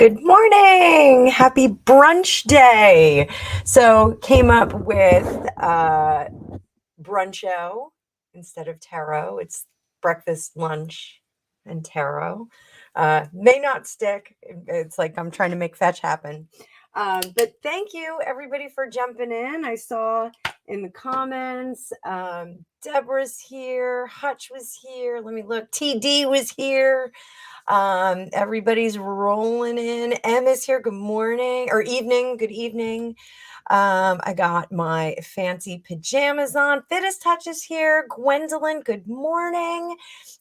Good morning. Happy brunch day. So came up with bruncho instead of taro. It's breakfast, lunch, and taro. May not stick. It's like I'm trying to make fetch happen. But thank you everybody for jumping in. I saw in the comments, Deborah's here, Hutch was here. Let me look. TD was here. Everybody's rolling in. Em is here. Good morning or evening. Good evening. I got my fancy pajamas on. Fittest Touch is here. Gwendolyn, good morning.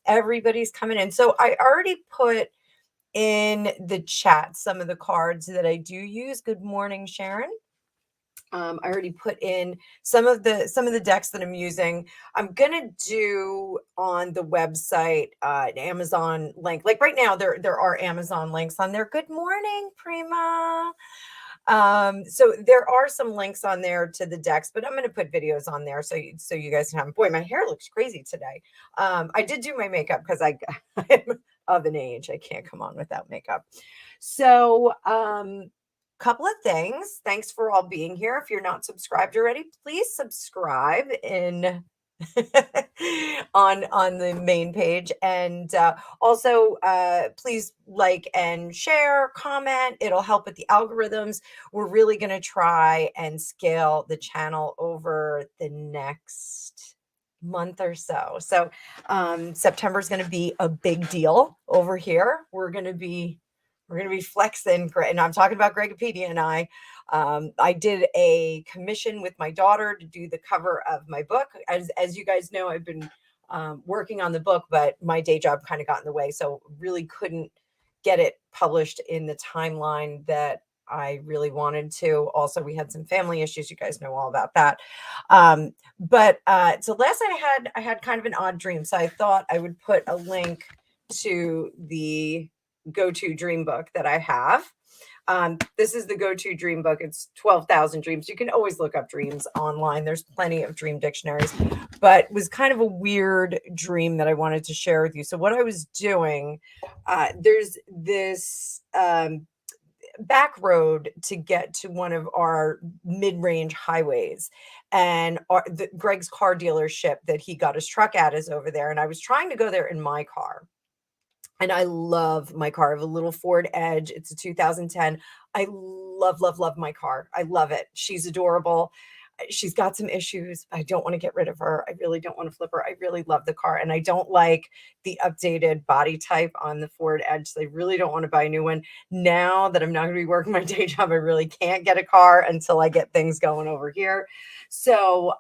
Everybody's coming in. So I already put in the chat some of the cards that I do use. Good morning, Sharon. I already put in some of the decks that I'm using. I'm gonna do on the website an Amazon link. Like right now, there are Amazon links on there. Good morning, Prima. So there are some links on there to the decks, but I'm going to put videos on there so you guys can have. Boy, my hair looks crazy today. I did do my makeup because I'm of an age. I can't come on without makeup. So couple of things. Thanks for all being here. If you're not subscribed already, please subscribe in on the main page, and also please like and share, comment. It'll help with the algorithms. We're really going to try and scale the channel over the next month or so. So September is going to be a big deal over here. We're going to be flexing, and I'm talking about Gregopedia and I did a commission with my daughter to do the cover of my book. As you guys know, I've been working on the book, but my day job kind of got in the way, so really couldn't get it published in the timeline that I really wanted to. Also, we had some family issues. You guys know all about that. But so last night I had kind of an odd dream, so I thought I would put a link to the go-to dream book that I have. This is the go-to dream book. It's 12,000 dreams. You can always look up dreams online. There's plenty of dream dictionaries, but it was kind of a weird dream that I wanted to share with you. So what I was doing, there's this back road to get to one of our mid-range highways, and Greg's car dealership that he got his truck at is over there. And I was trying to go there in my car. And I love my car. I have a little Ford Edge. It's a 2010. I love, love, love my car. I love it. She's adorable. She's got some issues. I don't want to get rid of her. I really don't want to flip her. I really love the car. And I don't like the updated body type on the Ford Edge. So I really don't want to buy a new one. Now that I'm not going to be working my day job, I really can't get a car until I get things going over here. So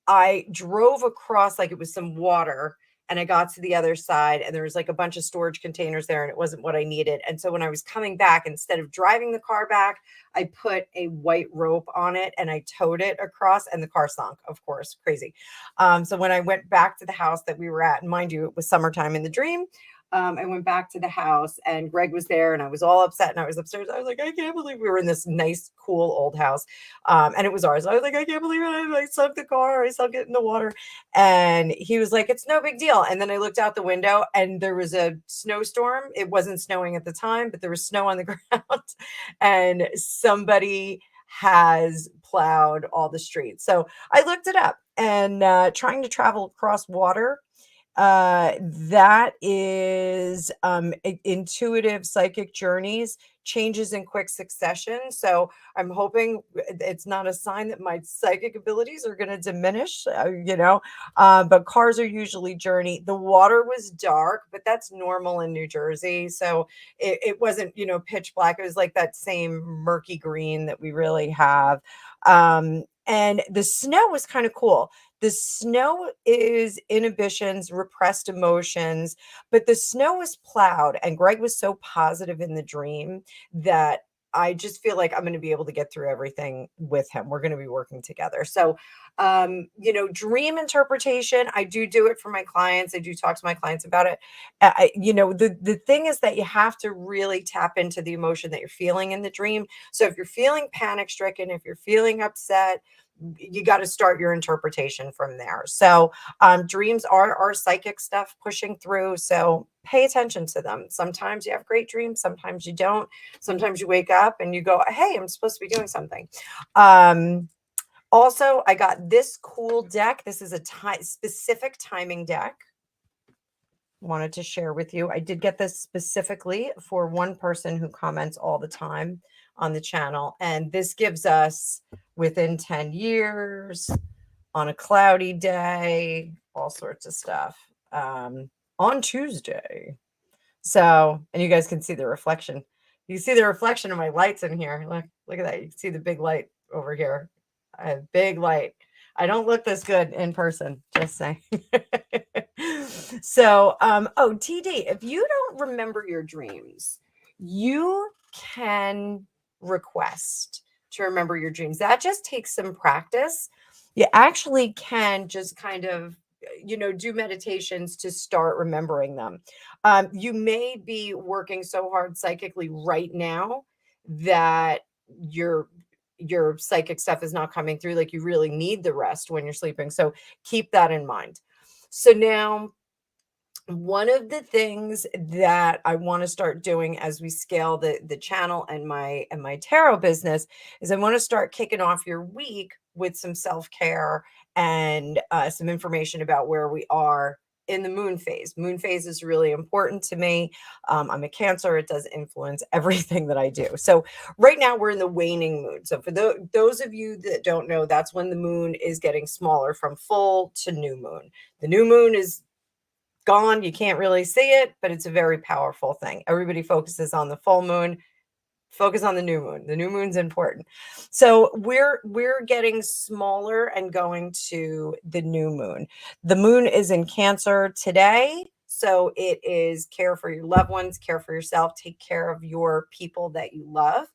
I drove across like it was some water, and I got to the other side, and there was like a bunch of storage containers there, and it wasn't what I needed. And so when I was coming back, instead of driving the car back, I put a white rope on it and I towed it across, and the car sunk, of course, crazy. So when I went back to the house that we were at, and mind you, it was summertime in the dream, I went back to the house, and Greg was there, and I was all upset, and I was upstairs. I was like, I can't believe we were in this nice, cool old house. And it was ours. I was like, I can't believe it. I sunk the car. I sunk it in the water. And he was like, it's no big deal. And then I looked out the window, and there was a snowstorm. It wasn't snowing at the time, but there was snow on the ground, and somebody has plowed all the streets. So I looked it up, and trying to travel across water, that is intuitive psychic journeys, changes in quick succession. So I'm hoping it's not a sign that my psychic abilities are going to diminish, but cars are usually journey. The water was dark, but that's normal in New Jersey. So it wasn't, pitch black. It was like that same murky green that we really have. And the snow was kind of cool. The snow is inhibitions, repressed emotions, but the snow was plowed, and Greg was so positive in the dream that I just feel like I'm going to be able to get through everything with him. We're going to be working together. So, dream interpretation, I do it for my clients. I do talk to my clients about it. The thing is that you have to really tap into the emotion that you're feeling in the dream. So if you're feeling panic stricken, if you're feeling upset, you got to start your interpretation from there. So dreams are our psychic stuff pushing through. So pay attention to them. Sometimes you have great dreams. Sometimes you don't. Sometimes you wake up and you go, hey, I'm supposed to be doing something. Also, I got this cool deck. This is a specific timing deck. Wanted to share with you. I did get this specifically for one person who comments all the time on the channel. And this gives us within 10 years, on a cloudy day, all sorts of stuff, on Tuesday. So, and you guys can see the reflection. You can see the reflection of my lights in here. Look at that. You can see the big light over here. I have big light. I don't look this good in person, just saying. So, oh, TD, if you don't remember your dreams, you can request to remember your dreams. That just takes some practice. You actually can just kind of, do meditations to start remembering them. You may be working so hard psychically right now that your psychic stuff is not coming through. Like you really need the rest when you're sleeping. So keep that in mind. So now, one of the things that I want to start doing as we scale the channel and my tarot business is I want to start kicking off your week with some self-care and some information about where we are in the moon phase. Moon phase is really important to me. I'm a Cancer. It does influence everything that I do. So right now we're in the waning moon. So for those of you that don't know, that's when the moon is getting smaller from full to new moon. The new moon is gone. You can't really see it, but it's a very powerful thing. Everybody focuses on the full moon. Focus on the new moon. The new moon's important. So we're getting smaller and going to the new moon. The moon is in Cancer today. So it is care for your loved ones, care for yourself, take care of your people that you love,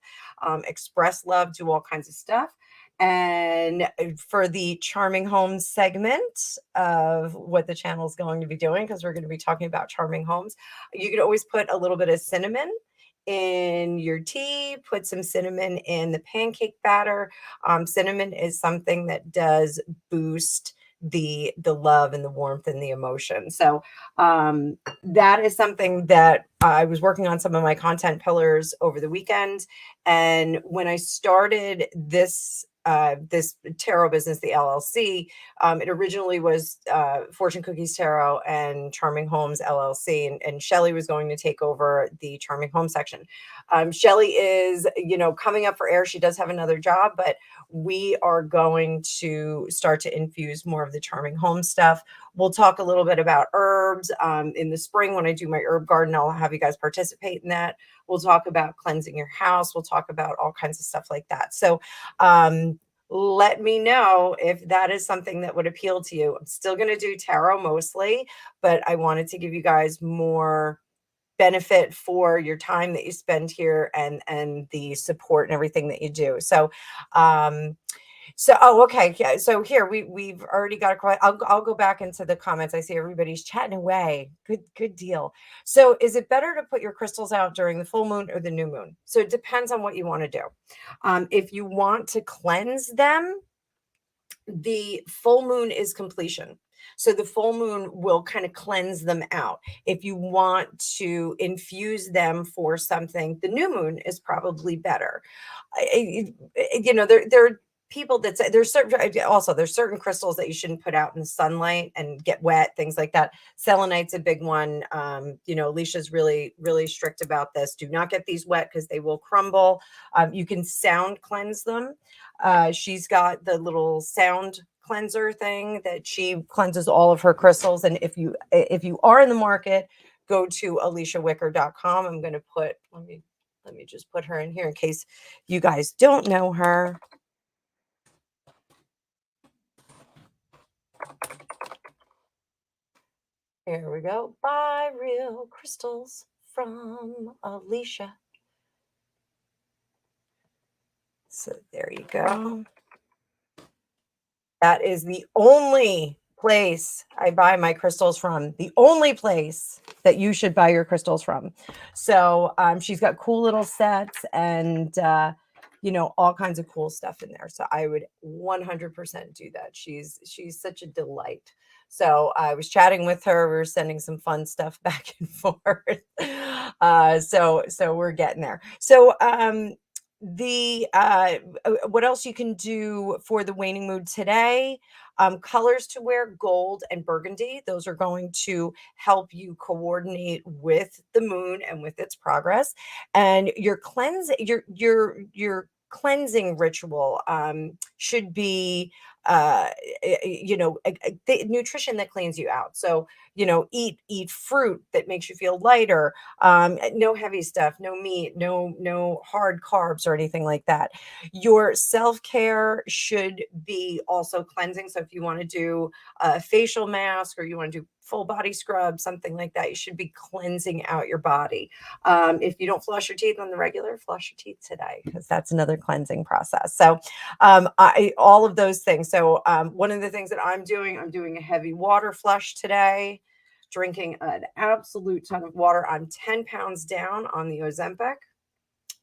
express love, do all kinds of stuff. And for the Charming Homes segment of what the channel is going to be doing, because we're going to be talking about charming homes, you can always put a little bit of cinnamon in your tea, put some cinnamon in the pancake batter. Cinnamon is something that does boost the love and the warmth and the emotion. So that is something that I was working on some of my content pillars over the weekend. And when I started this tarot business, the LLC, it originally was Fortune Cookies Tarot and Charming Homes LLC, and Shelly was going to take over the Charming Home section. Shelly is, coming up for air. She does have another job, but we are going to start to infuse more of the Charming Home stuff. We'll talk a little bit about herbs. In the spring, when I do my herb garden, I'll have you guys participate in that. We'll talk about cleansing your house. We'll talk about all kinds of stuff like that. So let me know if that is something that would appeal to you. I'm still going to do tarot mostly, but I wanted to give you guys more benefit for your time that you spend here and the support and everything that you do. So, oh, okay. Yeah. So here we've already got a question. I'll go back into the comments. I see everybody's chatting away. Good deal. So is it better to put your crystals out during the full moon or the new moon? So it depends on what you want to do. If you want to cleanse them, the full moon is completion. So the full moon will kind of cleanse them out. If you want to infuse them for something, the new moon is probably better. There are people that say there's certain crystals that you shouldn't put out in the sunlight and get wet, things like that. Selenite's a big one. Alicia's really, really strict about this. Do not get these wet because they will crumble. You can sound cleanse them. She's got the little sound cleanser thing that she cleanses all of her crystals. And if you are in the market, go to aliciawicker.com. I'm going to put, let me just put her in here in case you guys don't know her. Here we go. Buy real crystals from Alicia. So there you go. That is the only place I buy my crystals from. The only place that you should buy your crystals from. So she's got cool little sets, and you know, all kinds of cool stuff in there. So I would 100% do that. She's such a delight. So I was chatting with her. We were sending some fun stuff back and forth. So we're getting there. So the what else you can do for the waning mood today? Colors to wear: gold and burgundy. Those are going to help you coordinate with the moon and with its progress. And your cleansing ritual should be you know, the nutrition that cleans you out. So, you know, eat fruit that makes you feel lighter. No heavy stuff, no meat, no hard carbs or anything like that. Your self-care should be also cleansing. So if you want to do a facial mask or you want to do full body scrub, something like that, you should be cleansing out your body. If you don't flush your teeth on the regular, flush your teeth today, because that's another cleansing process. So all of those things. So one of the things that I'm doing a heavy water flush today, drinking an absolute ton of water. I'm 10 pounds down on the Ozempic.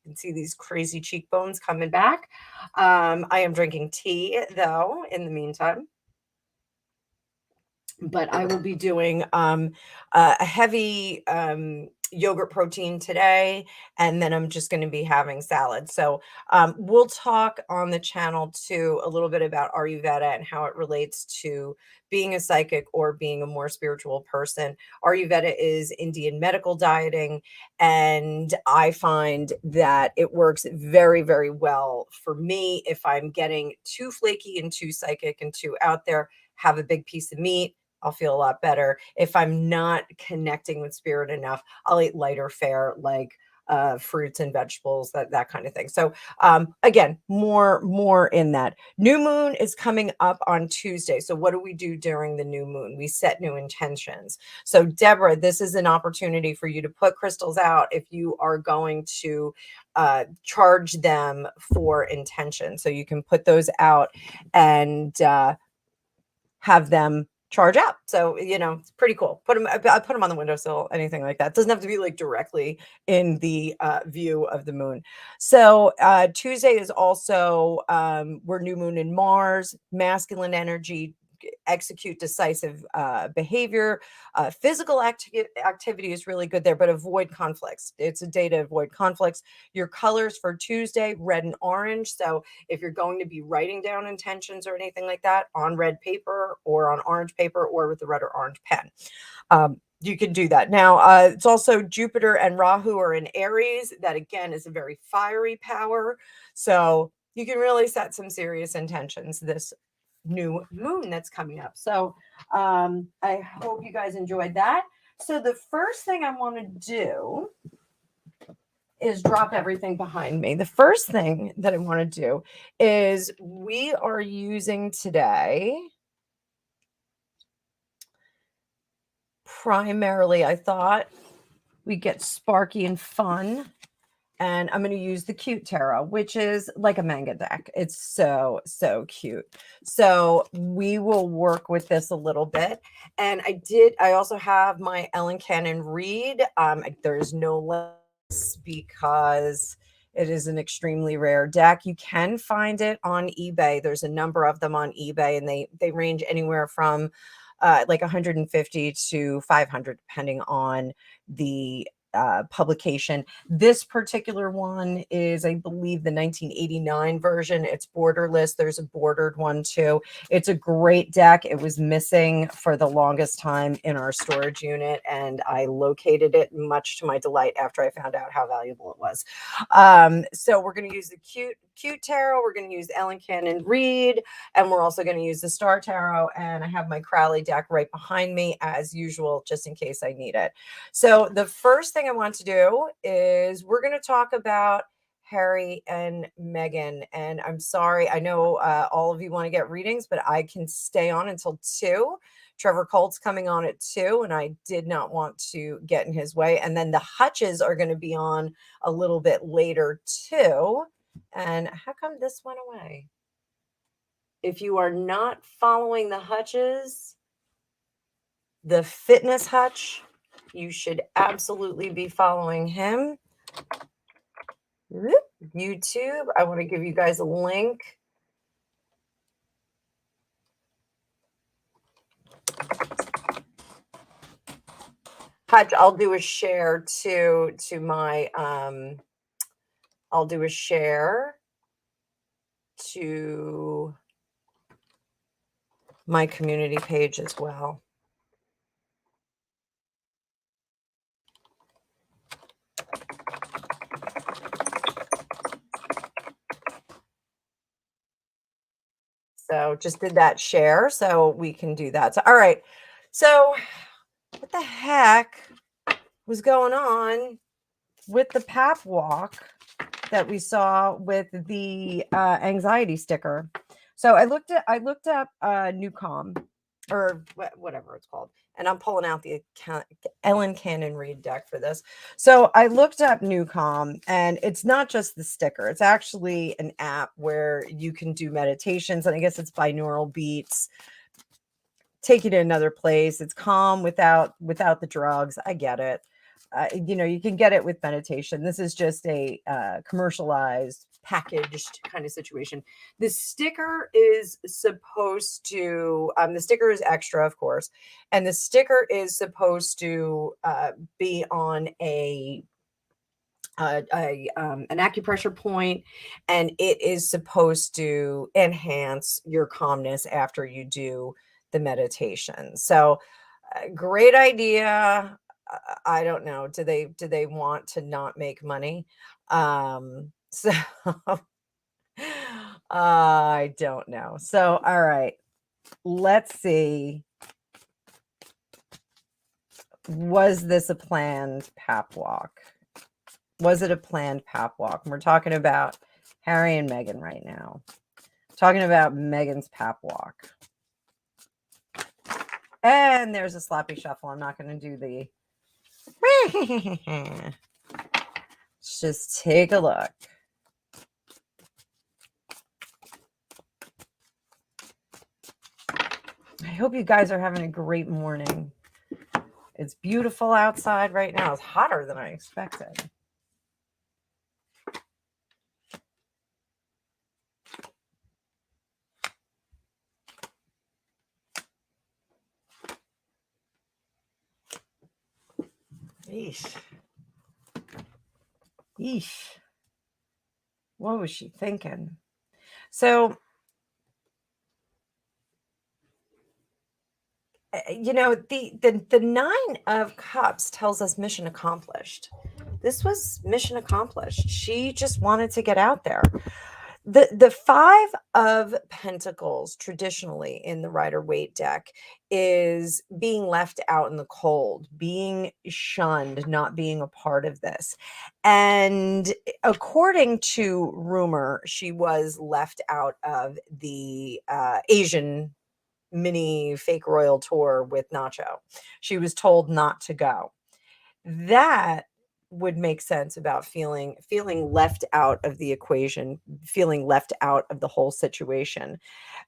You can see these crazy cheekbones coming back. I am drinking tea, though, in the meantime. But I will be doing a heavy yogurt protein today, and then I'm just going to be having salad. So we'll talk on the channel too a little bit about Ayurveda and how it relates to being a psychic or being a more spiritual person. Ayurveda is Indian medical dieting, and I find that it works very, very well for me. If I'm getting too flaky and too psychic and too out there, have a big piece of meat, I'll feel a lot better. If I'm not connecting with spirit enough, I'll eat lighter fare like fruits and vegetables, that kind of thing. So again, more in that. New moon is coming up on Tuesday. So what do we do during the new moon? We set new intentions. So Deborah, this is an opportunity for you to put crystals out if you are going to charge them for intention. So you can put those out and have them charge up. So, you know, it's pretty cool. I put them on the windowsill, anything like that. It doesn't have to be like directly in the view of the moon. So Tuesday is also we're new moon in Mars, masculine energy, execute decisive behavior. Physical activity is really good there, but avoid conflicts. It's a day to avoid conflicts. Your colors for Tuesday: red and orange. So if you're going to be writing down intentions or anything like that on red paper or on orange paper or with the red or orange pen, you can do that. Now, it's also Jupiter and Rahu are in Aries. That again is a very fiery power. So you can really set some serious intentions this new moon that's coming up. So I hope you guys enjoyed that. So the first thing I want to do is drop everything behind me. The first thing that I want to do is we are using today primarily, I thought we get sparky and fun. And I'm going to use the Cute Tarot, which is like a manga deck. It's so cute. So we will work with this a little bit. And I also have my Ellen Cannon read. There's no less because it is an extremely rare deck. You can find it on eBay. There's a number of them on eBay, and they range anywhere from like 150 to 500, depending on the publication. This particular one is, I believe, the 1989 version. It's borderless. There's a bordered one too. It's a great deck. It was missing for the longest time in our storage unit, and I located it, much to my delight, after I found out how valuable it was. So we're going to use the Cute Tarot. We're going to use Ellen Cannon Reed, and we're also going to use the Star Tarot. And I have my Crowley deck right behind me as usual, just in case I need it. So the first thing I want to do is we're going to talk about Harry and Meghan. And I'm sorry, I know all of you want to get readings, but I can stay on until 2. Trevor Colt's coming on at 2, and I did not want to get in his way. And then the Hutches are going to be on a little bit later too. And how come this went away? If you are not following the Hutches, the Fitness Hutch, you should absolutely be following him. YouTube. I want to give you guys a link. I'll do a share to my I'll do a share to my community page as well. So just did that share so we can do that. So, all right. So what the heck was going on with the pap walk that we saw with the anxiety sticker? So I looked up Newcom, or whatever it's called, and I'm pulling out the Ellen Cannon Reed deck for this. So I looked up Newcom, and it's not just the sticker. It's actually an app where you can do meditations, and I guess it's binaural beats, take you to another place. It's calm without the drugs. I get it. You can get it with meditation. This is just a commercialized, packaged kind of situation. The sticker is supposed to, the sticker is extra, of course, and the sticker is supposed to be on an acupressure point, and it is supposed to enhance your calmness after you do the meditation. So, great idea. I don't know. Do they want to not make money? So I don't know. So, all right, let's see. Was this a planned pap walk? Was it a planned pap walk? And we're talking about Harry and Meghan right now. Talking about Meghan's pap walk. And there's a sloppy shuffle. I'm not going to do the... Let's just take a look. I hope you guys are having a great morning. It's beautiful outside right now. It's hotter than I expected. Yeesh. Yeesh. What was she thinking? So, the Nine of Cups tells us mission accomplished. This was mission accomplished. She just wanted to get out there. The Five of Pentacles traditionally in the Rider-Waite deck is being left out in the cold, being shunned, not being a part of this. And according to rumor, she was left out of the Asian mini fake royal tour with Nacho. She was told not to go. That would make sense about feeling left out of the equation, feeling left out of the whole situation.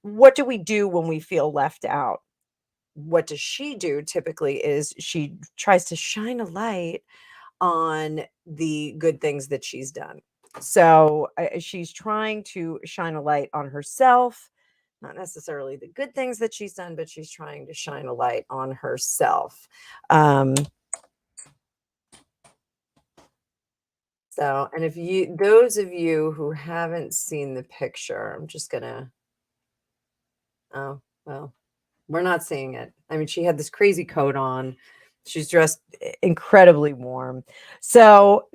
What do we do when we feel left out? What does she do typically is she tries to shine a light on the good things that she's done. So she's trying to shine a light on herself, not necessarily the good things that she's done, but she's trying to shine a light on herself. So, and if those of you who haven't seen the picture, I'm just gonna, oh, well, we're not seeing it. I mean, she had this crazy coat on. She's dressed incredibly warm. So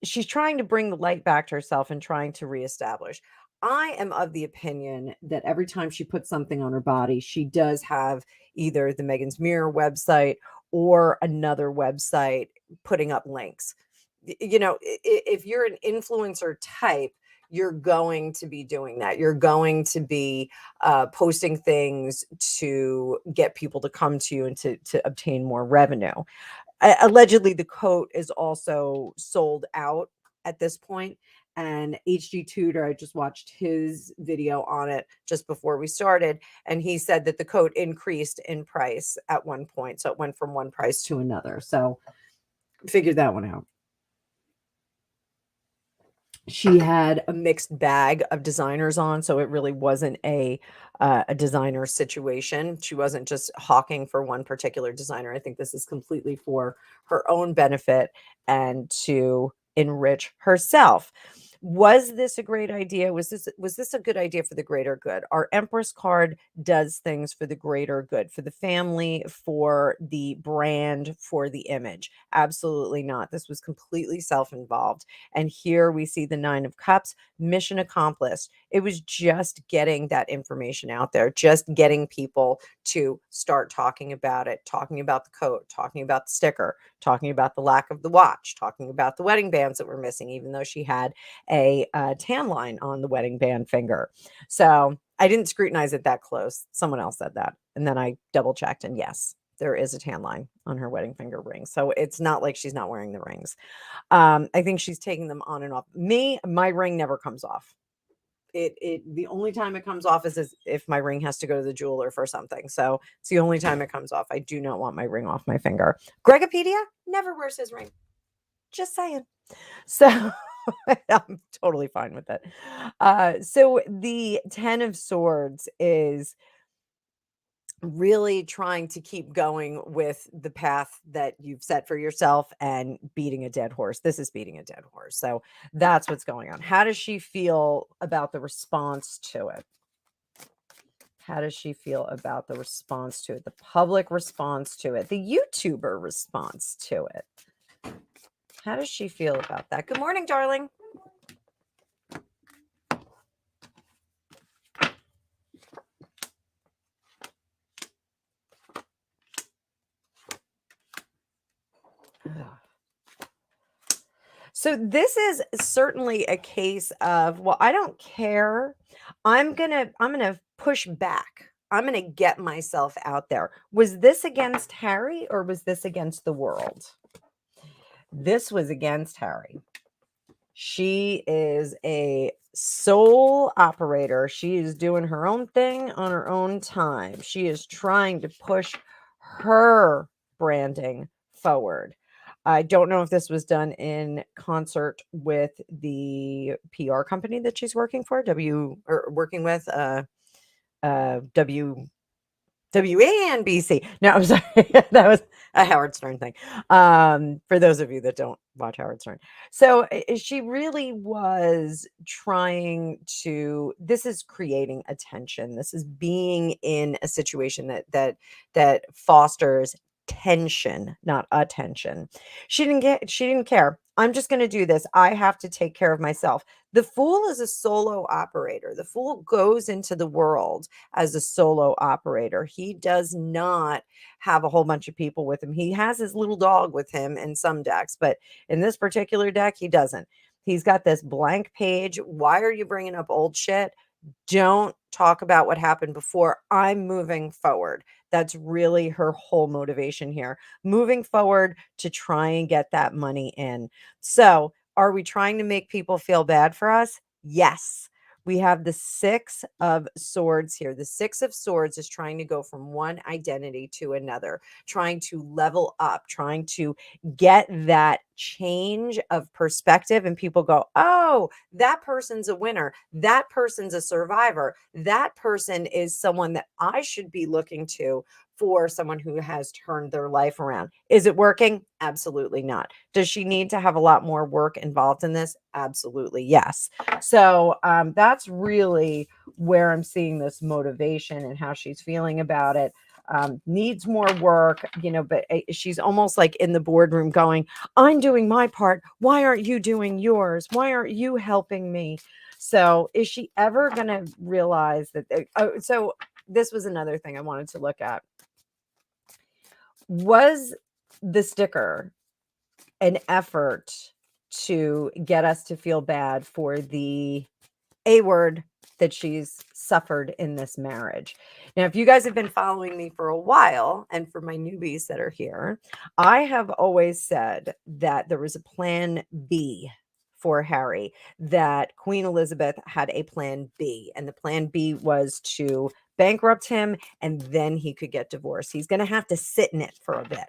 she's trying to bring the light back to herself and trying to reestablish. I am of the opinion that every time she puts something on her body, she does have either the Megan's Mirror website or another website putting up links. If you're an influencer type, you're going to be doing that. You're going to be posting things to get people to come to you and to obtain more revenue. Allegedly, the coat is also sold out at this point. And HG Tutor, I just watched his video on it just before we started, and he said that the coat increased in price at one point. So it went from one price to another. So figure that one out. She had a mixed bag of designers on, so it really wasn't a designer situation. She wasn't just hawking for one particular designer. I think this is completely for her own benefit and to enrich herself. Was this a great idea? Was this a good idea for the greater good? Our Empress card does things for the greater good, for the family, for the brand, for the image. Absolutely not. This was completely self-involved. And here we see the Nine of Cups, mission accomplished. It was just getting that information out there, just getting people to start talking about it, talking about the coat, talking about the sticker, talking about the lack of the watch, talking about the wedding bands that were missing, even though she had a tan line on the wedding band finger. So I didn't scrutinize it that close. Someone else said that. And then I double checked, and yes, there is a tan line on her wedding finger ring. So it's not like she's not wearing the rings. I think she's taking them on and off. My ring never comes off. The only time it comes off is if my ring has to go to the jeweler for something. So it's the only time it comes off. I do not want my ring off my finger. Gregopedia never wears his ring. Just saying. So I'm totally fine with it. So the Ten of Swords is really trying to keep going with the path that you've set for yourself and beating a dead horse. This is beating a dead horse. So that's what's going on. How does she feel about the response to it? How does she feel about the response to it? The public response to it, the YouTuber response to it. How does she feel about that? Good morning, darling. So this is certainly a case of, well, I don't care. I'm gonna push back. I'm gonna get myself out there. Was this against Harry or was this against the world? This was against Harry. She is a sole operator. She is doing her own thing on her own time. She is trying to push her branding forward. I don't know if this was done in concert with the PR company that she's working for, working with W WANBC. No, I'm sorry. That was a Howard Stern thing. For those of you that don't watch Howard Stern. So she really was trying to, this is creating attention. This is being in a situation that fosters tension, not attention. She didn't care. I'm just going to do this. I have to take care of myself. The Fool is a solo operator. The Fool goes into the world as a solo operator. He does not have a whole bunch of people with him. He has his little dog with him in some decks, but in this particular deck, he doesn't. He's got this blank page. Why are you bringing up old shit? Don't talk about what happened before. I'm moving forward. That's really her whole motivation here. Moving forward to try and get that money in. So, are we trying to make people feel bad for us? Yes. We have the Six of Swords here. The Six of Swords is trying to go from one identity to another, trying to level up, trying to get that change of perspective. And people go, oh, that person's a winner. That person's a survivor. That person is someone that I should be looking to for someone who has turned their life around. Is it working? Absolutely not. Does she need to have a lot more work involved in this? Absolutely, yes. So that's really where I'm seeing this motivation and how she's feeling about it. Needs more work, but she's almost like in the boardroom going, I'm doing my part. Why aren't you doing yours? Why aren't you helping me? So is she ever going to realize that? So this was another thing I wanted to look at. Was the sticker an effort to get us to feel bad for the A word that she's suffered in this marriage? Now, if you guys have been following me for a while, and for my newbies that are here, I have always said that there was a plan B for Harry, that Queen Elizabeth had a plan B, and the plan B was to bankrupt him and then he could get divorced. He's going to have to sit in it for a bit.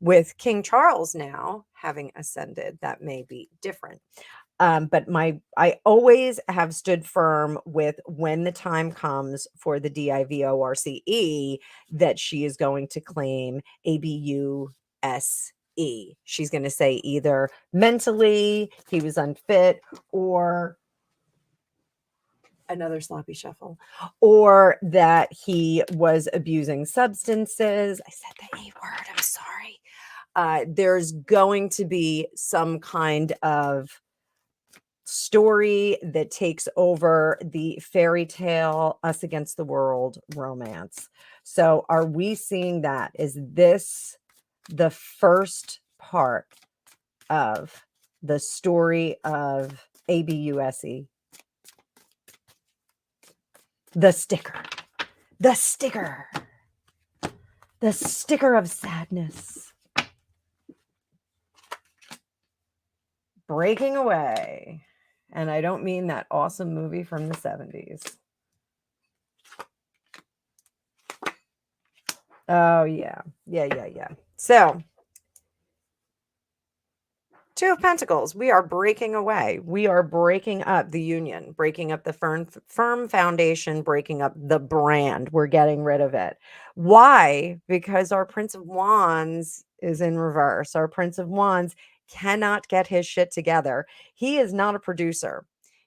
With King Charles now having ascended, that may be different. But I always have stood firm with when the time comes for the DIVORCE that she is going to claim ABUSE. She's going to say either mentally he was unfit, or another sloppy shuffle, or that he was abusing substances. I said the A word. I'm sorry. There's going to be some kind of story that takes over the fairy tale, us against the world romance. So, are we seeing that? Is this the first part of the story of ABUSE? The sticker, the sticker, the sticker of sadness. Breaking away. And I don't mean that awesome movie from the 70s. Oh, yeah. Yeah. So, Two of Pentacles, we are breaking away. We are breaking up the union, breaking up the firm foundation, breaking up the brand. We're getting rid of it. Why? Because our Prince of Wands is in reverse. Our Prince of Wands cannot get his shit together. He is not a producer.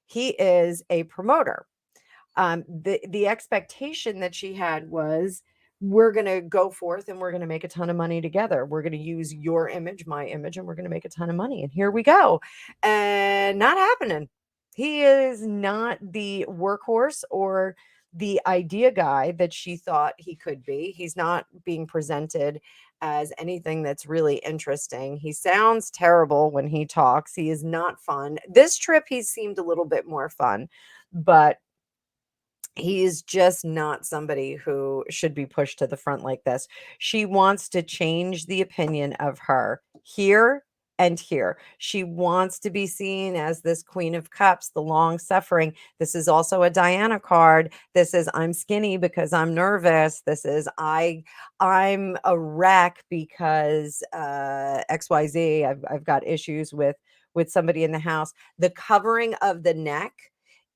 He is a promoter. The expectation that she had was, we're going to go forth and we're going to make a ton of money together. We're going to use your image, my image, and we're going to make a ton of money. And here we go. And not happening. He is not the workhorse or the idea guy that she thought he could be. He's not being presented as anything that's really interesting. He sounds terrible when he talks. He is not fun. This trip, he seemed a little bit more fun, but he is just not somebody who should be pushed to the front like this. She wants to change the opinion of her here and here. She wants to be seen as this Queen of Cups, the long suffering. This is also a Diana card. This is, I'm skinny because I'm nervous. This is, I'm a wreck because XYZ. I've got issues with somebody in the house. The covering of the neck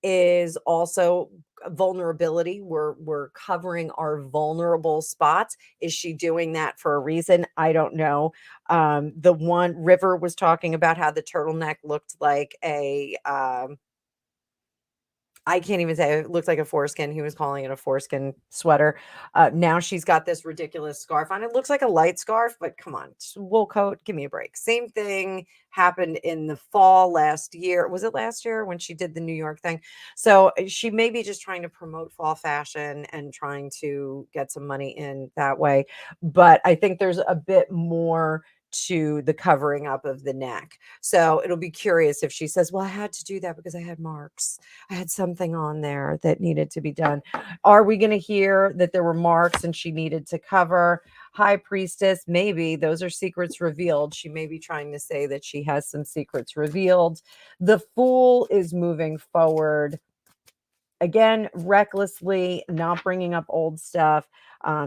is also vulnerability. We're covering our vulnerable spots. Is she doing that for a reason? I don't know. The one River was talking about how the turtleneck looked like a I can't even say, it looked like a foreskin. He was calling it a foreskin sweater. Now she's got this ridiculous scarf on. It looks like a light scarf, but come on, it's a wool coat. Give me a break. Same thing happened in the fall last year. Was it last year when she did the New York thing? So she may be just trying to promote fall fashion and trying to get some money in that way. But I think there's a bit more to the covering up of the neck. So it'll be curious if she says, well, I had to do that because I had marks. I had something on there that needed to be done. Are we going to hear that there were marks and she needed to cover? High Priestess, maybe those are secrets revealed. She may be trying to say that she has some secrets revealed. The Fool is moving forward. Again, recklessly, not bringing up old stuff,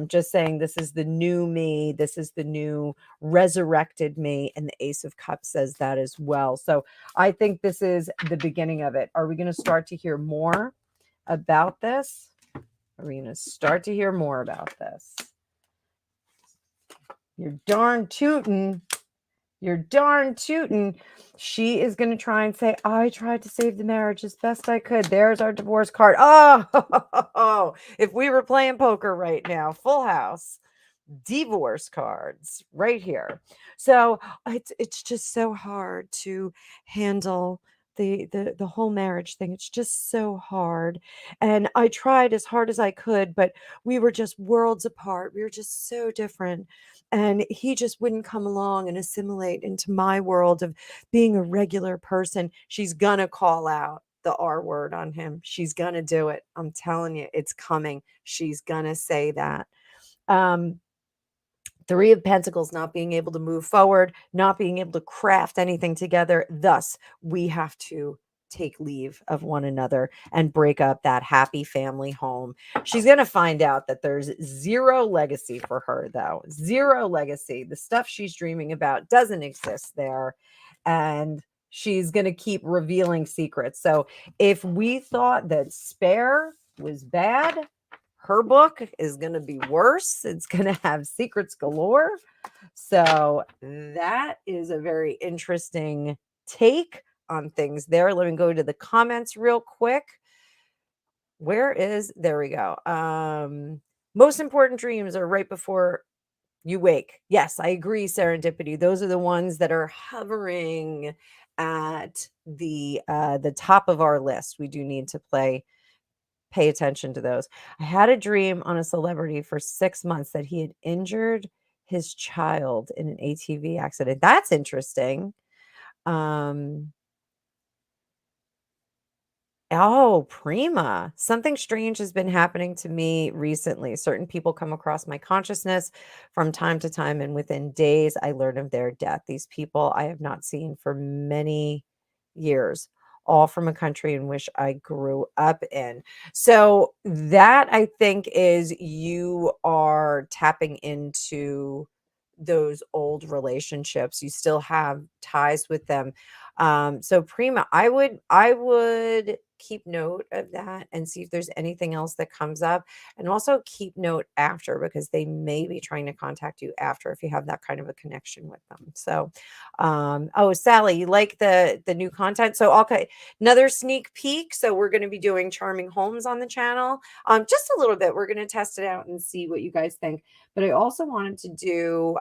just saying this is the new me, this is the new resurrected me, and the Ace of Cups says that as well. So I think this is the beginning of it. Are we going to start to hear more about this? Are we going to start to hear more about this? You're darn tootin'. You're darn tootin'. She is going to try and say, I tried to save the marriage as best I could. There's our divorce card. Oh, if we were playing poker right now, full house, divorce cards right here. So it's just so hard to handle the whole marriage thing. It's just so hard. And I tried as hard as I could, but we were just worlds apart. We were just so different. And he just wouldn't come along and assimilate into my world of being a regular person. She's gonna call out the R word on him. She's gonna do it. I'm telling you, it's coming. She's gonna say that. Three of Pentacles, not being able to move forward, not being able to craft anything together. Thus, we have to take leave of one another and break up that happy family home. She's going to find out that there's zero legacy for her, though. Zero legacy. The stuff she's dreaming about doesn't exist there. And she's going to keep revealing secrets. So if we thought that Spare was bad, her book is going to be worse. It's going to have secrets galore. So that is a very interesting take on things there. Let me go to the comments real quick. There we go. Most important dreams are right before you wake. Yes, I agree, serendipity. Those are the ones that are hovering at the top of our list. We do need to pay attention to those. I had a dream on a celebrity for 6 months that he had injured his child in an ATV accident. That's interesting. Um Oh, Prima. Something strange has been happening to me recently. Certain people come across my consciousness from time to time, and within days, I learn of their death. These people I have not seen for many years, all from a country in which I grew up in. So, that I think is you are tapping into those old relationships. You still have ties with them. So Prima, I would keep note of that and see if there's anything else that comes up, and also keep note after, because they may be trying to contact you after if you have that kind of a connection with them. So oh, Sally, you like the new content? So okay, another sneak peek. So we're going to be doing charming homes on the channel. Just a little bit. We're going to test it out and see what you guys think. But I also wanted to do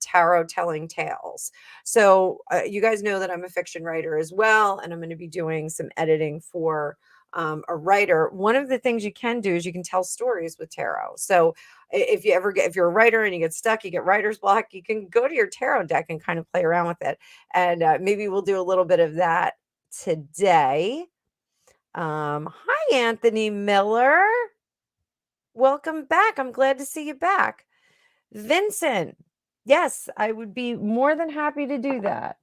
tarot telling tales. So you guys know that I'm a fiction writer as well, and I'm going to be doing some editing for a writer. One of the things you can do is you can tell stories with tarot. So if you're a writer and you get stuck, you get writer's block, you can go to your tarot deck and kind of play around with it. And maybe we'll do a little bit of that today. Hi, Anthony Miller. Welcome back. I'm glad to see you back. Vincent, yes, I would be more than happy to do that.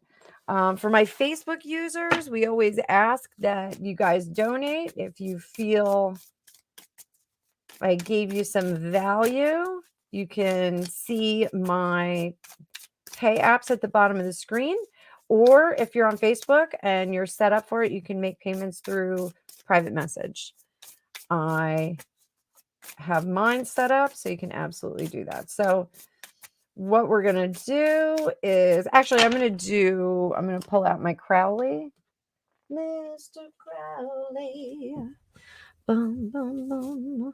For my Facebook users, we always ask that you guys donate if you feel I gave you some value. You can see my pay apps at the bottom of the screen, or if you're on Facebook and you're set up for it, you can make payments through private message. I have mine set up, so you can absolutely do that. So what we're going to do is, actually, I'm going to pull out my Crowley. Mr. Crowley. Boom, boom, boom.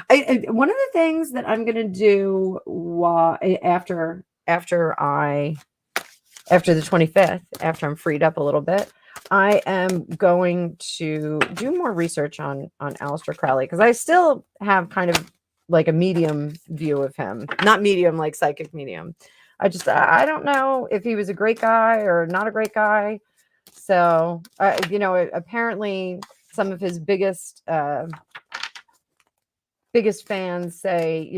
One of the things that I'm going to do after the 25th, after I'm freed up a little bit, I am going to do more research on Aleister Crowley, because I still have kind of like a medium view of him. Not medium like psychic medium. I don't know if he was a great guy or not a great guy. So, apparently some of his biggest fans say,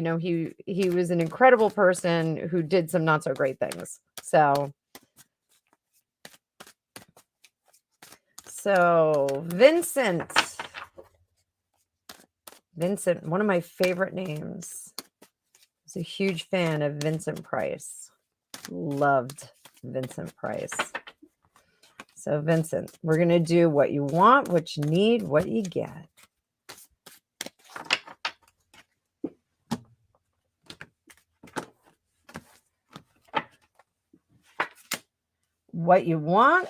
he was an incredible person who did some not so great things. So Vincent, one of my favorite names. I was a huge fan of Vincent Price. Loved Vincent Price. So Vincent, we're going to do what you want, what you need, what you get. What you want,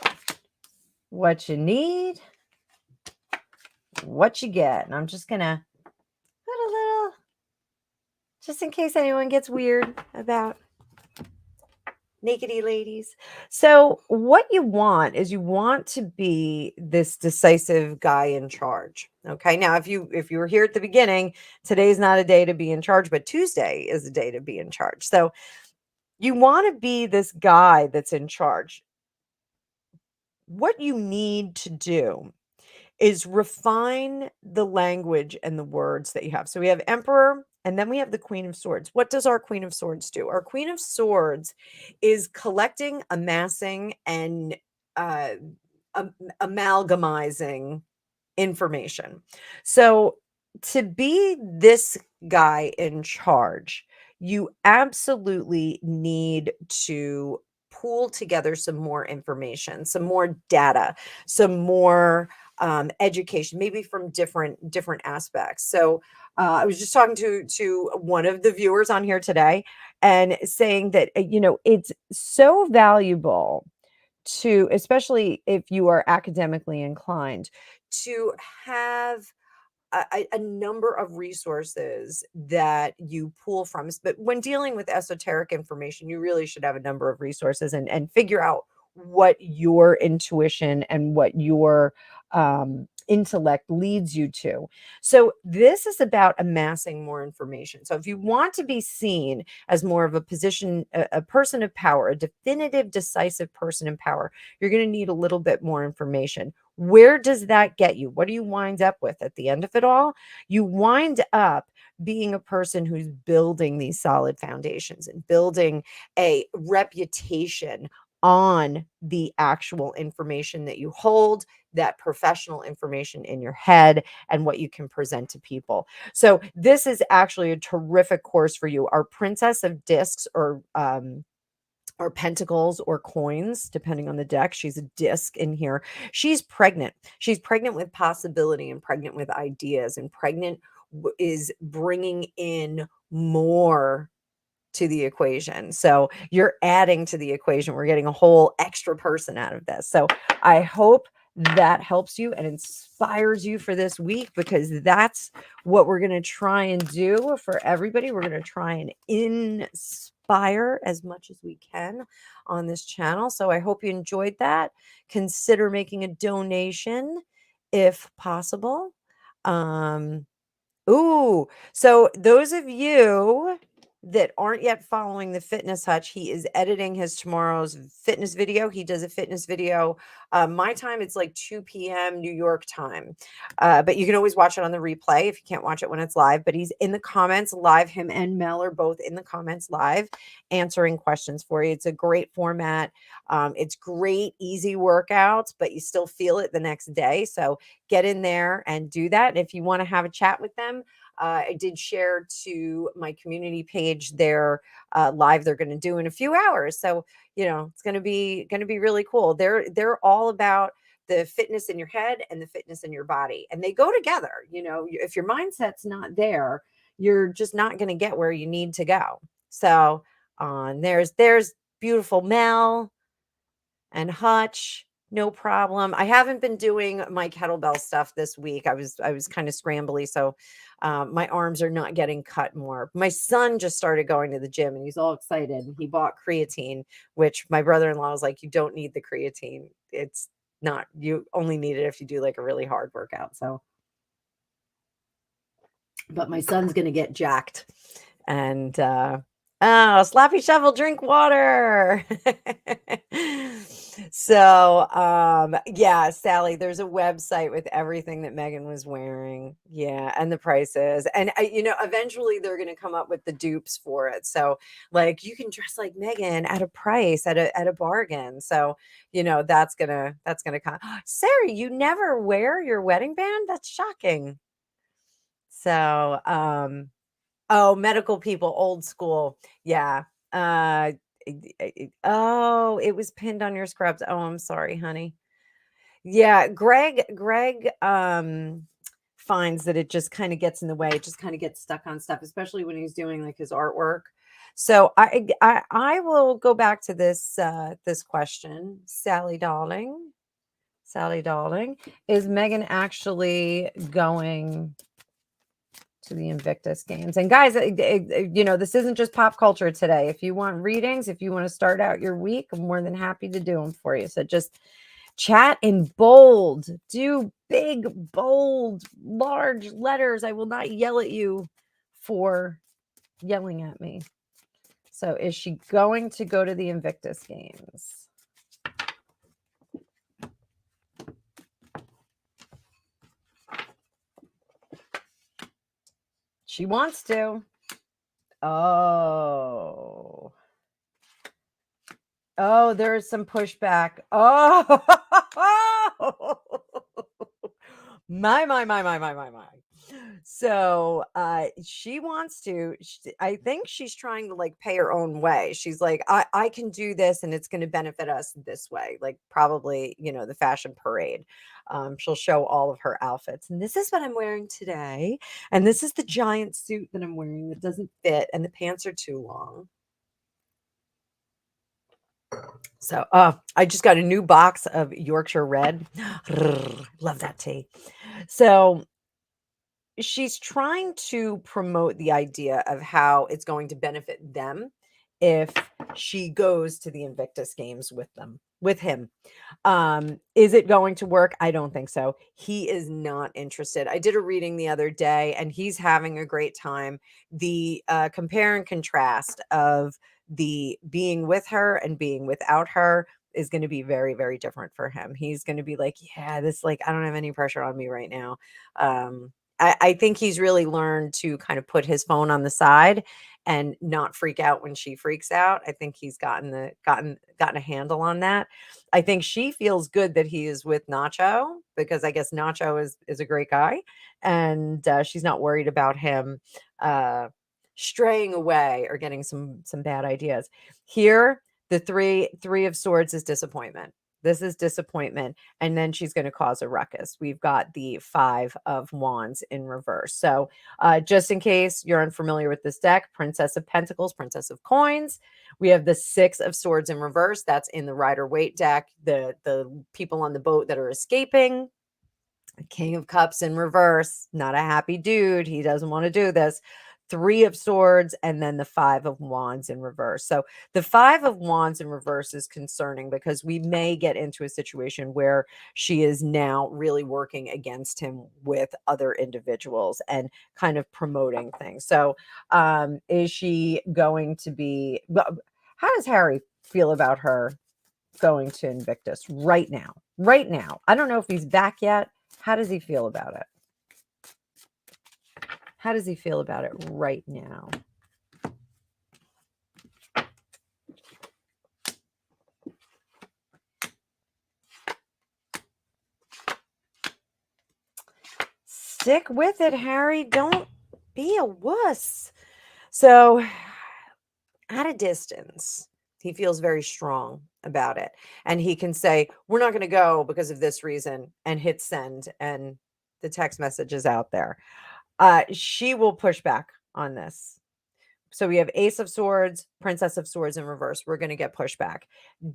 what you need, what you get. And I'm just going to put a little, just in case anyone gets weird about nakedy ladies. So what you want is you want to be this decisive guy in charge. Okay. Now, if you were here at the beginning, today's not a day to be in charge, but Tuesday is a day to be in charge. So you want to be this guy that's in charge. What you need to do is refine the language and the words that you have. So we have Emperor, and then we have the Queen of Swords. What does our Queen of Swords do? Our Queen of Swords is collecting, amassing, and amalgamizing information. So to be this guy in charge, you absolutely need to pool together some more information, some more data, some more education, maybe from different aspects. So I was just talking to one of the viewers on here today, and saying that it's so valuable to, especially if you are academically inclined, to have a number of resources that you pull from. But when dealing with esoteric information, you really should have a number of resources, and figure out what your intuition and what your intellect leads you to. So this is about amassing more information. So if you want to be seen as more of a position, a person of power, a definitive, decisive person in power, you're going to need a little bit more information. Where does that get you? What do you wind up with at the end of it all? You wind up being a person who's building these solid foundations and building a reputation on the actual information that you hold, that professional information in your head, and what you can present to people. So this is actually a terrific course for you. Our Princess of Discs, or pentacles or coins, depending on the deck. She's a disc in here. She's pregnant. She's pregnant with possibility, and pregnant with ideas, and pregnant is bringing in more to the equation. So you're adding to the equation. We're getting a whole extra person out of this. So I hope that helps you and inspires you for this week, because that's what we're going to try and do for everybody. We're going to try and inspire as much as we can on this channel. So I hope you enjoyed that. Consider making a donation if possible. So those of you that aren't yet following the Fitness Hutch, he is editing his tomorrow's fitness video. He does a fitness video. My time, it's like 2 p.m. New York time. But you can always watch it on the replay if you can't watch it when it's live. But he's in the comments live. Him and Mel are both in the comments live answering questions for you. It's a great format. It's great, easy workouts, but you still feel it the next day. So get in there and do that. And if you want to have a chat with them, I did share to my community page their live they're going to do in a few hours. So it's going to be really cool. They're all about the fitness in your head and the fitness in your body, and they go together. If your mindset's not there, you're just not going to get where you need to go. So there's beautiful Mel and Hutch. No problem. I haven't been doing my kettlebell stuff this week. I was kind of scrambly, so my arms are not getting cut more. My son just started going to the gym, and he's all excited. He bought creatine, which my brother-in-law was like, "You don't need the creatine. It's not. You only need it if you do like a really hard workout." So, but my son's gonna get jacked, and Slappy Shovel, drink water. So, yeah, Sally, there's a website with everything that Megan was wearing. Yeah, and the prices. And eventually they're going to come up with the dupes for it. So, like, you can dress like Megan at a price, at a bargain. So, that's gonna come. Sarah, you never wear your wedding band? That's shocking. So, oh, medical people, old school. Yeah. Oh, it was pinned on your scrubs. Oh, I'm sorry, honey. Yeah, Greg finds that it just kind of gets in the way. It just kind of gets stuck on stuff, especially when he's doing like his artwork. So I will go back to this this question, Sally darling. Sally darling, is Megan actually going to the Invictus Games? And guys, this isn't just pop culture today. If you want readings, if you want to start out your week, I'm more than happy to do them for you. So just chat in bold, do big, bold, large letters. I will not yell at you for yelling at me. So is she going to go to the Invictus Games? She wants to. Oh, there's some pushback. Oh, my. So, she wants to I think she's trying to, like, pay her own way. She's like, "I can do this, and it's gonna benefit us this way," like, probably, the fashion parade. She'll show all of her outfits, "And this is what I'm wearing today, and this is the giant suit that I'm wearing that doesn't fit, and the pants are too long." So, I just got a new box of Yorkshire Red. Love that tea. So she's trying to promote the idea of how it's going to benefit them if she goes to the Invictus games with him. Is it going to work? I don't think so. He is not interested. I did a reading the other day and he's having a great time. The compare and contrast of the being with her and being without her is going to be very, very different for him. He's going to be like, yeah, this, like, I don't have any pressure on me right now. I think he's really learned to kind of put his phone on the side and not freak out when she freaks out. I think he's gotten a handle on that. I think she feels good that he is with Nacho because I guess Nacho is a great guy, and she's not worried about him uh, straying away or getting some bad ideas. Here, the three of swords is disappointment. This is disappointment, and then she's going to cause a ruckus. We've got the 5 of Wands in reverse. So, just in case you're unfamiliar with this deck, Princess of Pentacles, Princess of Coins. We have the 6 of Swords in reverse. That's in the Rider Waite deck. The people on the boat that are escaping. King of Cups in reverse, not a happy dude. He doesn't want to do this. 3 of Swords, and then the 5 of Wands in reverse. So the 5 of Wands in reverse is concerning because we may get into a situation where she is now really working against him with other individuals and kind of promoting things. So is she going to be, how does Harry feel about her going to Invictus right now? Right now. I don't know if he's back yet. How does he feel about it? How does he feel about it right now? Stick with it, Harry. Don't be a wuss. So, at a distance, he feels very strong about it. And he can say, we're not going to go because of this reason, and hit send. And the text message is out there. She will push back on this. So we have Ace of Swords, Princess of Swords in reverse. We're going to get pushback.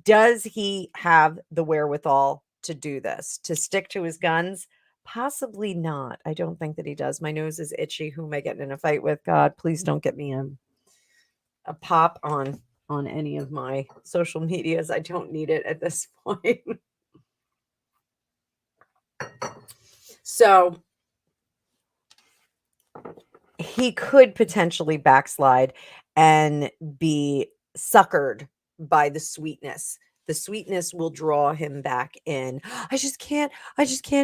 Does he have the wherewithal to do this, to stick to his guns? Possibly not. I don't think that he does. My nose is itchy. Who am I getting in a fight with? God, please don't get me a pop on any of my social medias. I don't need it at this point. So he could potentially backslide and be suckered by the sweetness. The sweetness will draw him back in. I just can't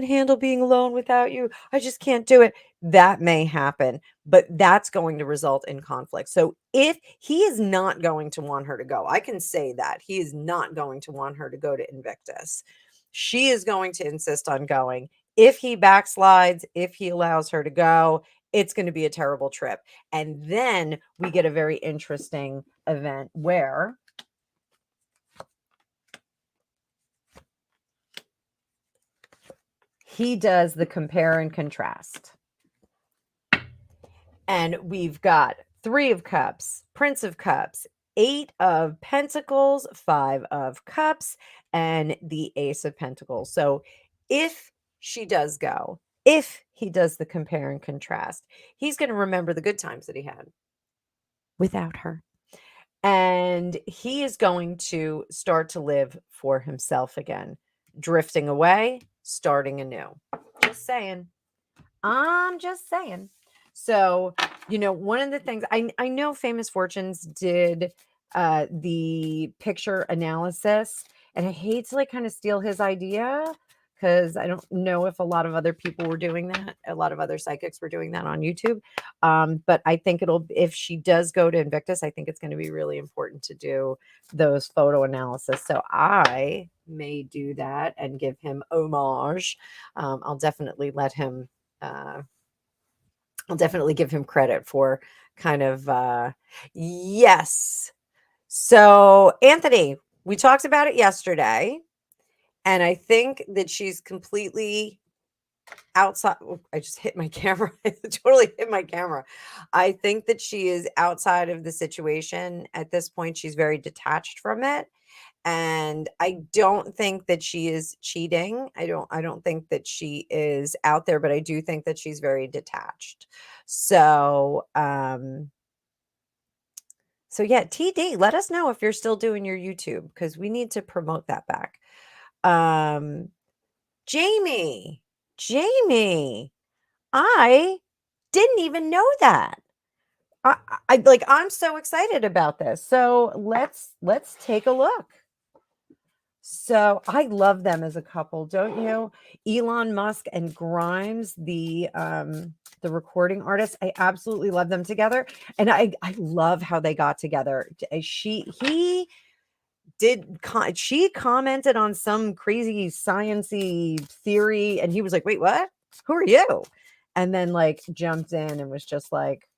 handle being alone without you. I just can't do it. That may happen, but that's going to result in conflict. So if he is not going to want her to go, I can say that he is not going to want her to go to Invictus. She is going to insist on going. If he backslides, if he allows her to go, it's going to be a terrible trip. And then we get a very interesting event where he does the compare and contrast. And we've got 3 of Cups, Prince of Cups, 8 of Pentacles, 5 of Cups, and the Ace of Pentacles. So if she does go, if he does the compare and contrast, he's going to remember the good times that he had without her. And he is going to start to live for himself again, drifting away, starting anew. Just saying. I'm just saying. So, one of the things I know Famous Fortunes did the picture analysis, and I hate to like kind of steal his idea because I don't know if a lot of other people were doing that. A lot of other psychics were doing that on YouTube. But I think if she does go to Invictus, I think it's going to be really important to do those photo analysis. So I may do that and give him homage. I'll definitely let him I'll definitely give him credit for kind of yes. So, Anthony, we talked about it yesterday, and I think that she's completely outside. Oh, I just hit my camera. I totally hit my camera. I think that she is outside of the situation at this point. She's very detached from it. And I don't think that she is cheating. I don't think that she is out there, but I do think that she's very detached. So, so yeah, TD, let us know if you're still doing your YouTube because we need to promote that back. Um, Jamie, Jamie, I didn't even know that. Like I'm so excited about this. So let's take a look. So I love them as a couple, don't you? Elon Musk and Grimes, the recording artist. I absolutely love them together. And I love how they got together. He did she commented on some crazy sciency theory and he was like, "Wait, what? Who are you?" And then like jumped in and was just like,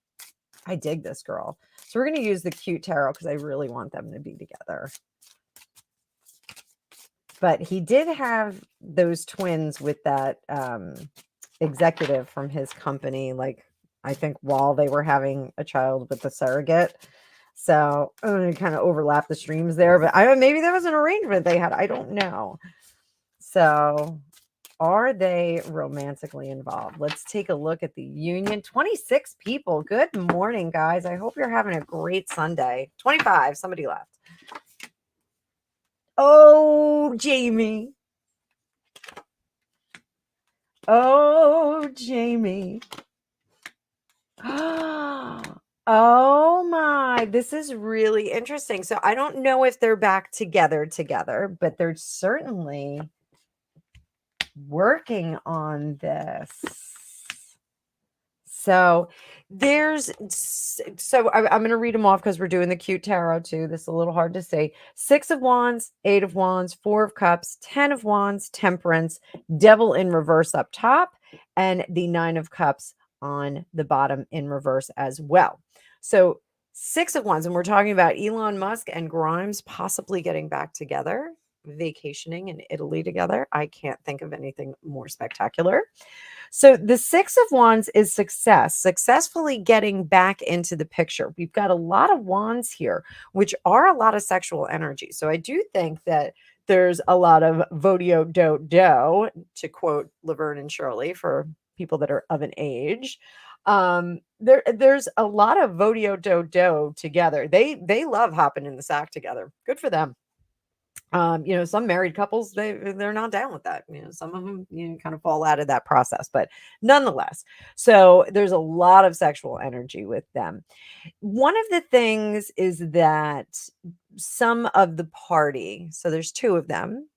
"I dig this girl." So we're going to use the cute tarot because I really want them to be together. But he did have those twins with that executive from his company, like I think while they were having a child with the surrogate. So kind of overlap the streams there, but maybe there was an arrangement they had. I don't know. So are they romantically involved? Let's take a look at the union. 26 people. Good morning, guys. I hope you're having a great Sunday. 25. Somebody left. Oh, Jamie. Oh, Jamie. Oh my, this is really interesting. So I don't know if they're back together, but they're certainly working on this. So I'm going to read them off because we're doing the cute tarot too. This is a little hard to say. 6 of Wands, 8 of Wands, 4 of Cups, 10 of Wands, Temperance, Devil in reverse up top, and the 9 of Cups on the bottom in reverse as well. So 6 of Wands, and we're talking about Elon Musk and Grimes possibly getting back together, vacationing in Italy together. I can't think of anything more spectacular. So the 6 of Wands is successfully getting back into the picture. We've got a lot of wands here, which are a lot of sexual energy. So I do think that there's a lot of vodio do, to quote Laverne and Shirley for people that are of an age. There's a lot of vodio do together. They love hopping in the sack together. Good for them. Some married couples, they're not down with that. Some of them, kind of fall out of that process, but nonetheless, so there's a lot of sexual energy with them. One of the things is that some of the party, so there's 2 of them,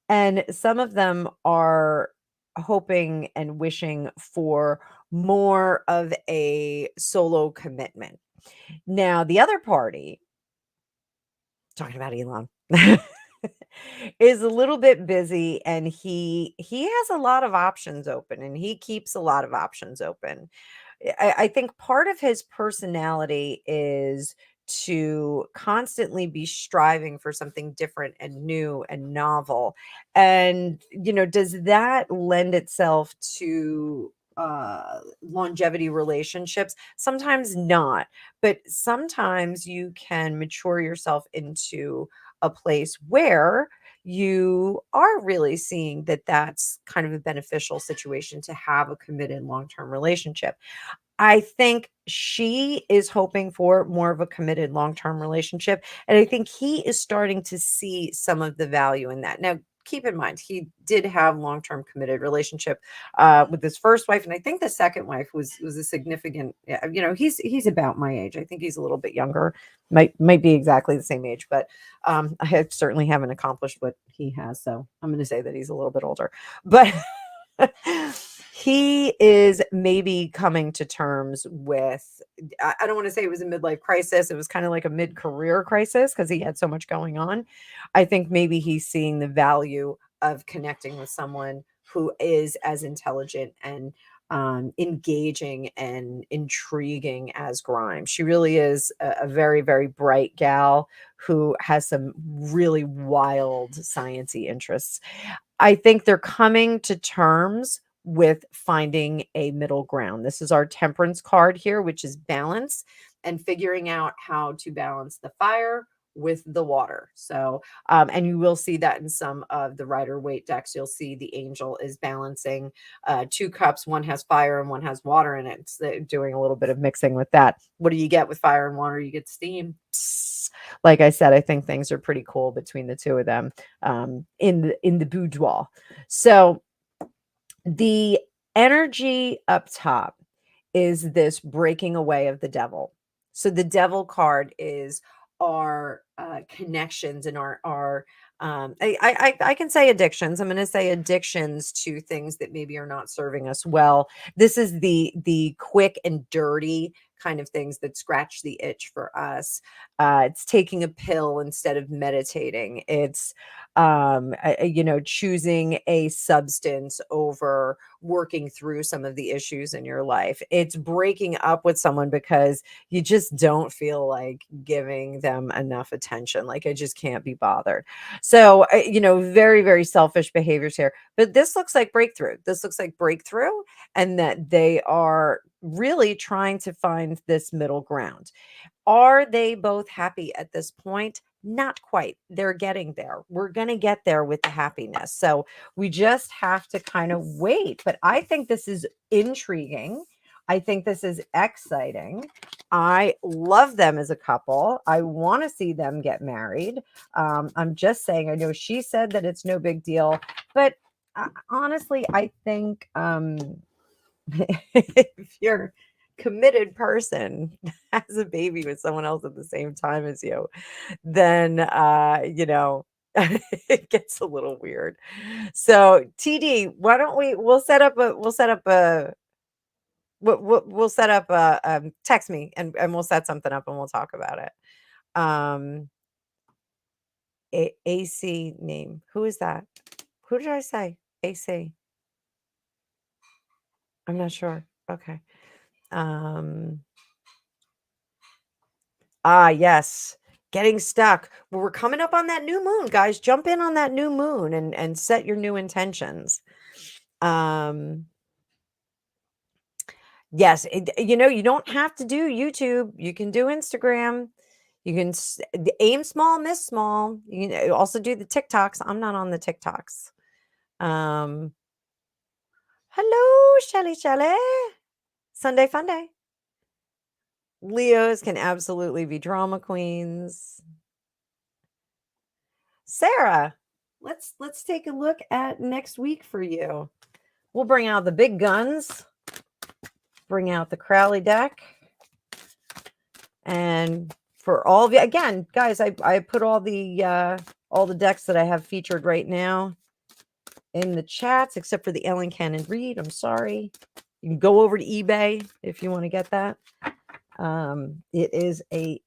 and some of them are hoping and wishing for more of a solo commitment. Now, the other party, talking about Elon, is a little bit busy and he has a lot of options open and he keeps a lot of options open. I think part of his personality is to constantly be striving for something different and new and novel. And, does that lend itself to longevity relationships? Sometimes not, but sometimes you can mature yourself into a place where you are really seeing that that's kind of a beneficial situation to have a committed long-term relationship. I think she is hoping for more of a committed long-term relationship, and I think he is starting to see some of the value in that. Now, keep in mind, he did have long-term committed relationship with his first wife, and I think the second wife was a significant. He's about my age. I think he's a little bit younger, might be exactly the same age, but certainly haven't accomplished what he has. So I'm going to say that he's a little bit older, but. He is maybe coming to terms with, I don't want to say it was a midlife crisis. It was kind of like a mid-career crisis because he had so much going on. I think maybe he's seeing the value of connecting with someone who is as intelligent and engaging and intriguing as Grimes. She really is a very, very bright gal who has some really wild sciencey interests. I think they're coming to terms with finding a middle ground. This is our temperance card here, which is balance and figuring out how to balance the fire with the water. So, and you will see that in some of the Rider Waite decks. You'll see the angel is balancing two cups. One has fire and one has water in it. It's doing a little bit of mixing with that. What do you get with fire and water? You get steam. Psst. Like I said, I think things are pretty cool between the two of them in the boudoir. So the energy up top is this breaking away of the devil. So the devil card is our connections and our I can say addictions. I'm going to say addictions to things that maybe are not serving us well. This is the quick and dirty kind of things that scratch the itch for us. It's taking a pill instead of meditating. It's choosing a substance over working through some of the issues in your life. It's breaking up with someone because you just don't feel like giving them enough attention. Like, I just can't be bothered. So, very, very selfish behaviors here. But this looks like breakthrough. This looks like breakthrough, and that they are really trying to find this middle ground. Are they both happy at this point? Not quite. They're getting there. We're going to get there with the happiness. So we just have to kind of wait. But I think this is intriguing. I think this is exciting. I love them as a couple. I want to see them get married. I'm just saying, I know she said that it's no big deal, but honestly, I think if you're committed person has a baby with someone else at the same time as you, then it gets a little weird. So TD, why don't we'll set up a text me and we'll set something up and we'll talk about it. AC name. Who is that? Who did I say? AC. I'm not sure. Okay. Yes. Getting stuck. Well, we're coming up on that new moon, guys. Jump in on that new moon and set your new intentions. Yes, you don't have to do YouTube. You can do Instagram. You can aim small, miss small. You can also do the TikToks. I'm not on the TikToks. Hello, Shelly. Sunday fun day. Leos can absolutely be drama queens. Sarah, let's take a look at next week for you. We'll bring out the big guns, bring out the Crowley deck. And for all of you, again, guys, I put all the decks that I have featured right now in the chats, except for the Ellen Cannon Reed. I'm sorry. You can go over to eBay if you want to get that. It is a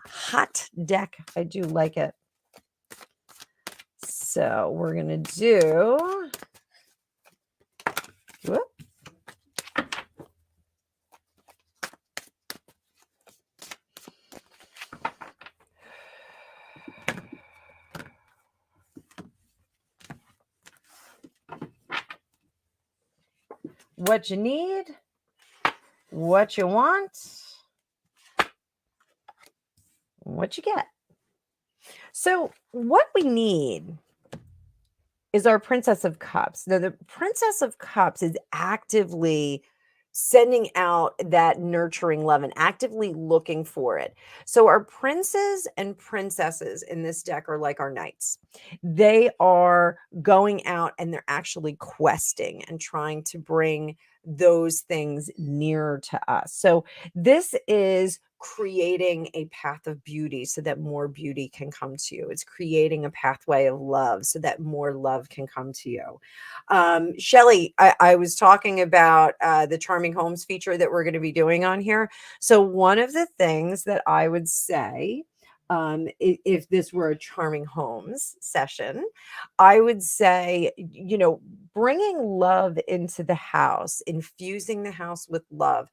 hot deck. I do like it. So we're going to do... Whoop. What you need, what you want, what you get. So what we need is our Princess of Cups. Now, the Princess of Cups is actively sending out that nurturing love and actively looking for it. So our princes and princesses in this deck are like our knights. They are going out and they're actually questing and trying to bring those things nearer to us. So this is creating a path of beauty so that more beauty can come to you. It's creating a pathway of love so that more love can come to you. Shelly, I was talking about the Charming Homes feature that we're going to be doing on here. So one of the things that I would say, if this were a Charming Homes session, I would say, bringing love into the house, infusing the house with love.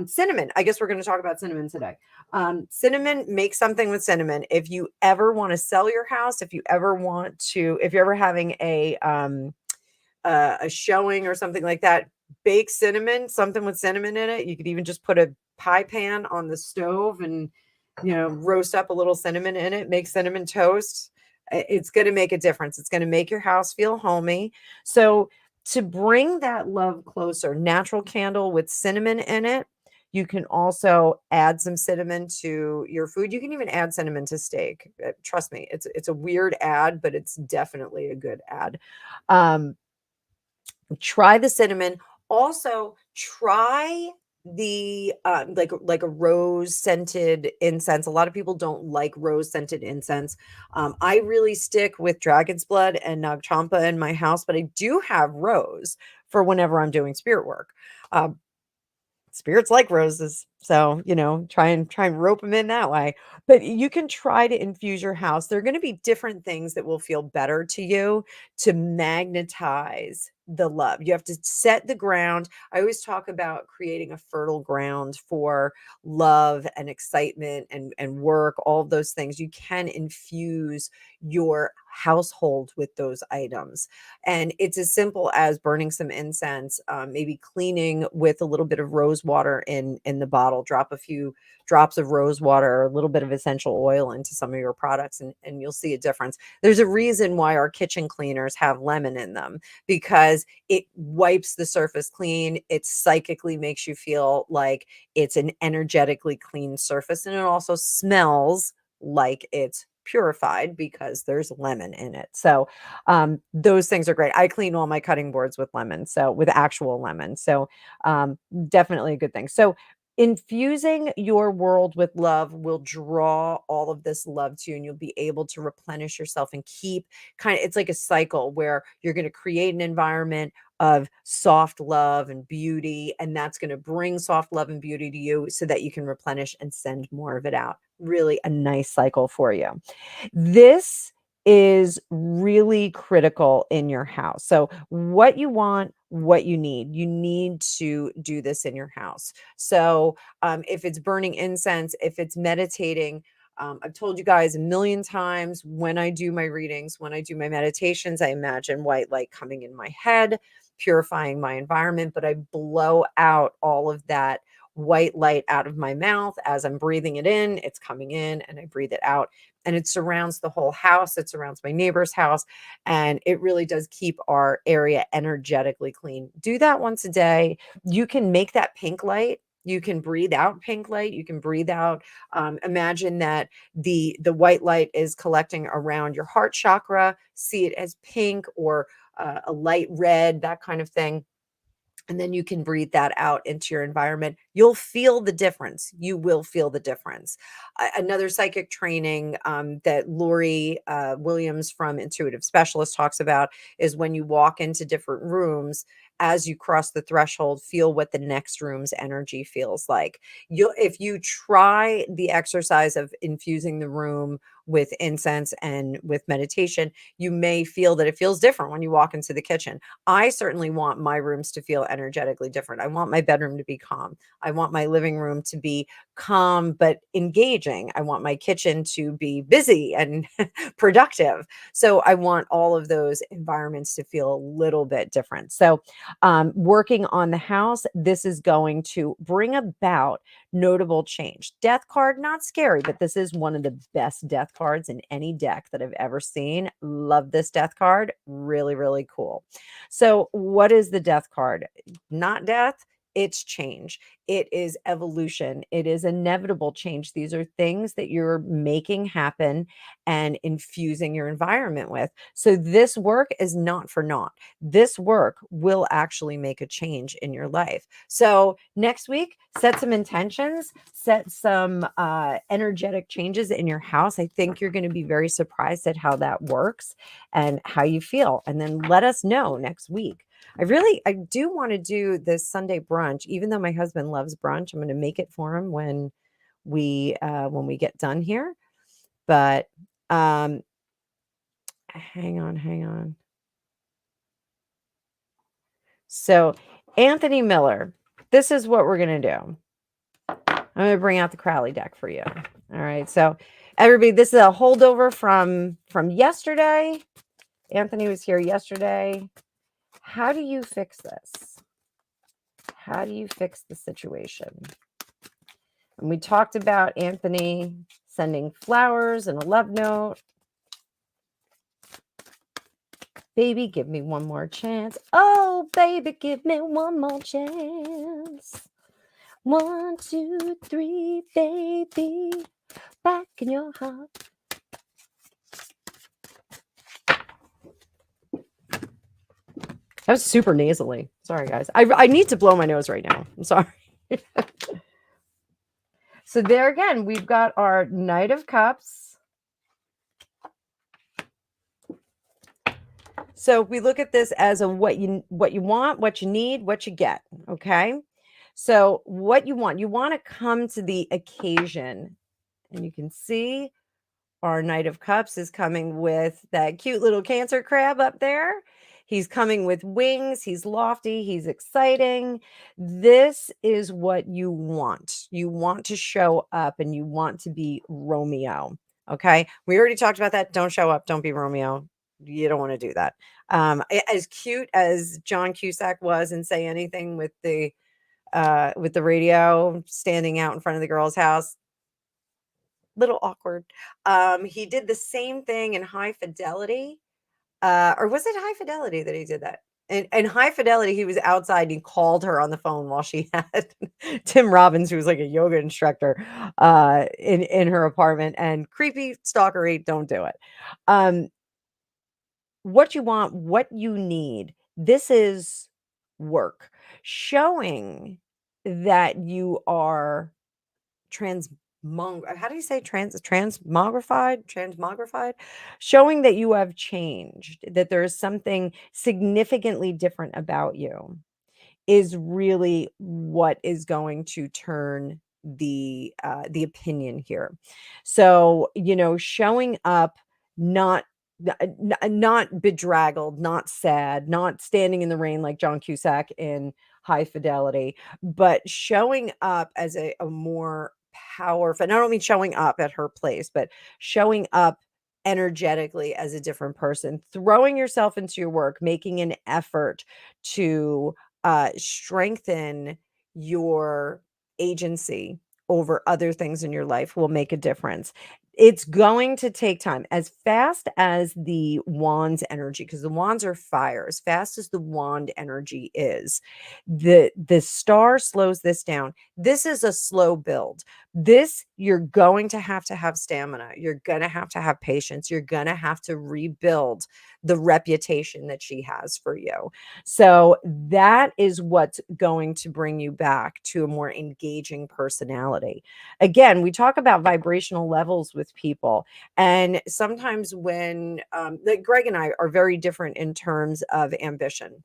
Cinnamon. I guess we're going to talk about cinnamon today. Cinnamon, make something with cinnamon. If you ever want to sell your house, if you ever want to, if you're ever having a showing or something like that, bake cinnamon, something with cinnamon in it. You could even just put a pie pan on the stove and, roast up a little cinnamon in it, make cinnamon toast. It's going to make a difference. It's going to make your house feel homey. So, to bring that love closer, natural candle with cinnamon in it. You can also add some cinnamon to your food. You can even add cinnamon to steak. Trust me, it's a weird ad, but it's definitely a good ad. Um, Try the cinnamon. Also, try the like a rose scented incense. A lot of people don't like rose scented incense. I really stick with dragon's blood and nag champa in my house, but I do have rose for whenever I'm doing spirit work. Um, Spirits like roses. So, try and rope them in that way. But you can try to infuse your house. There are going to be different things that will feel better to you to magnetize the love. You have to set the ground. I always talk about creating a fertile ground for love and excitement and work, all of those things. You can infuse your household with those items. And it's as simple as burning some incense, maybe cleaning with a little bit of rose water in the bottle. Drop a few drops of rose water or a little bit of essential oil into some of your products, and you'll see a difference. There's a reason why our kitchen cleaners have lemon in them, because it wipes the surface clean. It psychically makes you feel like it's an energetically clean surface, and it also smells like it's purified because there's lemon in it. So those things are great. I clean all my cutting boards with lemon, so with actual lemon. So definitely a good thing. So infusing your world with love will draw all of this love to you, and you'll be able to replenish yourself and keep it's like a cycle where you're going to create an environment of soft love and beauty, and that's going to bring soft love and beauty to you so that you can replenish and send more of it out. Really a nice cycle for you. This is really critical in your house. So, what you want, what you need to do this in your house. So, if it's burning incense, if it's meditating, I've told you guys a million times, when I do my readings, when I do my meditations, I imagine white light coming in my head, purifying my environment, but I blow out all of that white light out of my mouth as I'm breathing it in. It's coming in and I breathe it out, and it surrounds the whole house. It surrounds my neighbor's house, and it really does keep our area energetically clean. Do that once a day. You can make that pink light. You can breathe out pink light. You can breathe out. Imagine that the white light is collecting around your heart chakra. See it as pink or a light red, that kind of thing, and then you can breathe that out into your environment. You'll feel the difference. You will feel the difference. Another psychic training that Lori Williams from Intuitive Specialist talks about is when you walk into different rooms, as you cross the threshold, feel what the next room's energy feels like. If you try the exercise of infusing the room with incense and with meditation, you may feel that it feels different when you walk into the kitchen. I certainly want my rooms to feel energetically different. I want my bedroom to be calm. I want my living room to be calm but engaging. I want my kitchen to be busy and productive. So I want all of those environments to feel a little bit different. So, working on the house, this is going to bring about notable change. Death card, not scary, but this is one of the best death cards in any deck that I've ever seen. Love this death card. Really, really cool. So, what is the death card? Not death, it's change. It is evolution. It is inevitable change. These are things that you're making happen and infusing your environment with. So, this work is not for naught. This work will actually make a change in your life. So, next week, set some intentions, set some energetic changes in your house. I think you're going to be very surprised at how that works and how you feel. And then let us know next week. I do want to do this Sunday brunch, even though my husband loves brunch. I'm going to make it for him when we get done here. But hang on. So, Anthony Miller, this is what we're going to do. I'm going to bring out the Crowley deck for you. All right. So, everybody, this is a holdover from yesterday. Anthony was here yesterday. How do you fix this? How do you fix the situation? And we talked about Anthony sending flowers and a love note. Baby, give me one more chance. Oh, baby, give me one more chance. 1, 2, 3, baby, back in your heart. That was super nasally. Sorry, guys. I need to blow my nose right now. I'm sorry. So there again, we've got our Knight of Cups. So we look at this as a what you want, what you need, what you get. Okay. So what you want to come to the occasion. And you can see our Knight of Cups is coming with that cute little Cancer crab up there. He's coming with wings. He's lofty. He's exciting. This is what you want. You want to show up and you want to be Romeo. Okay. We already talked about that. Don't show up. Don't be Romeo. You don't want to do that. As cute as John Cusack was and Say Anything with the radio standing out in front of the girl's house, little awkward. He did the same thing in High Fidelity. Or was it High Fidelity that he did that? In High Fidelity, he was outside and he called her on the phone while she had Tim Robbins, who was like a yoga instructor, in her apartment. And creepy, stalkery, don't do it. What you want, what you need. This is work. Showing that you are how do you say transmogrified, showing that you have changed, that there is something significantly different about you is really what is going to turn the opinion here. So, showing up not not bedraggled, not sad, not standing in the rain like John Cusack in High Fidelity, but showing up as a more powerful, and I don't mean showing up at her place, but showing up energetically as a different person, throwing yourself into your work, making an effort to strengthen your agency over other things in your life will make a difference. It's going to take time. As fast as the wand's energy, because the wands are fire, as fast as the wand energy is, the star slows this down. This is a slow build. This, you're going to have stamina. You're going to have patience. You're going to have to rebuild the reputation that she has for you. So that is what's going to bring you back to a more engaging personality. Again, we talk about vibrational levels with people, and sometimes when like Greg and I are very different in terms of ambition.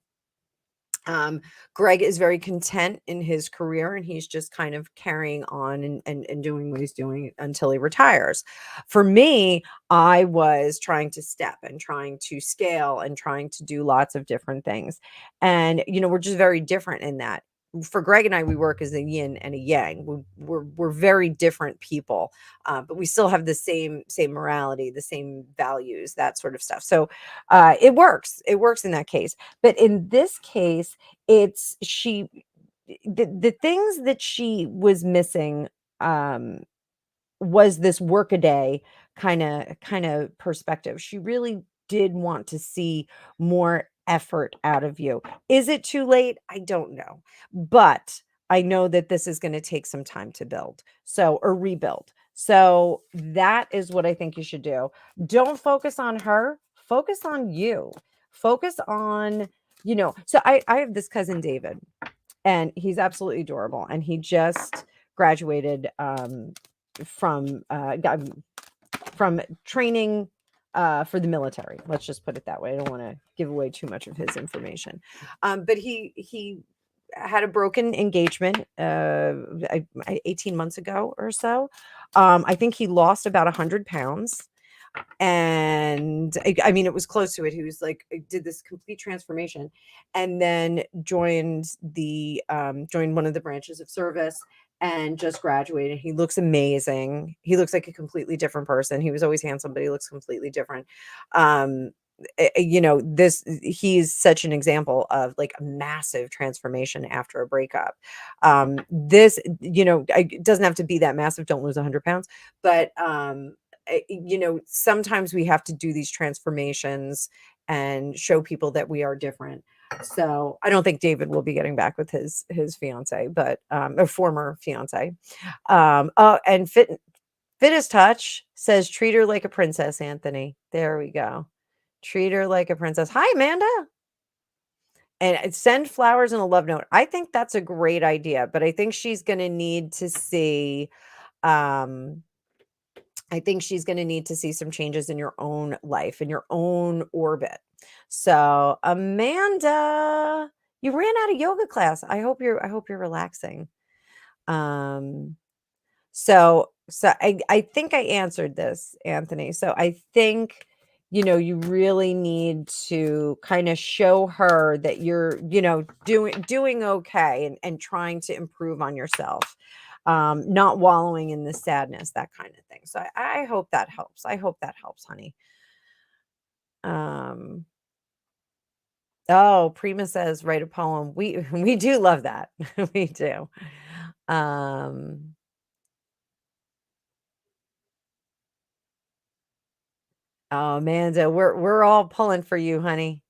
Greg is very content in his career and he's just kind of carrying on and doing what he's doing until he retires. For me, I was trying to step and trying to scale and trying to do lots of different things. And, we're just very different in that. For Greg and I, we work as a yin and a yang. We're very different people, but we still have the same morality, the same values, that sort of stuff. So it works. It works in that case. But in this case, it's the things that she was missing was this workaday kind of perspective. She really did want to see more effort out of you. Is it too late? I don't know. But I know that this is going to take some time to build. So, or rebuild. So that is what I think you should do. Don't focus on her, focus on you. Focus on, so I have this cousin David, and he's absolutely adorable. And he just graduated from training for the military. Let's just put it that way. I don't want to give away too much of his information. But he had a broken engagement 18 months ago or so. I think he lost about 100 pounds. And I mean, it was close to it. He was like, did this complete transformation, and then joined one of the branches of service, and just graduated. He looks amazing. He looks like a completely different person. He was always handsome, but he looks completely different. Um, this he's such an example of like a massive transformation after a breakup. This, it doesn't have to be that massive. Don't lose 100 pounds, but sometimes we have to do these transformations and show people that we are different. So I don't think David will be getting back with his fiance, but a former fiance. And Fit as Touch says, treat her like a princess, Anthony. There we go. Treat her like a princess. Hi, Amanda. And send flowers and a love note. I think that's a great idea, but I think she's going to need to see um some changes in your own life, in your own orbit. So, Amanda, you ran out of yoga class. I hope you're relaxing. Um, so I think I answered this, Anthony. So I think, you really need to kind of show her that you're, doing okay, and trying to improve on yourself. Not wallowing in the sadness, that kind of thing. So I hope that helps. I hope that helps, honey. Um, oh, Prima says, write a poem. We do love that. We do. Um, oh, Amanda, we're all pulling for you, honey.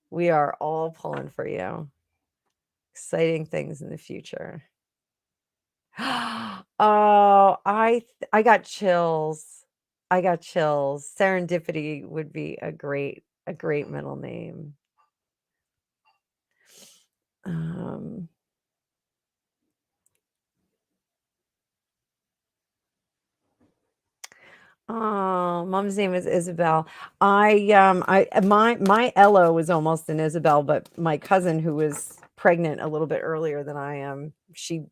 We are all pulling for you. Exciting things in the future. Oh, I got chills. I got chills. Serendipity would be a great middle name. Um, oh, mom's name is Isabel. My Ella was almost an Isabel, but my cousin, who was pregnant a little bit earlier than I am, she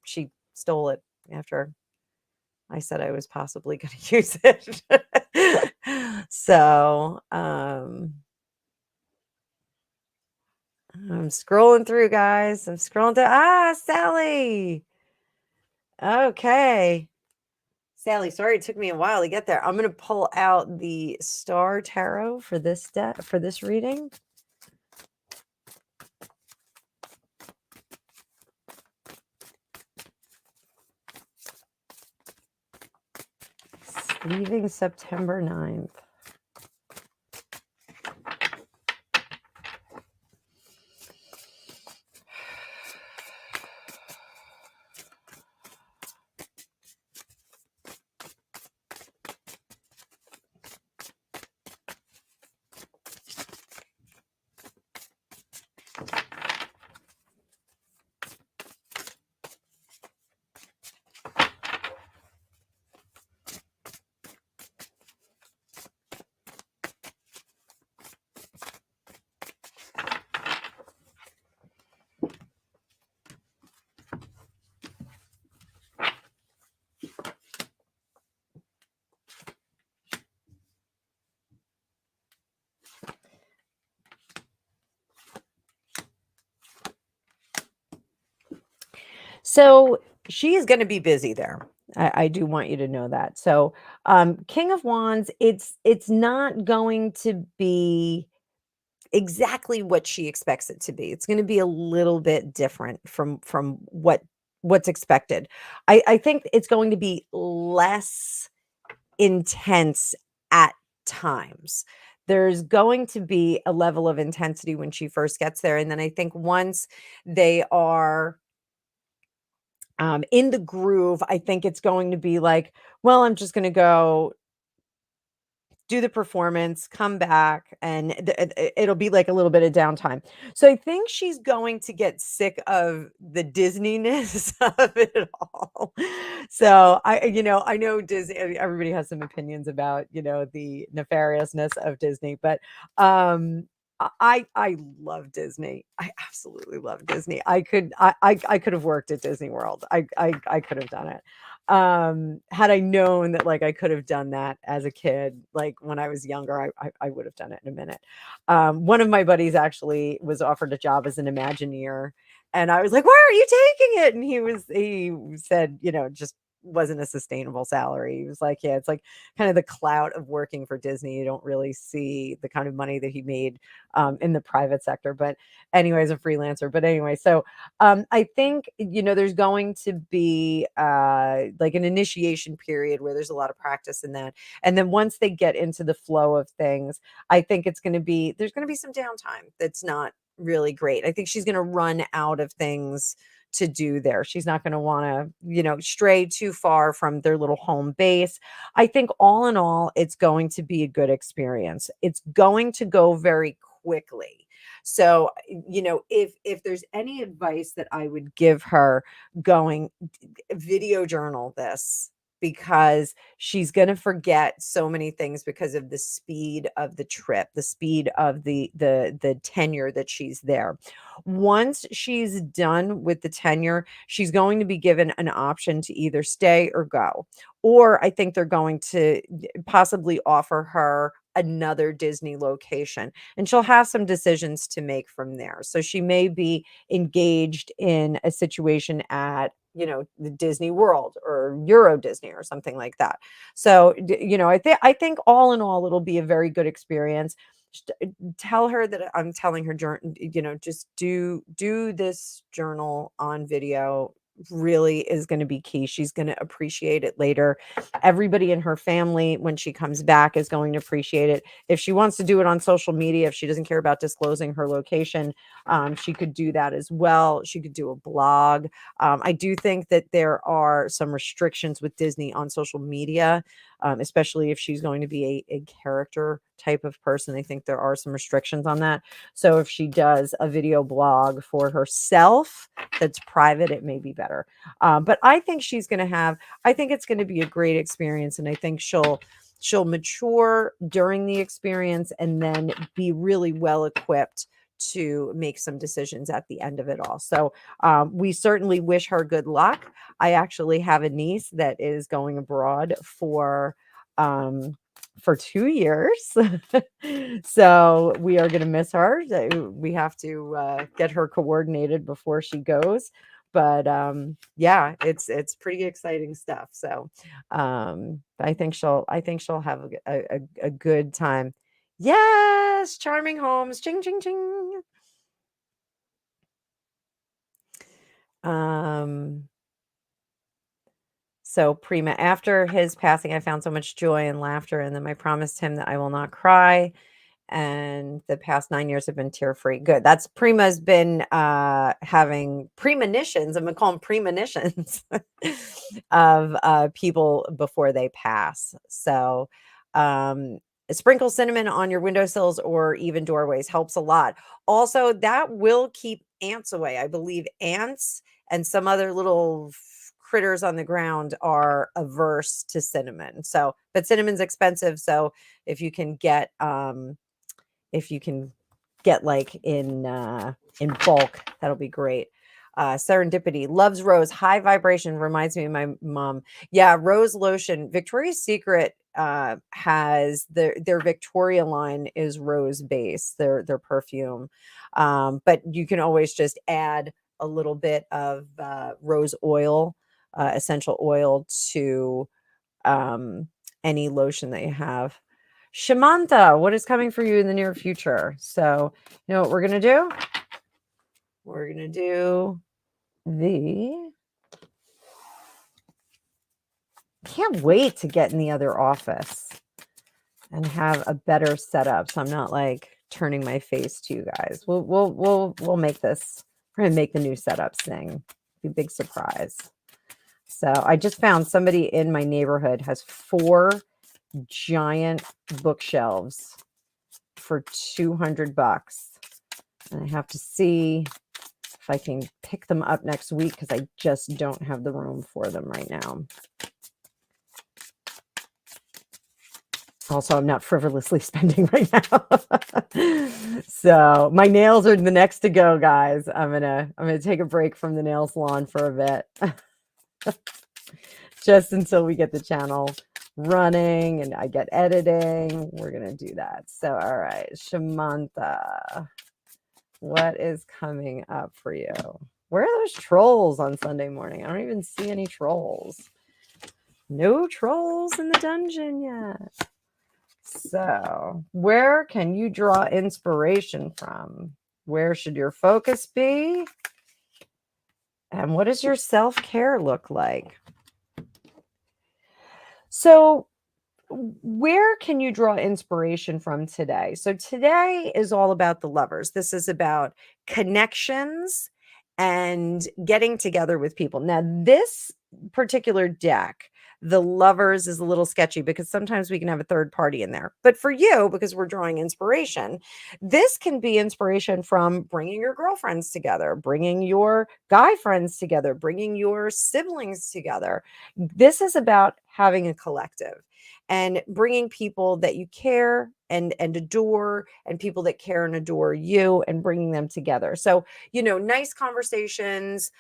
stole it after I said I was possibly going to use it. So, I'm scrolling through, guys. I'm scrolling through. Ah, Sally. Okay. Sally, sorry it took me a while to get there. I'm going to pull out the Star Tarot for this reading. Leaving September 9th. So she is going to be busy there. I do want you to know that. So, King of Wands, it's not going to be exactly what she expects it to be. It's going to be a little bit different from what's expected. I think it's going to be less intense at times. There's going to be a level of intensity when she first gets there, and then I think once they are in the groove, I think it's going to be like, well, I'm just going to go do the performance, come back, and it'll be like a little bit of downtime. So I think she's going to get sick of the Disneyness of it all. So I know Disney. Everybody has some opinions about the nefariousness of Disney, but I love Disney. I absolutely love Disney. I could have worked at Disney World. I could have done it. Had I known that like I could have done that as a kid, like when I was younger, I would have done it in a minute. One of my buddies actually was offered a job as an Imagineer, and I was like, "Why are you taking it?" And he said, just wasn't a sustainable salary. He was like, "Yeah, it's like kind of the clout of working for Disney. You don't really see the kind of money that he made in the private sector." But anyway, as a freelancer. But anyway, so I think, there's going to be like an initiation period where there's a lot of practice in that. And then once they get into the flow of things, I think there's going to be some downtime that's not really great. I think she's going to run out of things to do there. She's not going to want to, stray too far from their little home base. I think all in all, it's going to be a good experience. It's going to go very quickly. So, if there's any advice that I would give her going, video journal this, because she's going to forget so many things because of the speed of the trip, the speed of the tenure that she's there. Once she's done with the tenure, she's going to be given an option to either stay or go. Or I think they're going to possibly offer her another Disney location, and she'll have some decisions to make from there. So she may be engaged in a situation at, the Disney World or Euro Disney or something like that. So, I think all in all, it'll be a very good experience. Tell her that I'm telling her, just do this journal on video. Really is going to be key. She's going to appreciate it later. Everybody in her family, when she comes back, is going to appreciate it. If she wants to do it on social media, if she doesn't care about disclosing her location, she could do that as well. She could do a blog. I do think that there are some restrictions with Disney on social media, especially if she's going to be a character type of person. I think there are some restrictions on that. So if she does a video blog for herself that's private, it may be better. But I think I think it's going to be a great experience. And I think she'll mature during the experience and then be really well equipped to make some decisions at the end of it all. So we certainly wish her good luck. I actually have a niece that is going abroad for 2 years. So we are going to miss her. We have to get her coordinated before she goes. But yeah, it's pretty exciting stuff. So I think she'll have a good time. Yes, charming homes. Ching ching ching. Um So Prima, after his passing, I found so much joy and laughter in them. I promised him that I will not cry, and the past 9 years have been tear-free. Good. That's Prima's been having premonitions. I'm gonna call them premonitions of people before they pass. So sprinkle cinnamon on your windowsills or even doorways helps a lot. Also, that will keep ants away. I believe ants and some other little critters on the ground are averse to cinnamon. So, but cinnamon's expensive. So if you can get like in bulk, that'll be great. Serendipity loves rose, high vibration, reminds me of my mom. Yeah, rose lotion. Victoria's Secret has their Victoria line is rose base, their perfume. But you can always just add a little bit of rose oil, essential oil, to any lotion that you have. Shamantha, what is coming for you in the near future? So, you know what we're going to do? We're going to do can't wait to get in the other office and have a better setup. So I'm not like turning my face to you guys. We'll make this. We're going to make the new setup sing. Be a big surprise. So I just found somebody in my neighborhood has 4 giant bookshelves for $200, and I have to see if I can pick them up next week because I just don't have the room for them right now. Also, I'm not frivolously spending right now. So my nails are the next to go, guys. I'm gonna take a break from the nail salon for a bit. Just until we get the channel running and I get editing. We're gonna do that. So all right, Shamantha, what is coming up for you? Where are those trolls on Sunday morning? I don't even see any trolls. No trolls in the dungeon yet. So, where can you draw inspiration from? Where should your focus be? And what does your self-care look like? So, where can you draw inspiration from today? So, today is all about the lovers. This is about connections and getting together with people. Now, this particular deck, the lovers, is a little sketchy because sometimes we can have a third party in there. But for you, because we're drawing inspiration, this can be inspiration from bringing your girlfriends together, bringing your guy friends together, bringing your siblings together. This is about having a collective and bringing people that you care and adore, and people that care and adore you, and bringing them together. So, nice conversations,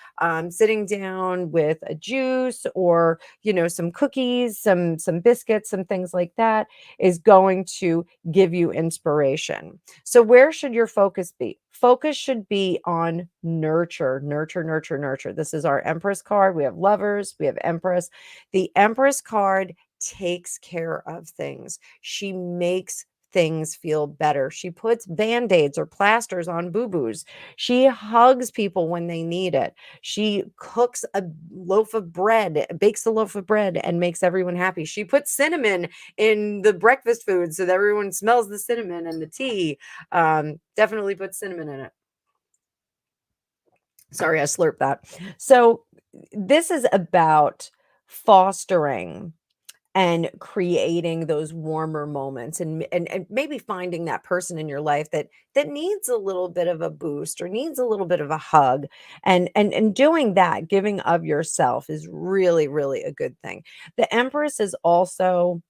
sitting down with a juice or, some cookies, some biscuits, some things like that is going to give you inspiration. So where should your focus be? Focus should be on nurture, nurture, nurture, nurture. This is our Empress card. We have lovers, we have Empress. The Empress card takes care of things. She makes things feel better. She puts band-aids or plasters on boo-boos. She hugs people when they need it. She cooks a loaf of bread, bakes a loaf of bread, and makes everyone happy. She puts cinnamon in the breakfast food so that everyone smells the cinnamon, and the tea definitely puts cinnamon in it. Sorry, I slurped that. So this is about fostering and creating those warmer moments, and maybe finding that person in your life that needs a little bit of a boost or needs a little bit of a hug, and doing that, giving of yourself, is really, really a good thing. The Empress is also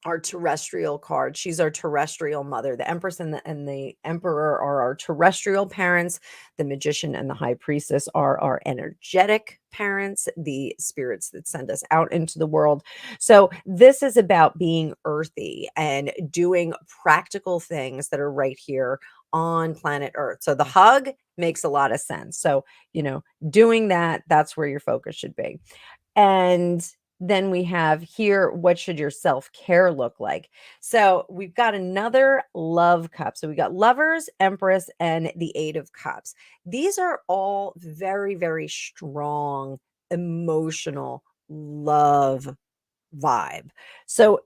our terrestrial card. She's our terrestrial mother. The Empress and the Emperor are our terrestrial parents. The Magician and the High Priestess are our energetic parents, the spirits that send us out into the world. So this is about being earthy and doing practical things that are right here on planet Earth. So the hug makes a lot of sense. So, doing that, that's where your focus should be. And then we have here, what should your self-care look like? So we've got another love cup. So we got lovers, Empress, and the Eight of Cups. These are all very, very strong, emotional love vibe. So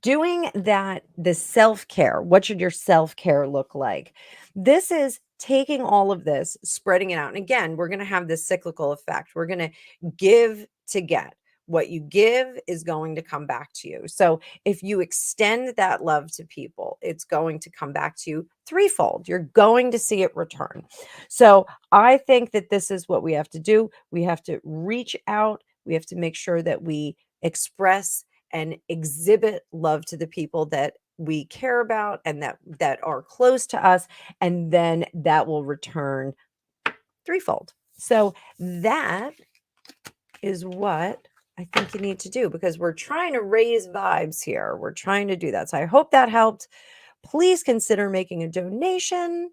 doing that, the self-care, what should your self-care look like? This is taking all of this, spreading it out. And again, we're going to have this cyclical effect. We're going to give to get. What you give is going to come back to you. So if you extend that love to people, it's going to come back to you threefold. You're going to see it return. So I think that this is what we have to do. We have to reach out. We have to make sure that we express and exhibit love to the people that we care about and that are close to us, and then that will return threefold. So that is what I think you need to do, because we're trying to raise vibes here. We're trying to do that. So I hope that helped. Please consider making a donation,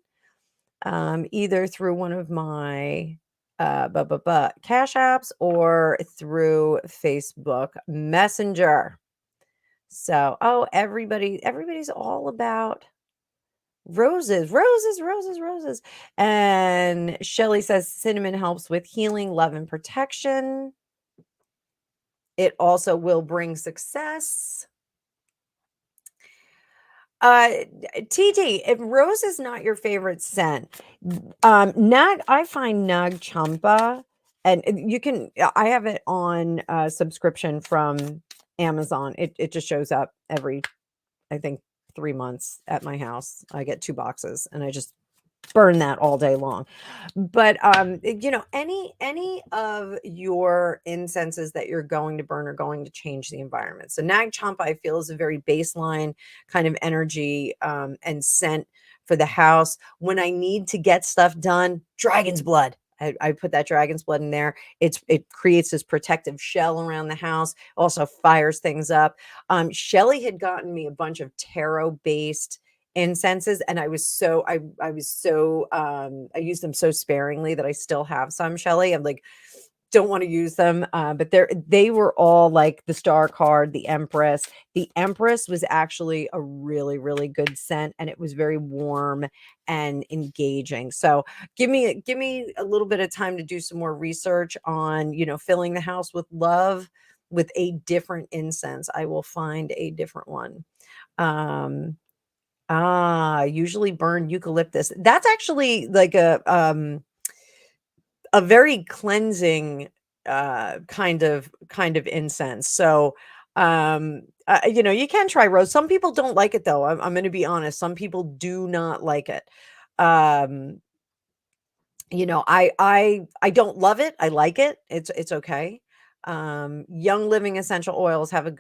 either through one of my cash apps or through Facebook Messenger. So, everybody's all about roses, roses, roses, roses. And Shelly says cinnamon helps with healing, love, and protection. It also will bring success. TT, if rose is not your favorite scent, I find Nag Champa, and I have it on subscription from Amazon. It just shows up every, I think, 3 months at my house. I get 2 boxes, and I just burn that all day long. But any of your incenses that you're going to burn are going to change the environment. So Nag Champa, I feel, is a very baseline kind of energy and scent for the house. When I need to get stuff done, dragon's blood. I put that dragon's blood in there. It creates this protective shell around the house, also fires things up. Shelly had gotten me a bunch of tarot based incenses, and I used them so sparingly that I still have some, Shelly. I'm like, don't want to use them, but they were all like the star card, the Empress. The Empress was actually a really, really good scent, and it was very warm and engaging. So give me a little bit of time to do some more research on, filling the house with love with a different incense. I will find a different one. Usually burn eucalyptus. That's actually like a very cleansing kind of incense. So you can try rose. Some people don't like it though. I'm going to be honest. Some people do not like it. Um I don't love it. I like it. It's okay. Young Living essential oils have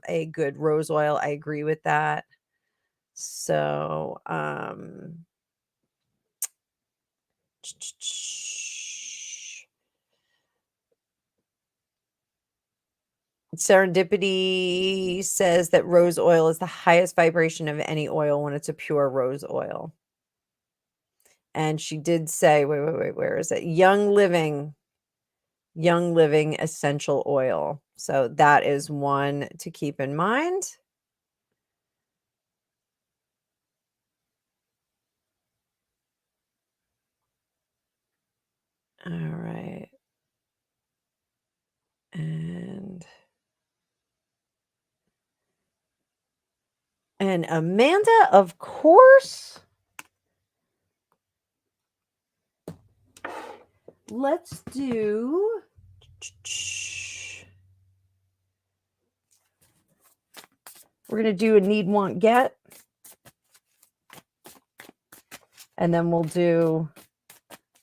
a good rose oil. I agree with that. So, Serendipity says that rose oil is the highest vibration of any oil when it's a pure rose oil. And she did say, wait, where is it? Young Living essential oil. So that is one to keep in mind. All right. And Amanda, of course. Let's do. We're going to do a need, want, get. And then we'll do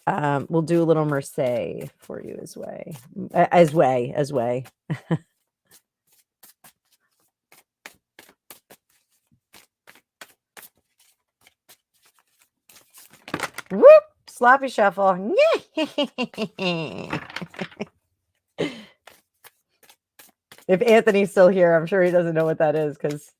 a little Mercedes for you as way. Whoop! Sloppy shuffle. If Anthony's still here, I'm sure he doesn't know what that is because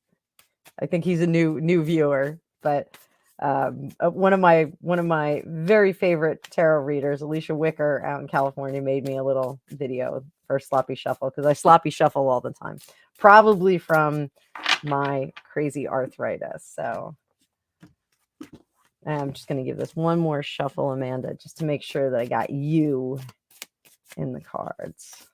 I think he's a new viewer. But one of my very favorite tarot readers, Alicia Wicker, out in California, made me a little video for sloppy shuffle because I sloppy shuffle all the time, probably from my crazy arthritis. So I'm just going to give this one more shuffle, Amanda, just to make sure that I got you in the cards.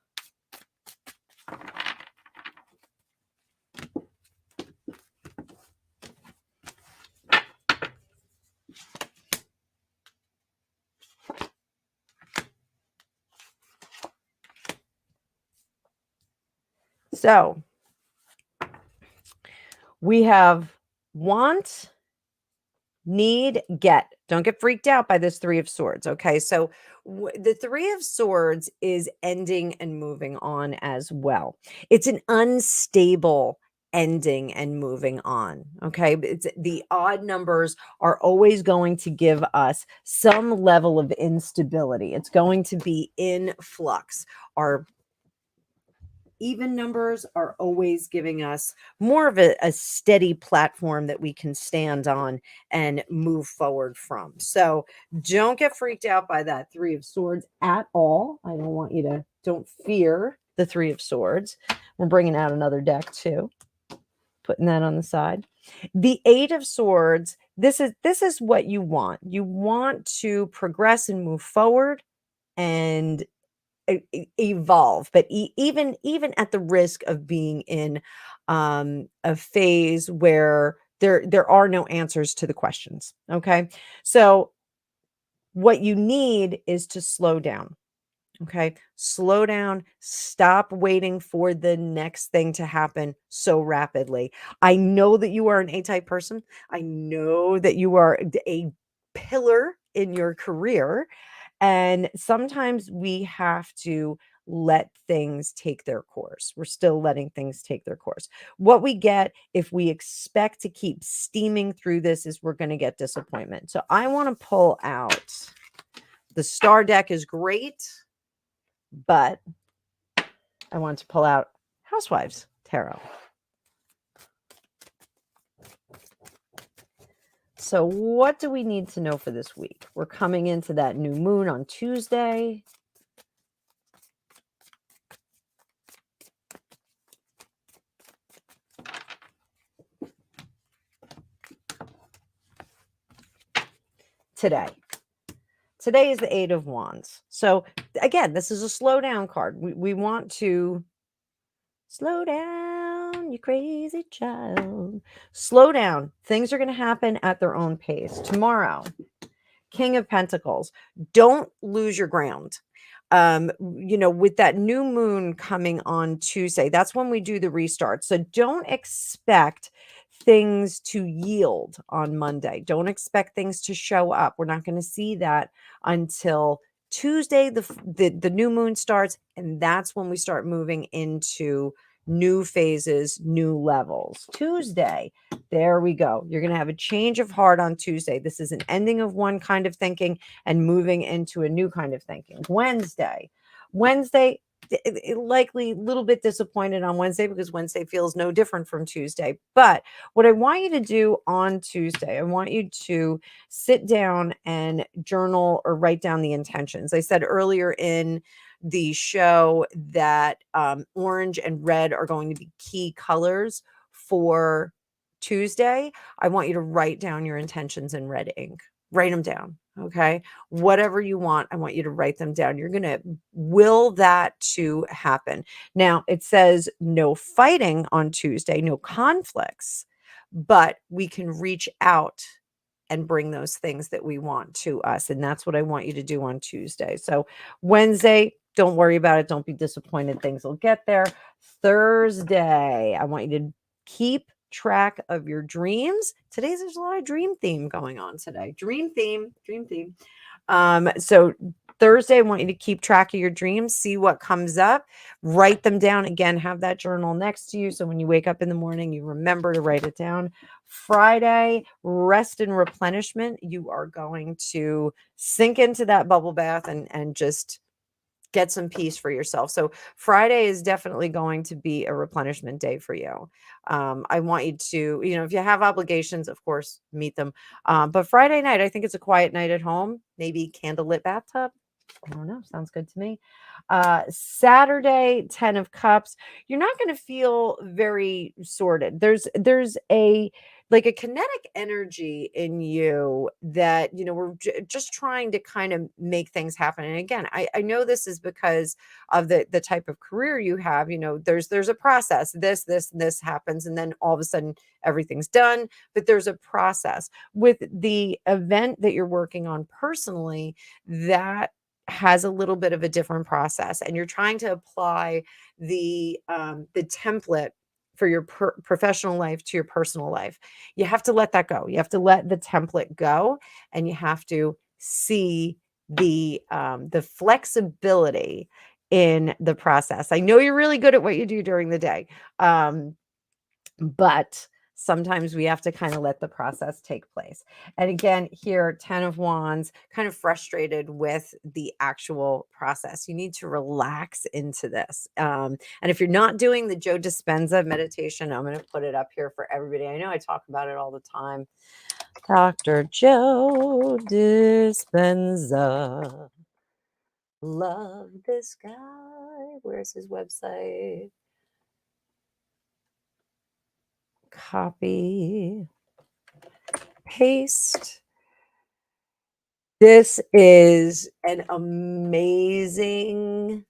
So we have want, need, get. Don't get freaked out by this Three of Swords. Okay. So the Three of Swords is ending and moving on as well. It's an unstable ending and moving on. Okay. The odd numbers are always going to give us some level of instability. It's going to be in flux. Our even numbers are always giving us more of a steady platform that we can stand on and move forward from. So don't get freaked out by that Three of Swords at all. I don't fear the Three of Swords. We're bringing out another deck too, putting that on the side. The Eight of Swords, this is what you want. You want to progress and move forward and evolve, but even at the risk of being in a phase where there are no answers to the questions. Okay, so what you need is to slow down. Okay, slow down, stop waiting for the next thing to happen so rapidly. I know that you are an A-type person. I know that you are a pillar in your career. And sometimes we have to let things take their course. We're still letting things take their course. What we get if we expect to keep steaming through this is we're going to get disappointment. So I want to pull out the star deck is great, but I want to pull out Housewives Tarot. So what do we need to know for this week? We're coming into that new moon on Tuesday. Today is the Eight of Wands. So again, this is a slow down card. We want to slow down, you crazy child. Slow down. Things are going to happen at their own pace. Tomorrow, King of Pentacles. Don't lose your ground. With that new moon coming on Tuesday, that's when we do the restart. So don't expect things to yield on Monday. Don't expect things to show up. We're not going to see that until Tuesday. The new moon starts, and that's when we start moving into new phases, new levels. Tuesday, there we go. You're going to have a change of heart on Tuesday. This is an ending of one kind of thinking and moving into a new kind of thinking. Wednesday, likely a little bit disappointed on Wednesday because Wednesday feels no different from Tuesday. But what I want you to do on Tuesday, I want you to sit down and journal or write down the intentions. I said earlier in the show that orange and red are going to be key colors for Tuesday. I want you to write down your intentions in red ink. Write them down. Okay. Whatever you want, I want you to write them down. You're going to will that to happen. Now, it says no fighting on Tuesday, no conflicts, but we can reach out and bring those things that we want to us. And that's what I want you to do on Tuesday. So Wednesday, don't worry about it. Don't be disappointed. Things will get there. Thursday, I want you to keep track of your dreams. There's a lot of dream theme going on today. Dream theme. So Thursday, I want you to keep track of your dreams, see what comes up, write them down. Again, have that journal next to you. So when you wake up in the morning, you remember to write it down. Friday, rest and replenishment. You are going to sink into that bubble bath and just get some peace for yourself. So Friday is definitely going to be a replenishment day for you. I want you to, if you have obligations, of course, meet them. But Friday night, I think it's a quiet night at home, maybe candlelit bathtub. I don't know. Sounds good to me. Saturday, 10 of Cups. You're not going to feel very sorted. There's a kinetic energy in you that, we're just trying to kind of make things happen. And again, I know this is because of the type of career you have. There's a process. This happens. And then all of a sudden everything's done. But there's a process with the event that you're working on personally that has a little bit of a different process, and you're trying to apply the template for your professional life to your personal life. You have to let that go. You have to let the template go, and you have to see the flexibility in the process. I know you're really good at what you do during the day, but sometimes we have to kind of let the process take place. And again, here, 10 of Wands, kind of frustrated with the actual process. You need to relax into this. And if you're not doing the Joe Dispenza meditation, I'm going to put it up here for everybody. I know I talk about it all the time. Dr. Joe Dispenza. Love this guy. Where's his website? Copy, paste. This is an amazing,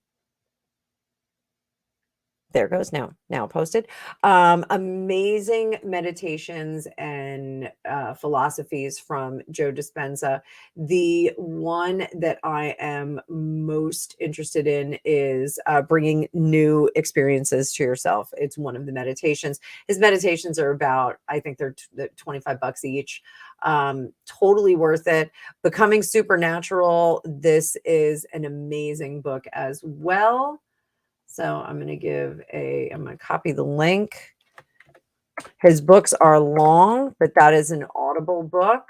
there goes now posted. Amazing meditations and philosophies from Joe Dispenza. The one that I am most interested in is bringing new experiences to yourself. It's one of the meditations. His meditations are about, I think they're $25 each. Totally worth it. Becoming Supernatural. This is an amazing book as well. So I'm going to copy the link. His books are long, but that is an Audible book.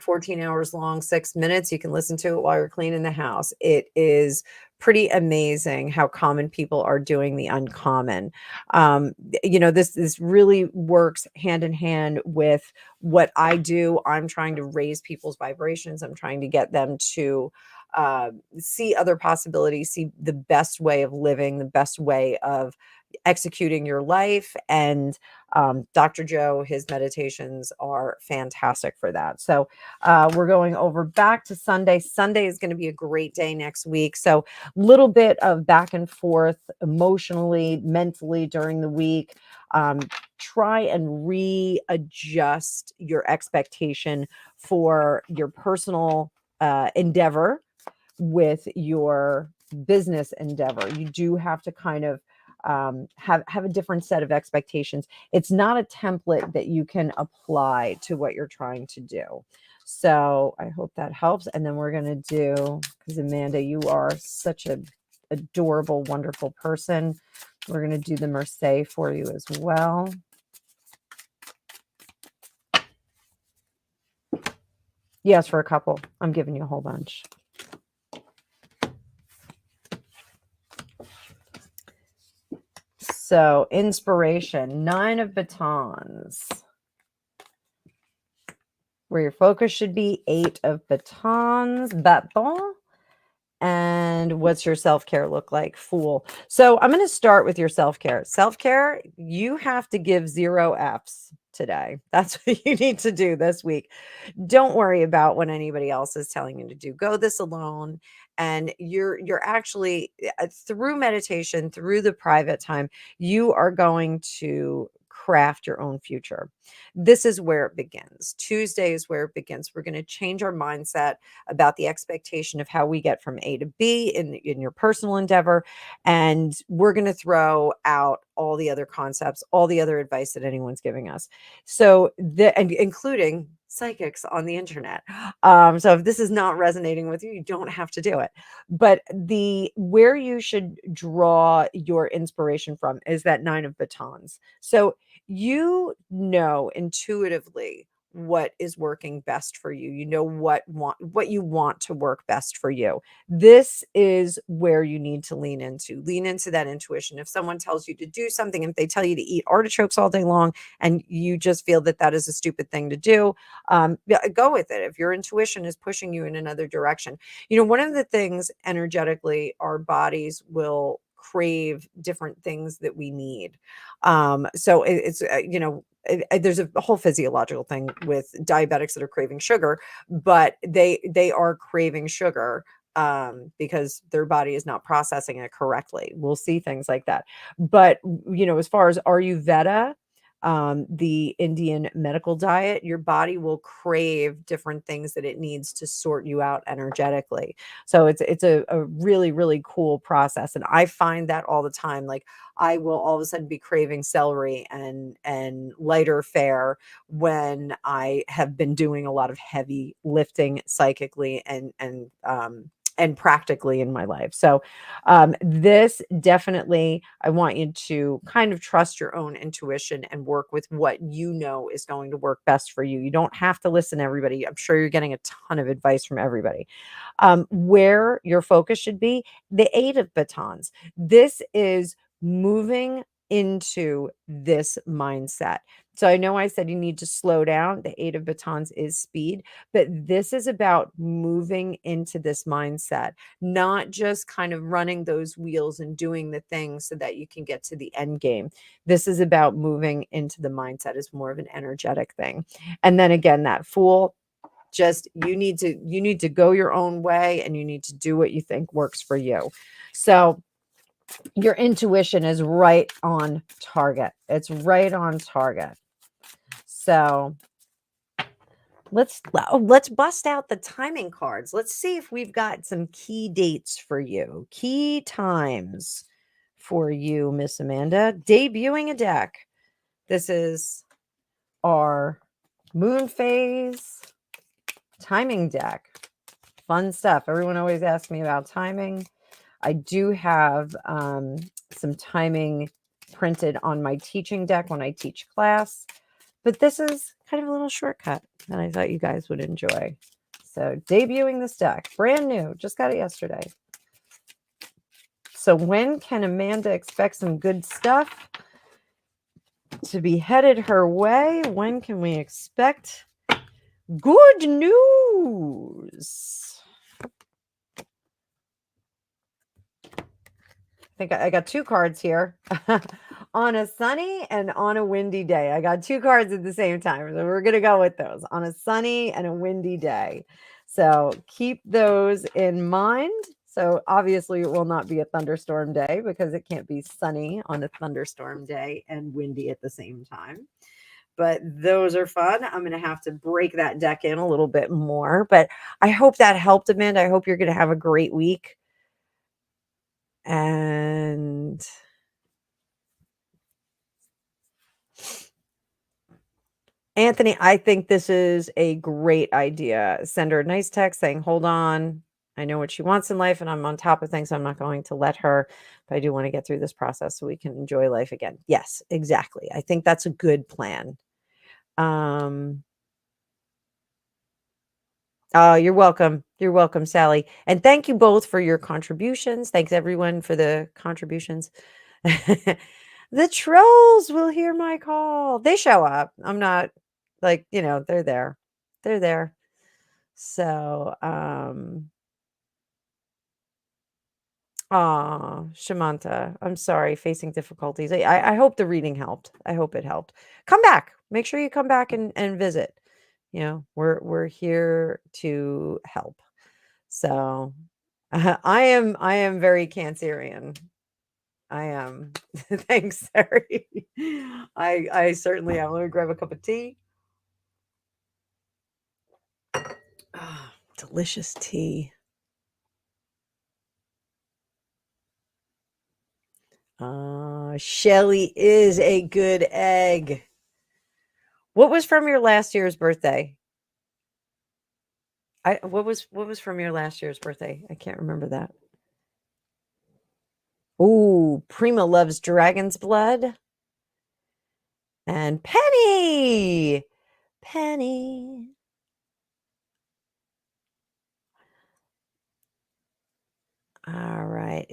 14 hours long, 6 minutes. You can listen to it while you're cleaning the house. It is pretty amazing how common people are doing the uncommon. This really works hand in hand with what I do. I'm trying to raise people's vibrations. I'm trying to get them to see other possibilities, see the best way of living, the best way of executing your life. And Dr. Joe, his meditations are fantastic for that. So we're going over back to Sunday. Sunday is going to be a great day next week. So little bit of back and forth emotionally, mentally during the week. Try and readjust your expectation for your personal endeavor with your business endeavor. You do have to kind of have a different set of expectations. It's not a template that you can apply to what you're trying to do. So I hope that helps. And then we're going to do, because Amanda, you are such an adorable, wonderful person. We're going to do the Mercedes for you as well. Yes, for a couple. I'm giving you a whole bunch. So inspiration, 9 of batons. Where your focus should be, 8 of batons, baton. And what's your self-care look like? Fool. So I'm going to start with your self-care. Self-care, you have to give 0 Fs today. That's what you need to do this week. Don't worry about what anybody else is telling you to do. Go this alone. And you're actually through meditation, through the private time, you are going to craft your own future. This is where it begins. Tuesday is where it begins. We're going to change our mindset about the expectation of how we get from A to B in your personal endeavor. And we're going to throw out all the other concepts, all the other advice that anyone's giving us. So and including psychics on the internet. So if this is not resonating with you, you don't have to do it. But where you should draw your inspiration from is that 9 of batons. So you know intuitively what is working best for you. You know what you want to work best for you. This is where you need to lean into that intuition. If someone tells you to do something, if they tell you to eat artichokes all day long and you just feel that that is a stupid thing to do, go with it. If your intuition is pushing you in another direction, one of the things energetically, our bodies will crave different things that we need. So it's there's a whole physiological thing with diabetics that are craving sugar, but they are craving sugar because their body is not processing it correctly. We'll see things like that. But as far as Ayurveda, the Indian medical diet, your body will crave different things that it needs to sort you out energetically. So it's a really, really cool process. And I find that all the time. Like I will all of a sudden be craving celery and lighter fare when I have been doing a lot of heavy lifting psychically and practically in my life. So this definitely, I want you to kind of trust your own intuition and work with what you know is going to work best for you. You don't have to listen to everybody. I'm sure you're getting a ton of advice from everybody. Where your focus should be, the 8 of batons. This is moving into this mindset. So I know I said you need to slow down. The 8 of batons is speed, but this is about moving into this mindset, not just kind of running those wheels and doing the things so that you can get to the end game. This is about moving into the mindset as more of an energetic thing. And then again, that Fool, just you need to go your own way and you need to do what you think works for you. So your intuition is right on target. It's right on target. So let's bust out the timing cards. Let's see if we've got some key dates for you. Key times for you, Miss Amanda. Debuting a deck. This is our Moon phase, timing deck. Fun stuff. Everyone always asks me about timing. I do have some timing printed on my teaching deck when I teach class, but this is kind of a little shortcut that I thought you guys would enjoy. So debuting this deck, brand new, just got it yesterday. So when can Amanda expect some good stuff to be headed her way? When can we expect good news? I think I got two cards here. On a sunny and on a windy day. I got two cards at the same time. So we're going to go with those on a sunny and a windy day. So keep those in mind. So obviously it will not be a thunderstorm day because it can't be sunny on a thunderstorm day and windy at the same time. But those are fun. I'm going to have to break that deck in a little bit more. But I hope that helped, Amanda. I hope you're going to have a great week. And Anthony, I think this is a great idea. Send her a nice text saying, hold on, I know what she wants in life and I'm on top of things. I'm not going to let her, but I do want to get through this process so we can enjoy life again. Yes, exactly. I think that's a good plan. Oh, you're welcome. You're welcome, Sally. And thank you both for your contributions. Thanks everyone for the contributions. The trolls will hear my call. They show up. I'm not like, they're there. They're there. So, Shamanta, I'm sorry, facing difficulties. I hope the reading helped. I hope it helped. Come back. Make sure you come back and visit. We're here to help. So I am very Cancerian. I am. Thanks, Sari. I certainly am. Let me grab a cup of tea. Oh, delicious tea. Shelly is a good egg. What was from your last year's birthday? What was from your last year's birthday? I can't remember that. Ooh, Prima loves dragon's blood. And Penny. Penny. All right.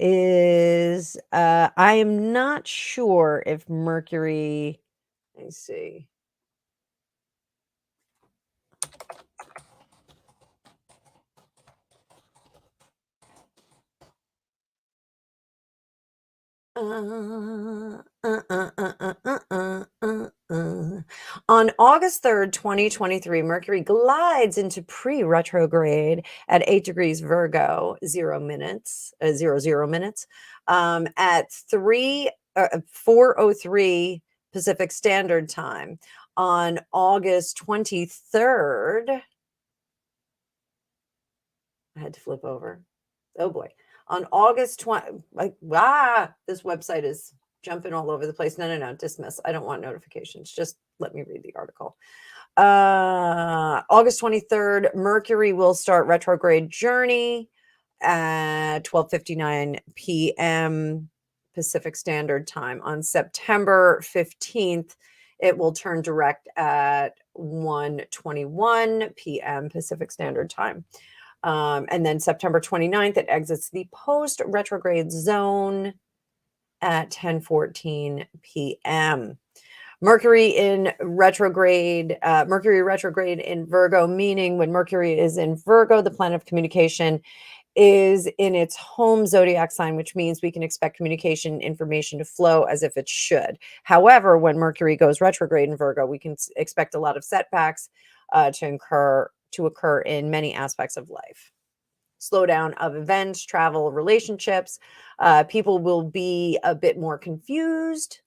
I am not sure if Mercury, let me see. On August 3rd, 2023, Mercury glides into pre-retrograde at 8 degrees Virgo, 0 minutes, 00 minutes, at 4:03 Pacific Standard Time. On August 23rd, I had to flip over. Oh boy. On August 20, this website is jumping all over the place. No, dismiss. I don't want notifications. Just let me read the article. August 23rd, Mercury will start retrograde journey at 12:59 p.m. Pacific Standard Time. On September 15th, it will turn direct at 1:21 p.m. Pacific Standard Time. And then September 29th, it exits the post-retrograde zone at 10:14 p.m. Mercury retrograde in Virgo, meaning when Mercury is in Virgo, the planet of communication is in its home zodiac sign, which means we can expect communication information to flow as if it should. However, when Mercury goes retrograde in Virgo, we can expect a lot of setbacks to occur in many aspects of life. Slowdown of events, travel, relationships. People will be a bit more confused.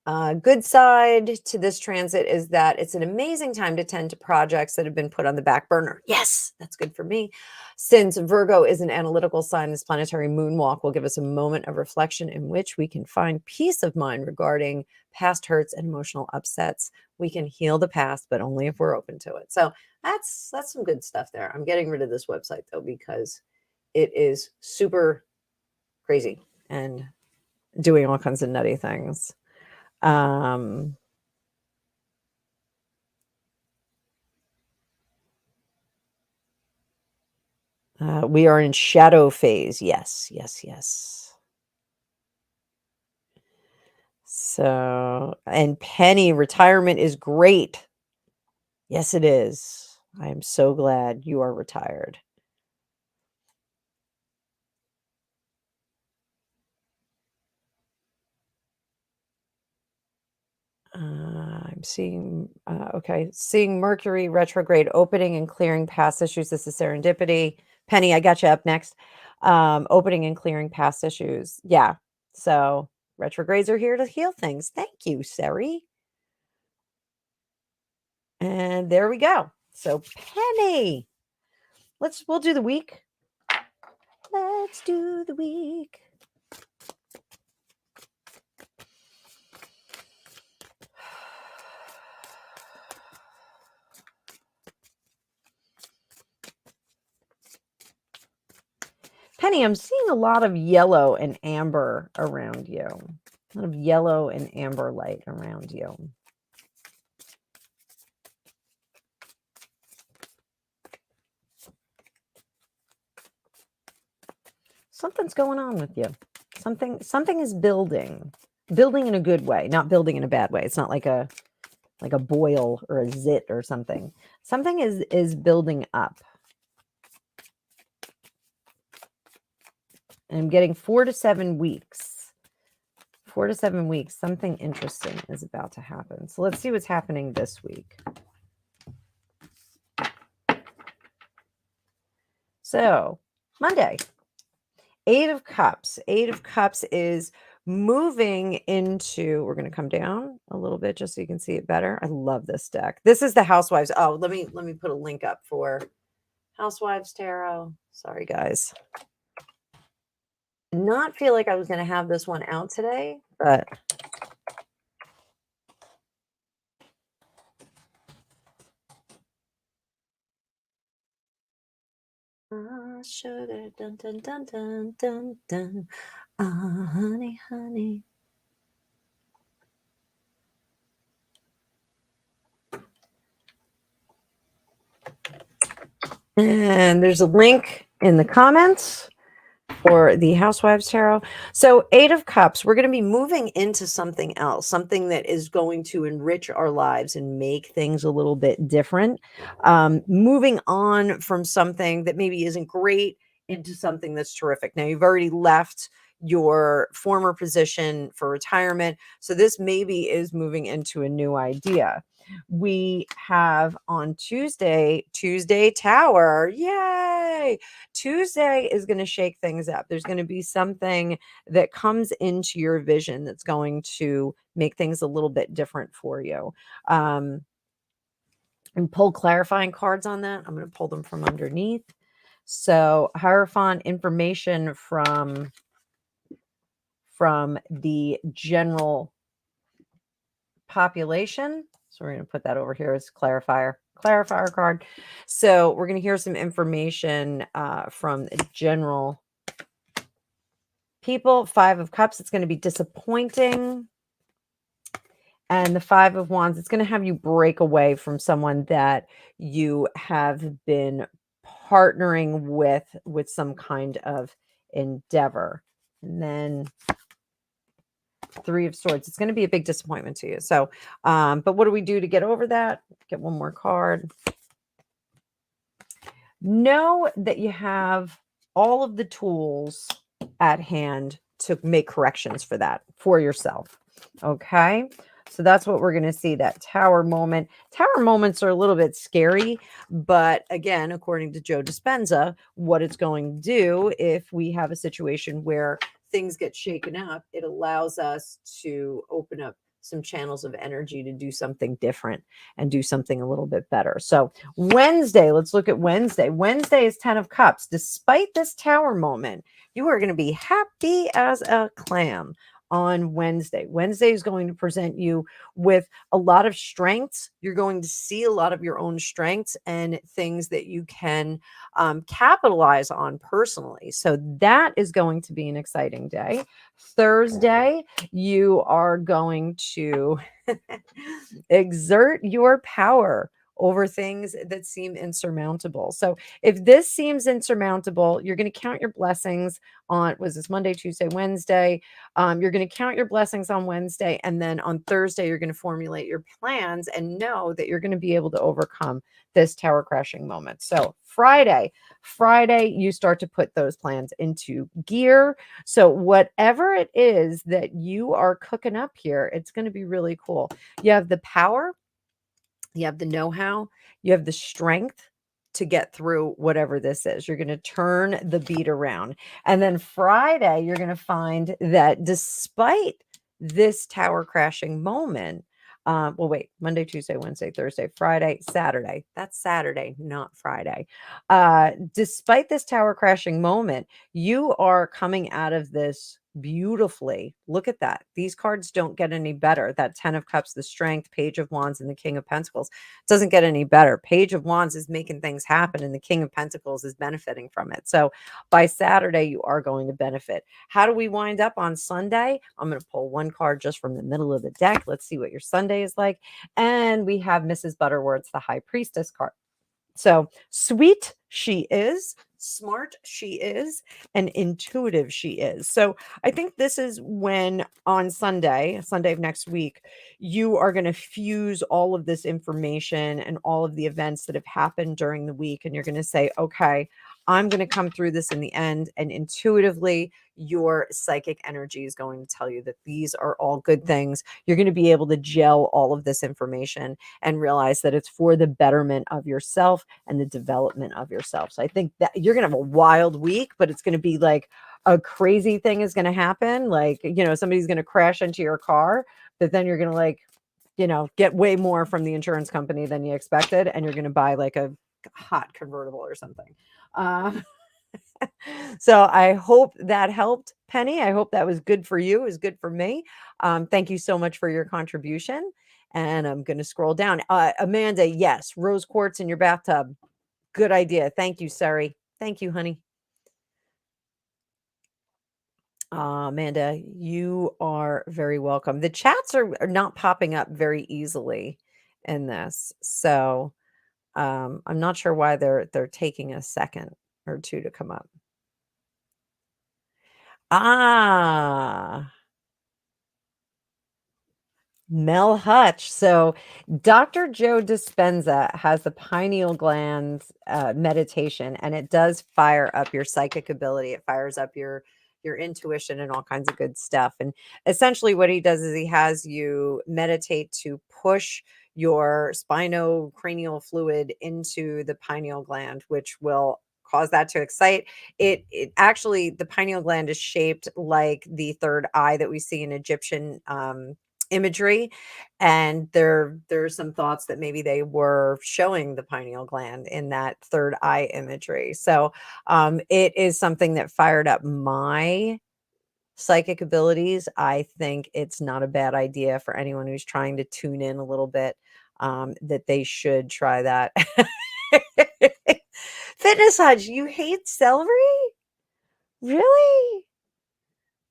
Good side to this transit is that it's an amazing time to tend to projects that have been put on the back burner. Yes, that's good for me. Since Virgo is an analytical sign, this planetary moonwalk will give us a moment of reflection in which we can find peace of mind regarding past hurts and emotional upsets. We can heal the past, but only if we're open to it. So that's some good stuff there. I'm getting rid of this website though because it is super crazy and doing all kinds of nutty things. We are in shadow phase. Yes, yes, yes. So, and Penny, retirement is great. Yes, it is. I am so glad you are retired. I'm seeing, okay, seeing Mercury retrograde opening and clearing past issues. This is serendipity. Penny, I got you up next. Opening and clearing past issues. Yeah. So retrogrades are here to heal things. Thank you, Seri. And there we go. So Penny, we'll do the week. Let's do the week. Penny, I'm seeing a lot of yellow and amber around you. A lot of yellow and amber light around you. Something's going on with you. Something is building. Building in a good way, not building in a bad way. It's not like a boil or a zit or something. Something is building up. And I'm getting 4 to 7 weeks. 4 to 7 weeks. Something interesting is about to happen. So let's see what's happening this week. So Monday, 8 of Cups. 8 of Cups is moving into, we're going to come down a little bit just so you can see it better. I love this deck. This is the Housewives. Oh, let me put a link up for Housewives Tarot. Sorry, guys. Did not feel like I was going to have this one out today, but sugar, dun dun dun dun dun dun. Honey, honey. And there's a link in the comments for the Housewives Tarot. So 8 of Cups, we're going to be moving into something else, something that is going to enrich our lives and make things a little bit different. Moving on from something that maybe isn't great into something that's terrific. Now, you've already left your former position for retirement. So this maybe is moving into a new idea. We have on Tuesday Tower. Yay! Tuesday is going to shake things up. There's going to be something that comes into your vision that's going to make things a little bit different for you. And pull clarifying cards on that. I'm going to pull them from underneath. So Hierophant, information from the general population. So we're going to put that over here as clarifier card. So we're going to hear some information from the general people. 5 of Cups, it's going to be disappointing. And the 5 of Wands, it's going to have you break away from someone that you have been partnering with some kind of endeavor. And then 3 of Swords, it's going to be a big disappointment to you. So, but what do we do to get over that? Get one more card. Know that you have all of the tools at hand to make corrections for that for yourself. Okay. So that's what we're going to see, that Tower moment. Tower moments are a little bit scary, but again, according to Joe Dispenza, what it's going to do if we have a situation where things get shaken up, it allows us to open up some channels of energy to do something different and do something a little bit better. So Wednesday, let's look at Wednesday. Wednesday is 10 of Cups. Despite this Tower moment, you are going to be happy as a clam on Wednesday. Wednesday is going to present you with a lot of strengths. You're going to see a lot of your own strengths and things that you can capitalize on personally. So that is going to be an exciting day. Thursday, you are going to exert your power over things that seem insurmountable. So if this seems insurmountable, you're going to count your blessings on, was this Monday, Tuesday, Wednesday? You're going to count your blessings on Wednesday. And then on Thursday, you're going to formulate your plans and know that you're going to be able to overcome this tower crashing moment. So Friday, you start to put those plans into gear. So whatever it is that you are cooking up here, it's going to be really cool. You have the power, you have the know-how, you have the strength to get through whatever this is. You're going to turn the beat around. And then Friday, you're going to find that despite this tower crashing moment, well, wait, Monday, Tuesday, Wednesday, Thursday, Friday, Saturday. That's Saturday, not Friday. Despite this tower crashing moment, you are coming out of this beautifully. Look at that. These cards don't get any better. That 10 of Cups, the Strength, Page of Wands, and the King of Pentacles doesn't get any better. Page of Wands is making things happen, and the King of Pentacles is benefiting from it. So by Saturday, you are going to benefit. How do we wind up on Sunday? I'm going to pull one card just from the middle of the deck. Let's see what your Sunday is like. And we have Mrs. Butterworth's the High Priestess card. So sweet she is, smart she is, and intuitive she is. So I think this is when on Sunday of next week, you are going to fuse all of this information and all of the events that have happened during the week. And you're going to say, okay, I'm going to come through this in the end. And intuitively, your psychic energy is going to tell you that these are all good things. You're going to be able to gel all of this information and realize that it's for the betterment of yourself and the development of yourself. So I think that you're going to have a wild week, but it's going to be like a crazy thing is going to happen. Like, somebody's going to crash into your car, but then you're going to get way more from the insurance company than you expected. And you're going to buy like a hot convertible or something. So I hope that helped, Penny. I hope that was good for you. It was good for me. Thank you so much for your contribution. And I'm going to scroll down. Amanda, yes, rose quartz in your bathtub. Good idea. Thank you, Sari. Thank you, honey. Amanda, you are very welcome. The chats are not popping up very easily in this. So I'm not sure why they're taking a second or two to come up. Mel Hutch. So Dr. Joe Dispenza has the pineal glands meditation, and it does fire up your psychic ability. It fires up your intuition and all kinds of good stuff. And essentially what he does is he has you meditate to push your spinocranial fluid into the pineal gland, which will cause that to excite. It actually, the pineal gland is shaped like the third eye that we see in Egyptian imagery, and there's some thoughts that maybe they were showing the pineal gland in that third eye imagery. So it is something that fired up my psychic abilities. I think it's not a bad idea for anyone who's trying to tune in a little bit, that they should try that. Fitness Hutch, you hate celery? Really?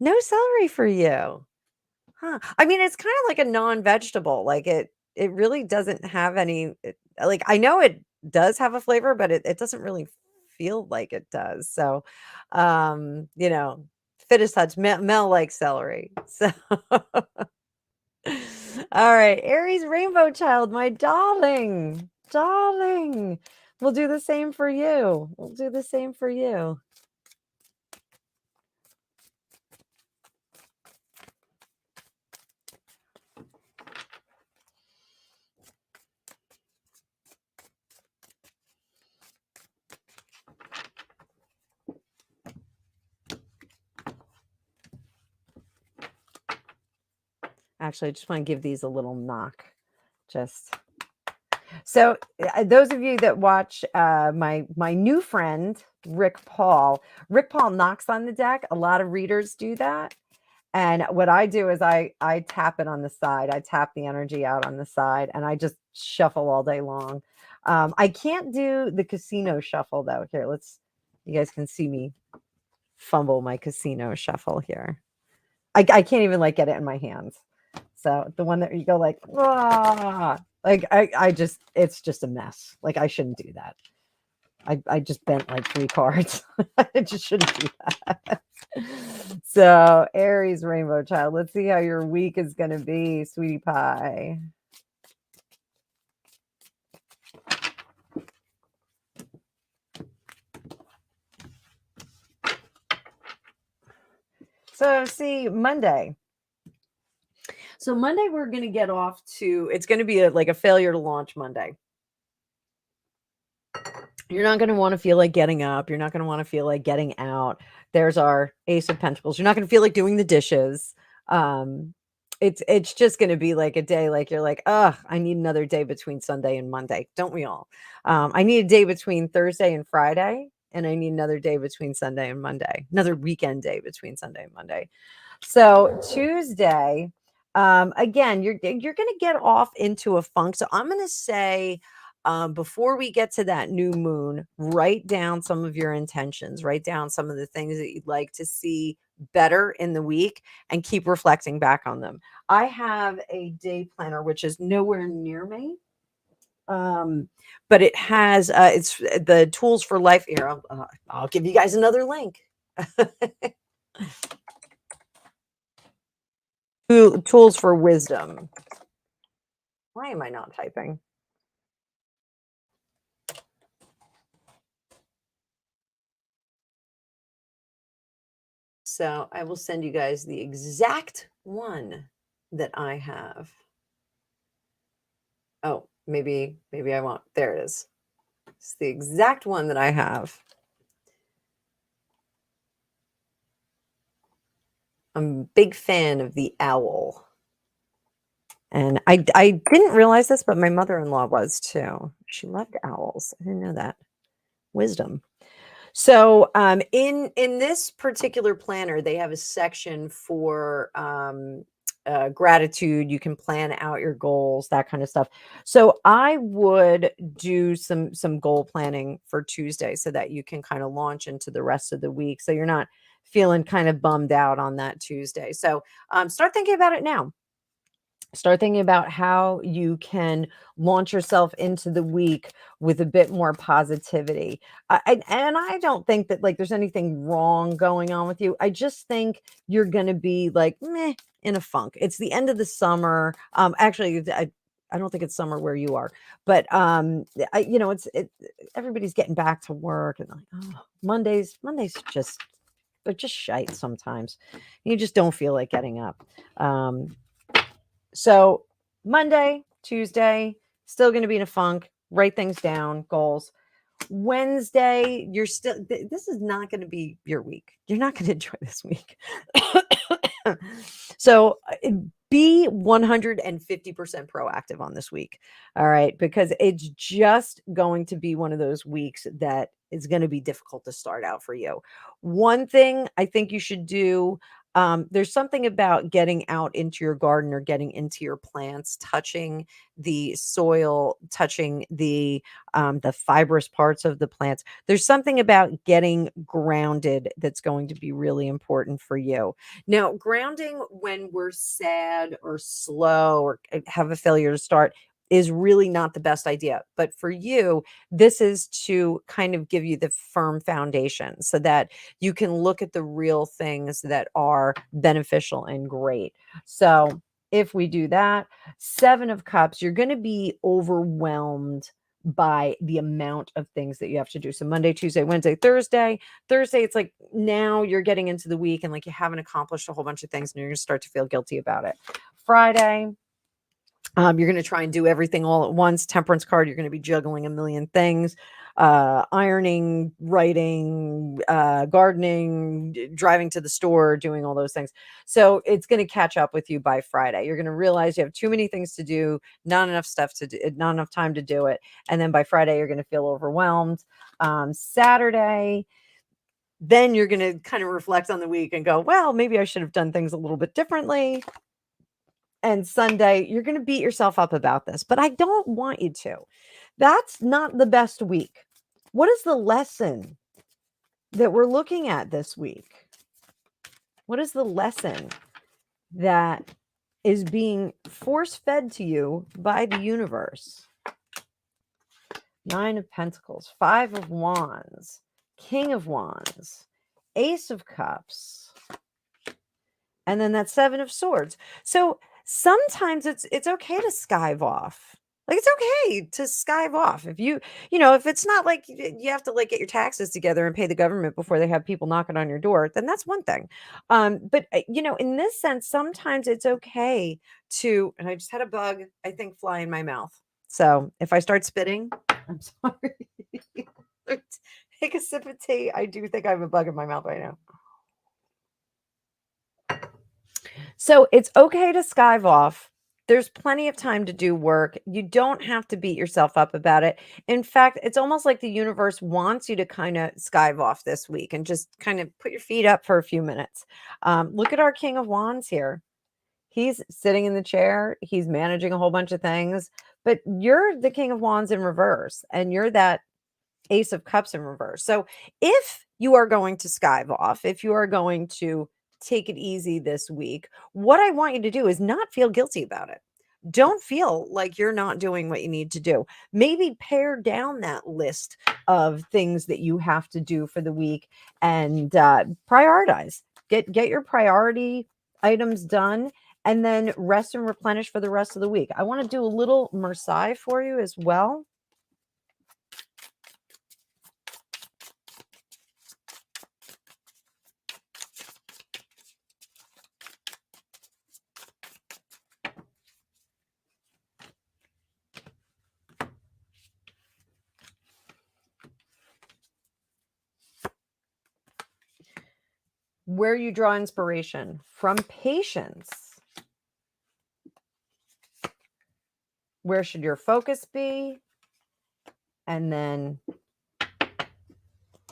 No celery for you? Huh. I mean, it's kind of like a non-vegetable. Like it really doesn't have any, like, I know it does have a flavor, but it doesn't really feel like it does. So, Fittest Hutch, Mel likes celery. So, all right, Aries Rainbow Child, my darling, darling. We'll do the same for you. We'll do the same for you. Actually, I just want to give these a little knock. Just so those of you that watch my new friend Rick Paul knocks on the deck. A lot of readers do that. And what I do is I tap it on the side. I tap the energy out on the side, and I just shuffle all day long. I can't do the casino shuffle though. Here, you guys can see me fumble my casino shuffle here. I can't even like get it in my hands. So the one that you go like, like I just, it's just a mess. Like I shouldn't do that. I just bent like 3 cards. I just shouldn't do that. So Aries Rainbow Child, let's see how your week is going to be, sweetie pie. So see Monday. So Monday we're going to get off to, it's going to be like a failure to launch Monday. You're not going to want to feel like getting up. You're not going to want to feel like getting out. There's our Ace of Pentacles. You're not going to feel like doing the dishes. It's just going to be like a day like you're like, I need another day between Sunday and Monday. Don't we all? I need a day between Thursday and Friday, and I need another day between Sunday and Monday. Another weekend day between Sunday and Monday. So Tuesday, again, you're going to get off into a funk. So I'm going to say, before we get to that new moon, write down some of your intentions, write down some of the things that you'd like to see better in the week, and keep reflecting back on them. I have a day planner, which is nowhere near me. But it has, it's the tools for life here. I'll give you guys another link. Tools for wisdom. Why am I not typing? So I will send you guys the exact one that I have. Oh, maybe I won't. There it is. It's the exact one that I have. I'm a big fan of the owl. And I didn't realize this, but my mother-in-law was too. She loved owls. I didn't know that. Wisdom. So in this particular planner, they have a section for gratitude. You can plan out your goals, that kind of stuff. So I would do some goal planning for Tuesday so that you can kind of launch into the rest of the week. So you're not feeling kind of bummed out on that Tuesday. So start thinking about it now. Start thinking about how you can launch yourself into the week with a bit more positivity. And I don't think that like there's anything wrong going on with you. I just think you're going to be like meh in a funk. It's the end of the summer. Actually, I don't think it's summer where you are, but everybody's getting back to work and like Mondays just they're just shite sometimes. You just don't feel like getting up. So Monday, Tuesday, still going to be in a funk. Write things down, goals. Wednesday, you're still, this is not going to be your week. You're not going to enjoy this week. So be 150% proactive on this week. All right. Because it's just going to be one of those weeks that is going to be difficult to start out for you. One thing I think you should do, there's something about getting out into your garden or getting into your plants, touching the soil, touching the fibrous parts of the plants. There's something about getting grounded that's going to be really important for you. Now, grounding when we're sad or slow or have a failure to start is really not the best idea. But for you, this is to kind of give you the firm foundation so that you can look at the real things that are beneficial and great. So if we do that, 7 of Cups, you're going to be overwhelmed by the amount of things that you have to do. So Monday, Tuesday, Wednesday, Thursday, it's like now you're getting into the week and like you haven't accomplished a whole bunch of things and you're going to start to feel guilty about it. Friday, you're going to try and do everything all at once. Temperance card, you're going to be juggling a million things, ironing, writing, gardening, driving to the store, doing all those things. So it's going to catch up with you by Friday. You're going to realize you have too many things to do, not enough stuff to do, not enough time to do it. And then by Friday, you're going to feel overwhelmed. Saturday, then you're going to kind of reflect on the week and go, well, maybe I should have done things a little bit differently. And Sunday, you're going to beat yourself up about this, but I don't want you to. That's not the best week. What is the lesson that we're looking at this week? What is the lesson that is being force fed to you by the universe? 9 of Pentacles, 5 of Wands, King of Wands, Ace of Cups, and then that 7 of Swords. So sometimes it's okay to skive off. Like, it's okay to skive off. If if it's not like you have to like get your taxes together and pay the government before they have people knocking on your door, then that's one thing. But in this sense, sometimes it's okay to, and I just had a bug, I think, fly in my mouth. So if I start spitting, I'm sorry. Take a sip of tea. I do think I have a bug in my mouth right now. So it's okay to skive off. There's plenty of time to do work. You don't have to beat yourself up about it. In fact, it's almost like the universe wants you to kind of skive off this week and just kind of put your feet up for a few minutes. Look at our King of Wands here. He's sitting in the chair. He's managing a whole bunch of things, but you're the King of Wands in reverse, and you're that Ace of Cups in reverse. So if you are going to skive off, if you are going to take it easy this week, what I want you to do is not feel guilty about it. Don't feel like you're not doing what you need to do. Maybe pare down that list of things that you have to do for the week and prioritize. Get your priority items done, and then rest and replenish for the rest of the week. I want to do a little Marseille for you as well. Where you draw inspiration from patience. Where should your focus be? And then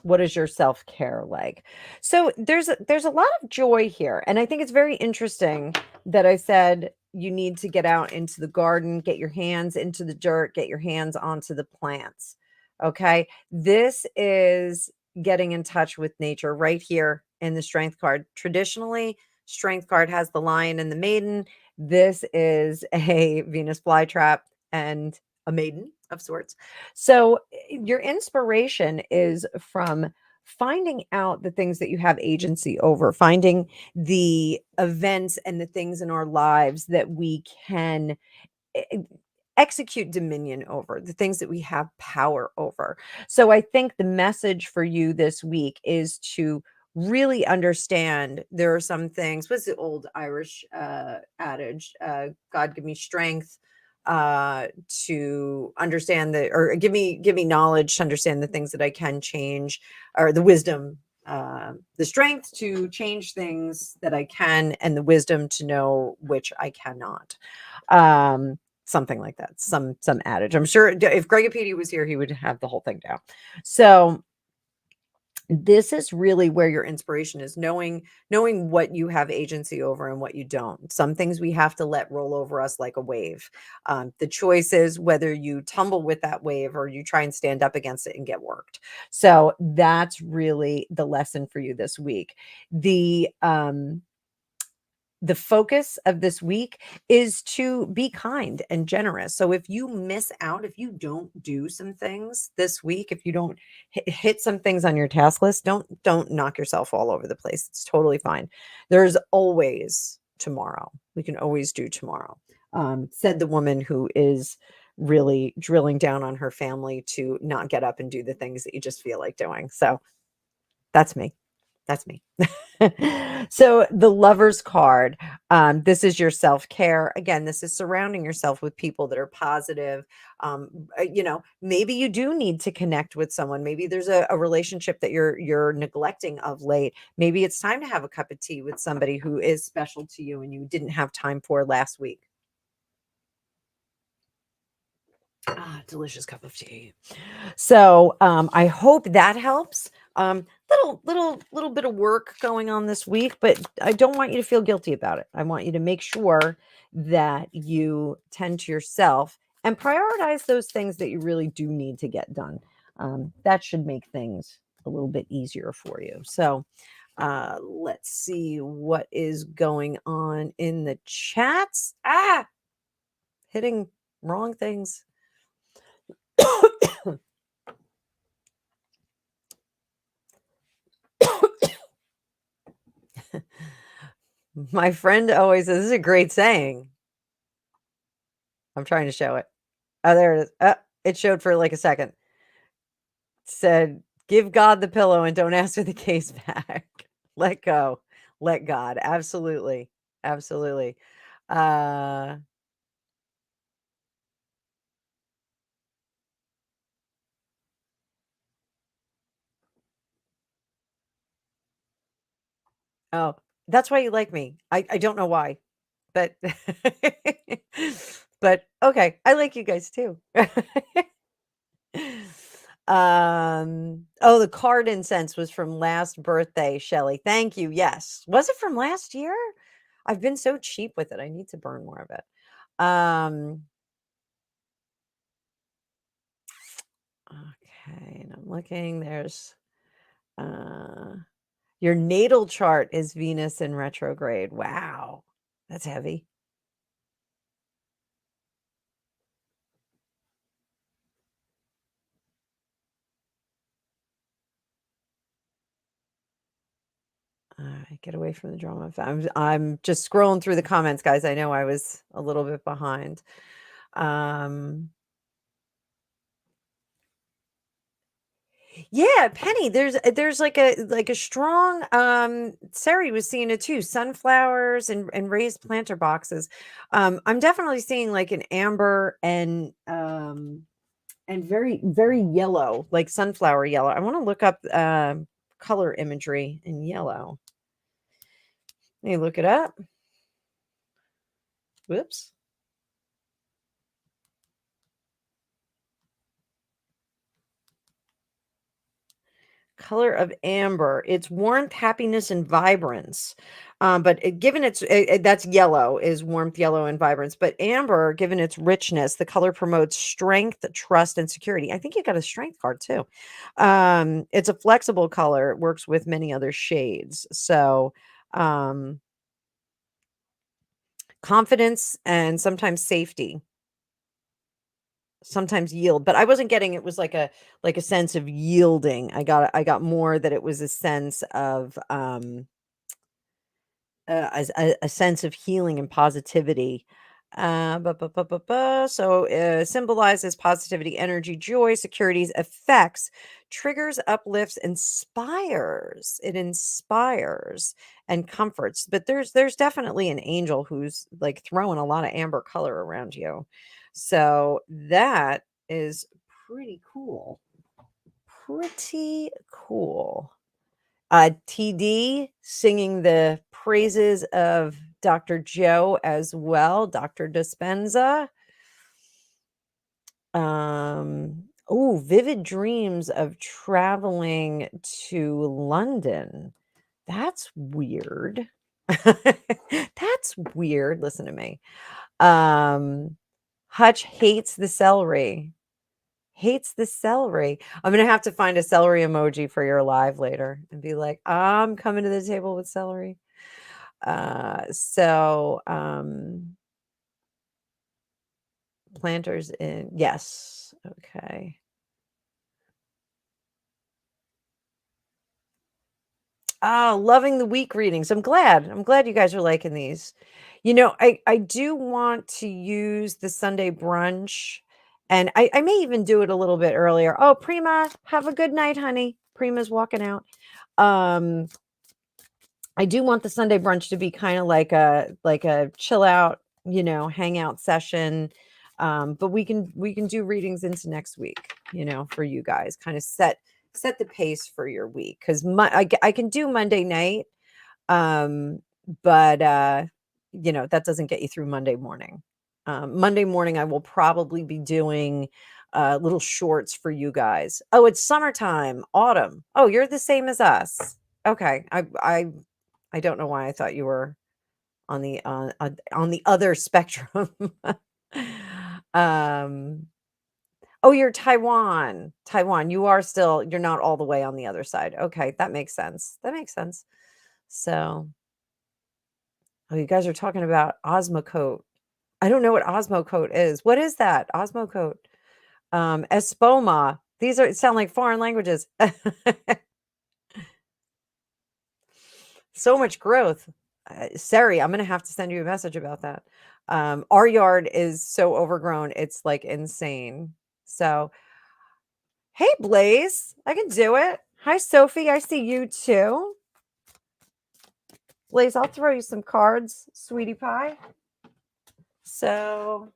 what is your self-care like? So there's a lot of joy here. And I think it's very interesting that I said you need to get out into the garden, get your hands into the dirt, get your hands onto the plants. Okay. This is getting in touch with nature right here in the Strength card. Traditionally, Strength card has the lion and the maiden. This is a Venus flytrap and a maiden of sorts. So your inspiration is from finding out the things that you have agency over, finding the events and the things in our lives that we can execute dominion over, the things that we have power over. So I think the message for you this week is to really understand there are some things. What's the old Irish adage? God give me strength to understand or give me knowledge to understand the things that I can change, or the wisdom, the strength to change things that I can, and the wisdom to know which I cannot. Something like that, some adage. I'm sure if Gregopedia was here, he would have the whole thing down. So this is really where your inspiration is, knowing what you have agency over and what you don't. Some things we have to let roll over us like a wave. The choice is whether you tumble with that wave or you try and stand up against it and get worked. So that's really the lesson for you this week. The focus of this week is to be kind and generous. So if you miss out, if you don't do some things this week, if you don't hit some things on your task list, don't knock yourself all over the place. It's totally fine. There's always tomorrow. We can always do tomorrow. Said the woman who is really drilling down on her family to not get up and do the things that you just feel like doing. So that's me. That's me. So the Lover's card, this is your self-care. Again, this is surrounding yourself with people that are positive. Maybe you do need to connect with someone. Maybe there's a relationship that you're neglecting of late. Maybe it's time to have a cup of tea with somebody who is special to you and you didn't have time for last week. Delicious cup of tea. So I hope that helps. Little bit of work going on this week, but I don't want you to feel guilty about it. I want you to make sure that you tend to yourself and prioritize those things that you really do need to get done. That should make things a little bit easier for you. So let's see what is going on in the chats. Hitting wrong things. My friend always says, this is a great saying. I'm trying to show it. Oh, there it is. It showed for like a second. It said, give God the pillow and don't ask for the case back. Let go. Let God. Absolutely. Absolutely. Oh, that's why you like me. I don't know why, but but okay. I like you guys too. Oh, the card incense was from last birthday, Shelly. Thank you. Yes. Was it from last year? I've been so cheap with it. I need to burn more of it. Okay, and I'm looking. There's your natal chart is Venus in retrograde. Wow. That's heavy. All right, get away from the drama. I'm just scrolling through the comments, guys. I know I was a little bit behind. Yeah, Penny, there's like a strong Sari was seeing it too. Sunflowers and raised planter boxes. I'm definitely seeing like an amber and very very yellow, like sunflower yellow. I want to look up color imagery in yellow. Let me look it up. Whoops. Color of amber. It's warmth, happiness, and vibrance. Given that's yellow is warmth, yellow, and vibrance. But amber, given its richness, the color promotes strength, trust, and security. I think you got a strength card too. It's a flexible color. It works with many other shades. So confidence and sometimes safety, sometimes yield, but I wasn't getting it was like a sense of yielding. I got more that it was a sense of as a sense of healing and positivity. So symbolizes positivity, energy, joy, securities, effects, triggers, uplifts, inspires. It inspires and comforts. But there's definitely an angel who's like throwing a lot of amber color around you. So that is pretty cool. Pretty cool. TD singing the praises of Dr. Joe as well, Dr. Dispenza. Vivid dreams of traveling to London. That's weird. That's weird. Listen to me. Hutch hates the celery. Hates the celery. I'm gonna have to find a celery emoji for your live later and be like, I'm coming to the table with celery. Planters in, yes. Okay. Oh, loving the week readings. I'm glad you guys are liking these. I do want to use the Sunday brunch, and I may even do it a little bit earlier. Oh, Prima, have a good night, honey. Prima's walking out. Um, I do want the Sunday brunch to be kind of like a chill out, hangout session. But we can do readings into next week, for you guys, kind of set the pace for your week, because I can do Monday night, um, but that doesn't get you through Monday morning. Monday morning, I will probably be doing little shorts for you guys. Oh, it's summertime, autumn. Oh, you're the same as us. Okay, I don't know why I thought you were on the other spectrum. um, oh, you're Taiwan. Taiwan. You're not all the way on the other side. Okay, that makes sense. That makes sense. So, oh, you guys are talking about Osmocote. I don't know what Osmocote is. What is that? Osmocote. Espoma. These sound like foreign languages. So much growth. Sari, I'm gonna have to send you a message about that. Our yard is so overgrown, it's like insane. So, hey, Blaze, I can do it. Hi, Sophie, I see you too. Blaze, I'll throw you some cards, sweetie pie. So,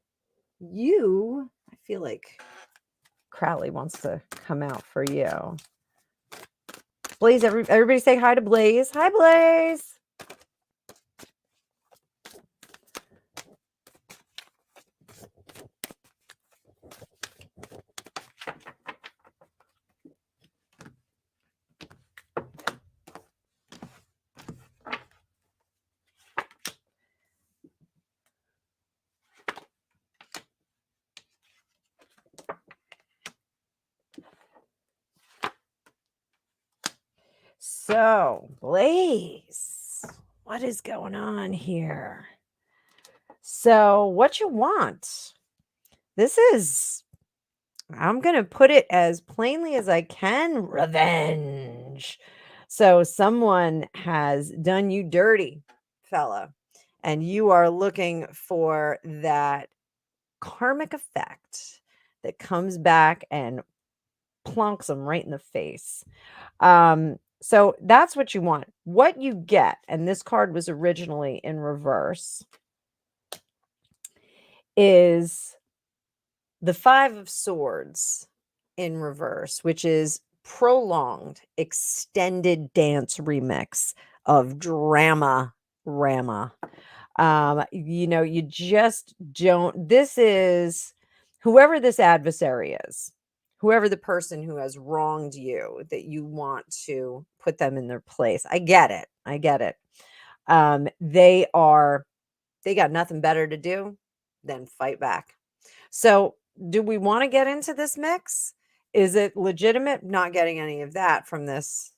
I feel like Crowley wants to come out for you. Blaze, everybody say hi to Blaze. Hi, Blaze. So, Blaze, what is going on here? So, what you want? I'm going to put it as plainly as I can, revenge. So, someone has done you dirty, fella, and you are looking for that karmic effect that comes back and plonks them right in the face. So that's what you want. What you get, and this card was originally in reverse, is the Five of Swords in reverse, which is prolonged, extended dance remix of Drama Rama. You just don't. This is whoever this adversary is, whoever the person who has wronged you, that you want to put them in their place. I get it. I get it. They got nothing better to do than fight back. So, do we want to get into this mix? Is it legitimate? Not getting any of that from this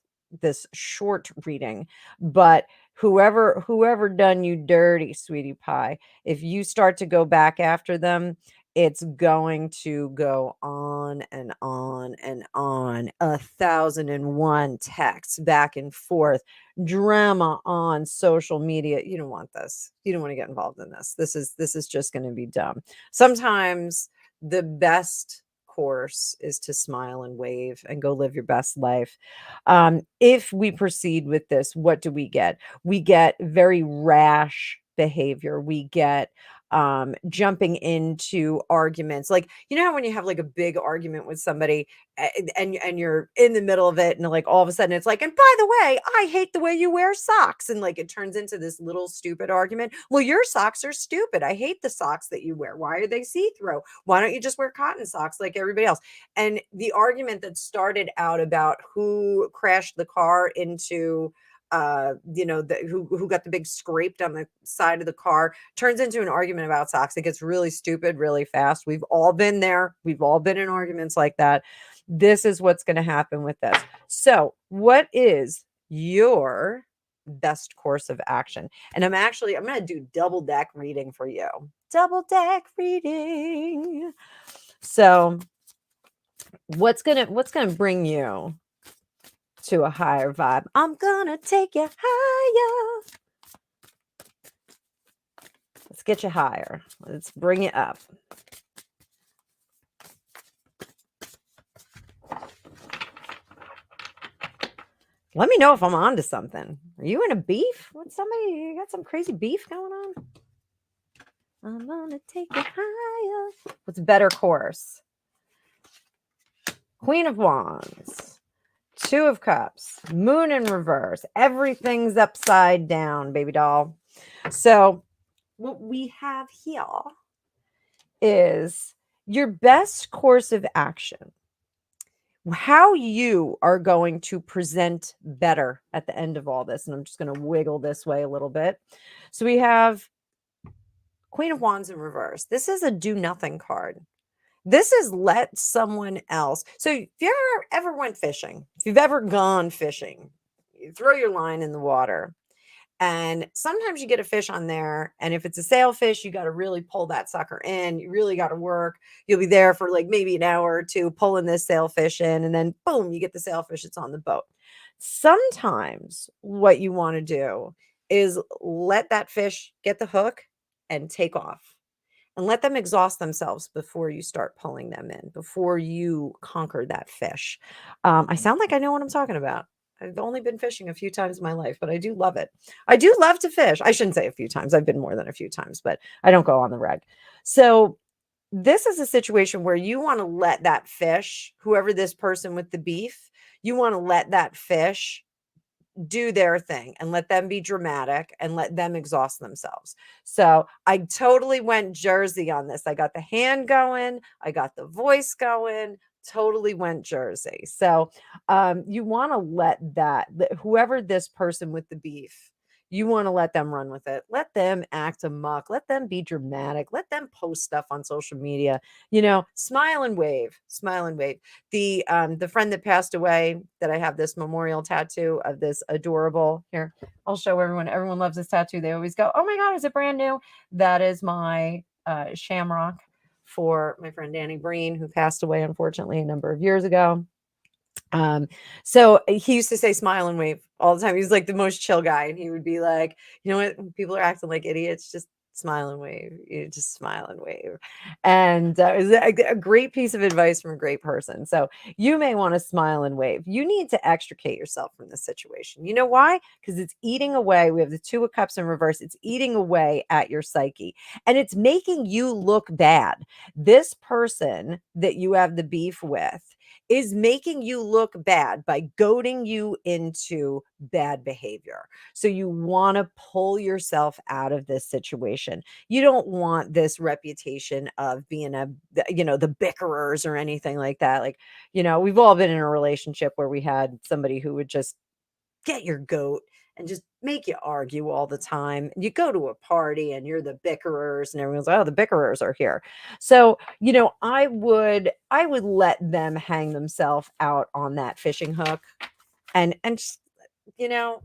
short reading, but whoever done you dirty, sweetie pie, if you start to go back after them, it's going to go on and on and on. 1,001 texts back and forth, drama on social media. You don't want this. You don't want to get involved in this. This is just going to be dumb. Sometimes the best course is to smile and wave and go live your best life. If we proceed with this, what do we get? We get very rash behavior. We get jumping into arguments, like, how when you have like a big argument with somebody, and you're in the middle of it, and like all of a sudden it's like, and by the way, I hate the way you wear socks, and like it turns into this little stupid argument. Well, your socks are stupid. I hate the socks that you wear. Why are they see-through? Why don't you just wear cotton socks like everybody else? And the argument that started out about who crashed the car into who got the big scraped on the side of the car turns into an argument about socks. It gets really stupid really fast. We've all been there. We've all been in arguments like that. This is what's going to happen with this. So, what is your best course of action? And I'm going to do double deck reading for you. Double deck reading. So, what's going to bring you to a higher vibe? I'm gonna take you higher. Let's get you higher. Let's bring you up. Let me know if I'm onto something. Are you in a beef with somebody? You got some crazy beef going on? I'm gonna take it higher. What's a better course? Queen of Wands, Two of Cups, Moon in reverse. Everything's upside down, baby doll. So, what we have here is your best course of action. How you are going to present better at the end of all this. And I'm just going to wiggle this way a little bit. So, we have Queen of Wands in reverse. This is a do nothing card. This is let someone else. So if you ever went fishing, if you've ever gone fishing, you throw your line in the water and sometimes you get a fish on there. And if it's a sailfish, you got to really pull that sucker in. You really got to work. You'll be there for like maybe an hour or two pulling this sailfish in, and then boom, you get the sailfish. It's on the boat. Sometimes what you want to do is let that fish get the hook and take off and let them exhaust themselves before you start pulling them in, before you conquer that fish. I sound like I know what I'm talking about. I've only been fishing a few times in my life, but I do love it. I do love to fish. I shouldn't say a few times. I've been more than a few times, but I don't go on the reg. So this is a situation where you want to let that fish, whoever this person with the beef, you want to let that fish do their thing and let them be dramatic and let them exhaust themselves. So I totally went Jersey on this. I got the hand going, I got the voice going, totally went Jersey. So you want to let whoever this person with the beef, you want to let them run with it. Let them act amok. Let them be dramatic. Let them post stuff on social media. Smile and wave. Smile and wave. The friend that passed away that I have this memorial tattoo of this adorable here. I'll show everyone. Everyone loves this tattoo. They always go, "Oh my God, is it brand new?" That is my shamrock for my friend Danny Breen, who passed away unfortunately a number of years ago. So he used to say smile and wave all the time. He was like the most chill guy. And he would be like, you know what? When people are acting like idiots, just smile and wave. You just smile and wave. And it was a great piece of advice from a great person. So you may want to smile and wave. You need to extricate yourself from this situation. You know why? Because it's eating away. We have the Two of Cups in reverse. It's eating away at your psyche and it's making you look bad. This person that you have the beef with is making you look bad by goading you into bad behavior. So you want to pull yourself out of this situation. You don't want this reputation of being the bickerers or anything like that. Like, we've all been in a relationship where we had somebody who would just get your goat and just make you argue all the time. You go to a party and you're the bickerers and everyone's like, "Oh, the bickerers are here." So, I would let them hang themselves out on that fishing hook and just, you know,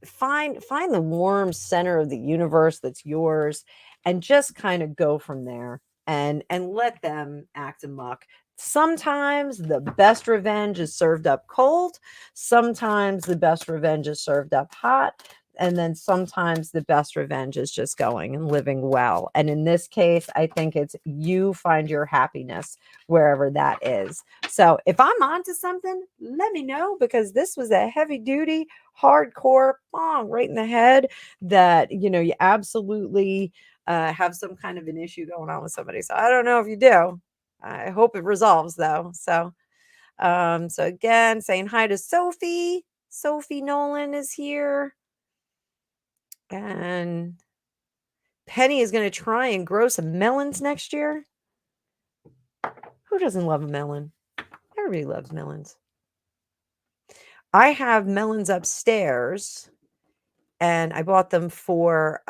find the warm center of the universe that's yours and just kind of go from there and let them act amok. Sometimes the best revenge is served up cold, sometimes the best revenge is served up hot, and then sometimes the best revenge is just going and living well. And in this case, I think it's you find your happiness wherever that is. So if I'm onto something, let me know, because this was a heavy duty hardcore bong right in the head that you absolutely have some kind of an issue going on with somebody. So I don't know if you do. I hope it resolves though. So again, saying hi to Sophie. Sophie Nolan is here, and Penny is going to try and grow some melons next year. Who doesn't love a melon? Everybody loves melons. I have melons upstairs, and I bought them for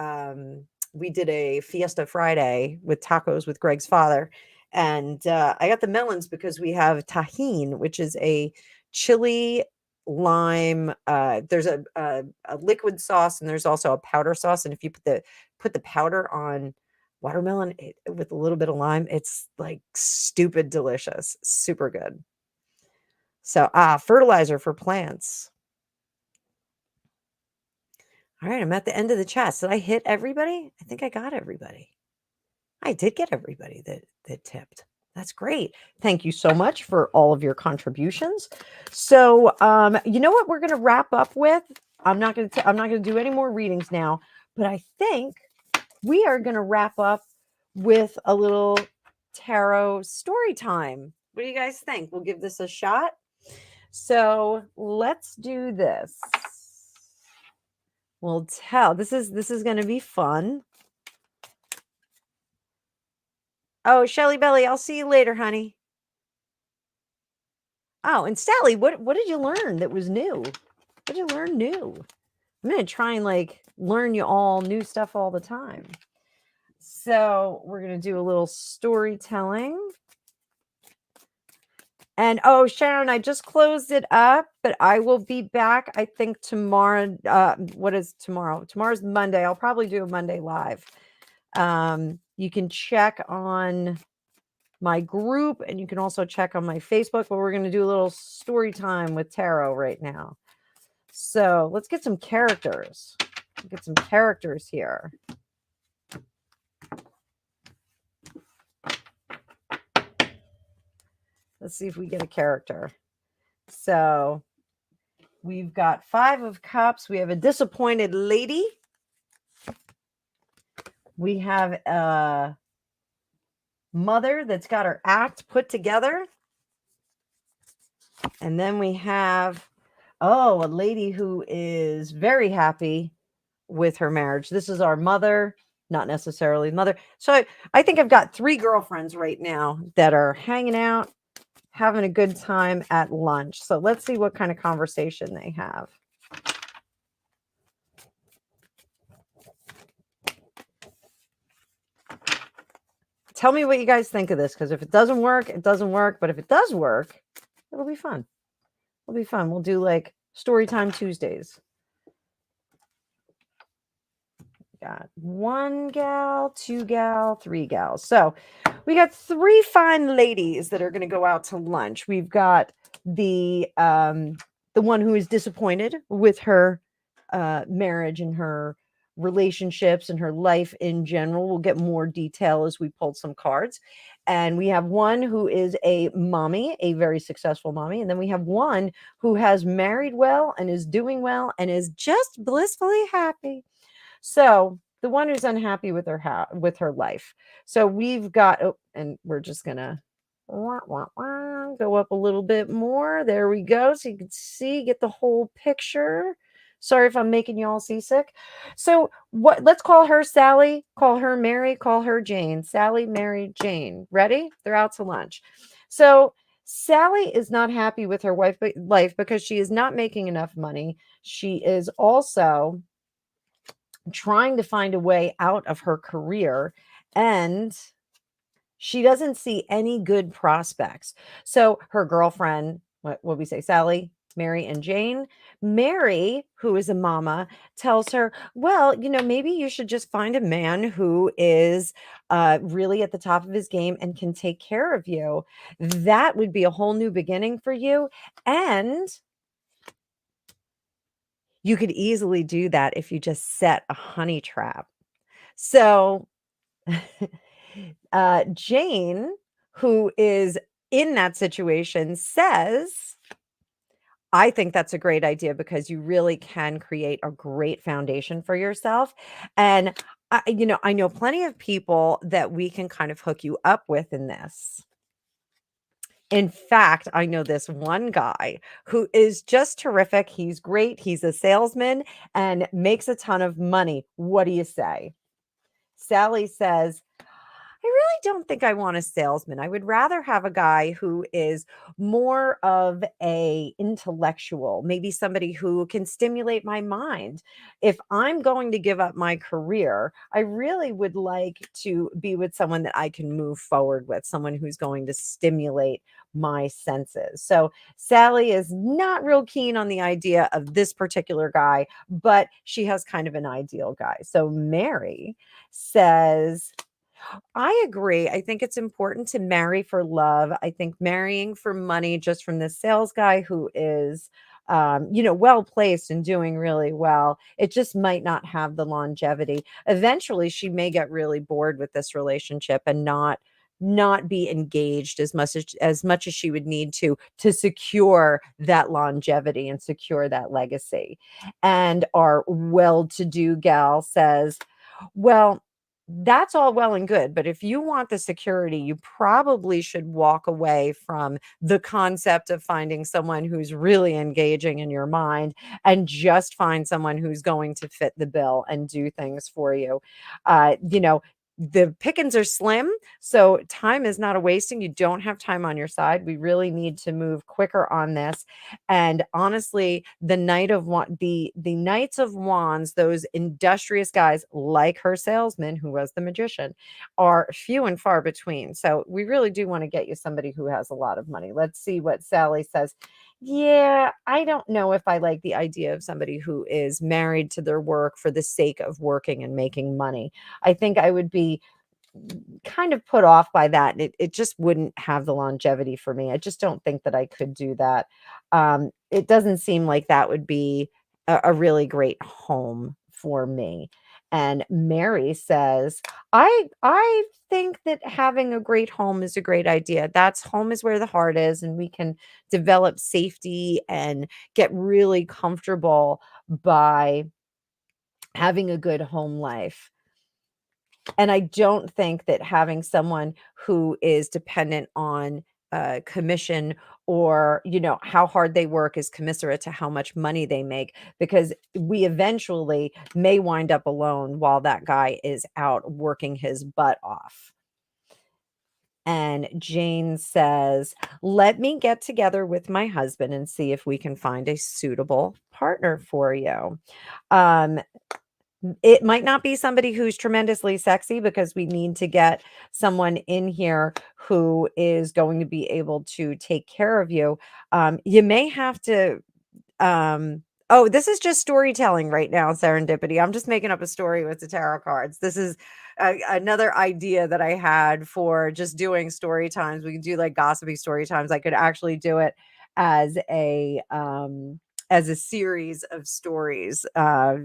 we did a Fiesta Friday with tacos with Greg's father, and I got the melons because we have tahine, which is a chili lime. There's a liquid sauce and there's also a powder sauce, and if you put the powder on watermelon with a little bit of lime, it's like stupid delicious, super good. So fertilizer for plants. All right, I'm at the end of the chat. Did I hit everybody? I think I got everybody. I did get everybody that tipped. That's great. Thank you so much for all of your contributions. So, you know what we're going to wrap up with? I'm not going to do any more readings now, but I think we are going to wrap up with a little tarot story time. What do you guys think? We'll give this a shot. So, let's do this. We'll tell. This is going to be fun. Oh, Shelly Belly, I'll see you later, honey. Oh, and Sally, what did you learn that was new? What did you learn new? I'm gonna try and like learn you all new stuff all the time. So we're gonna do a little storytelling. And oh, Sharon, I just closed it up, but I will be back. I think tomorrow. What is tomorrow? Tomorrow's Monday. I'll probably do a Monday live. You can check on my group and you can also check on my Facebook, but we're going to do a little story time with tarot right now. So let's get some characters. Get some characters here. Let's see if we get a character. So we've got 5 of Cups. We have a disappointed lady. We have a mother that's got her act put together. And then we have, a lady who is very happy with her marriage. This is our mother, not necessarily mother. So I think I've got 3 girlfriends right now that are hanging out, having a good time at lunch. So let's see what kind of conversation they have. Tell me what you guys think of this, because if it doesn't work, it doesn't work. But if it does work, it'll be fun. It'll be fun. We'll do like Storytime Tuesdays. Got 1 gal, 2 gal, 3 gals. So we got 3 fine ladies that are going to go out to lunch. We've got the one who is disappointed with her marriage and her relationships and her life in general. We'll get more detail as we pulled some cards. And we have one who is a mommy, a very successful mommy. And then we have one who has married well and is doing well and is just blissfully happy. So the one who's unhappy with her life. So we've got, and we're just gonna go up a little bit more. There we go. So you can see, get the whole picture. Sorry if I'm making you all seasick. So let's call her Sally, call her Mary, call her Jane. Sally, Mary, Jane. Ready? They're out to lunch. So Sally is not happy with her life because she is not making enough money. She is also trying to find a way out of her career, and she doesn't see any good prospects. So her girlfriend, what we say, Sally, Mary, and Jane. Mary, who is a mama, tells her, well, maybe you should just find a man who is really at the top of his game and can take care of you. That would be a whole new beginning for you. And you could easily do that if you just set a honey trap. So Jane, who is in that situation, says, I think that's a great idea because you really can create a great foundation for yourself. And I know plenty of people that we can kind of hook you up with in this. In fact, I know this one guy who is just terrific. He's great. He's a salesman and makes a ton of money. What do you say? Sally says, I really don't think I want a salesman. I would rather have a guy who is more of a intellectual, maybe somebody who can stimulate my mind. If I'm going to give up my career, I really would like to be with someone that I can move forward with, someone who's going to stimulate my senses. So Sally is not real keen on the idea of this particular guy, but she has kind of an ideal guy. So Mary says, I agree. I think it's important to marry for love. I think marrying for money, just from this sales guy who is, well placed and doing really well, it just might not have the longevity. Eventually, she may get really bored with this relationship and not not be engaged as much as she would need to secure that longevity and secure that legacy. And our well-to-do gal says, well, that's all well and good, but if you want the security, you probably should walk away from the concept of finding someone who's really engaging in your mind and just find someone who's going to fit the bill and do things for you. The pickings are slim, so time is not a wasting. You don't have time on your side. We really need to move quicker on this. And honestly, the Knights of Wands, those industrious guys like her salesman, who was the magician, are few and far between. So we really do want to get you somebody who has a lot of money. Let's see what Sally says. Yeah, I don't know if I like the idea of somebody who is married to their work for the sake of working and making money. I think I would be kind of put off by that. It just wouldn't have the longevity for me. I just don't think that I could do that. It doesn't seem like that would be a really great home for me. And Mary says, I think that having a great home is a great idea. That's home is where the heart is, and we can develop safety and get really comfortable by having a good home life. And I don't think that having someone who is dependent on commission or, how hard they work is commensurate to how much money they make, because we eventually may wind up alone while that guy is out working his butt off. And Jane says, let me get together with my husband and see if we can find a suitable partner for you. Um, it might not be somebody who's tremendously sexy, because we need to get someone in here who is going to be able to take care of you. You may have to oh, this is just storytelling right now, serendipity. I'm just making up a story with the tarot cards. This is another idea that I had for just doing story times. We can do like gossipy story times. I could actually do it as a series of stories, a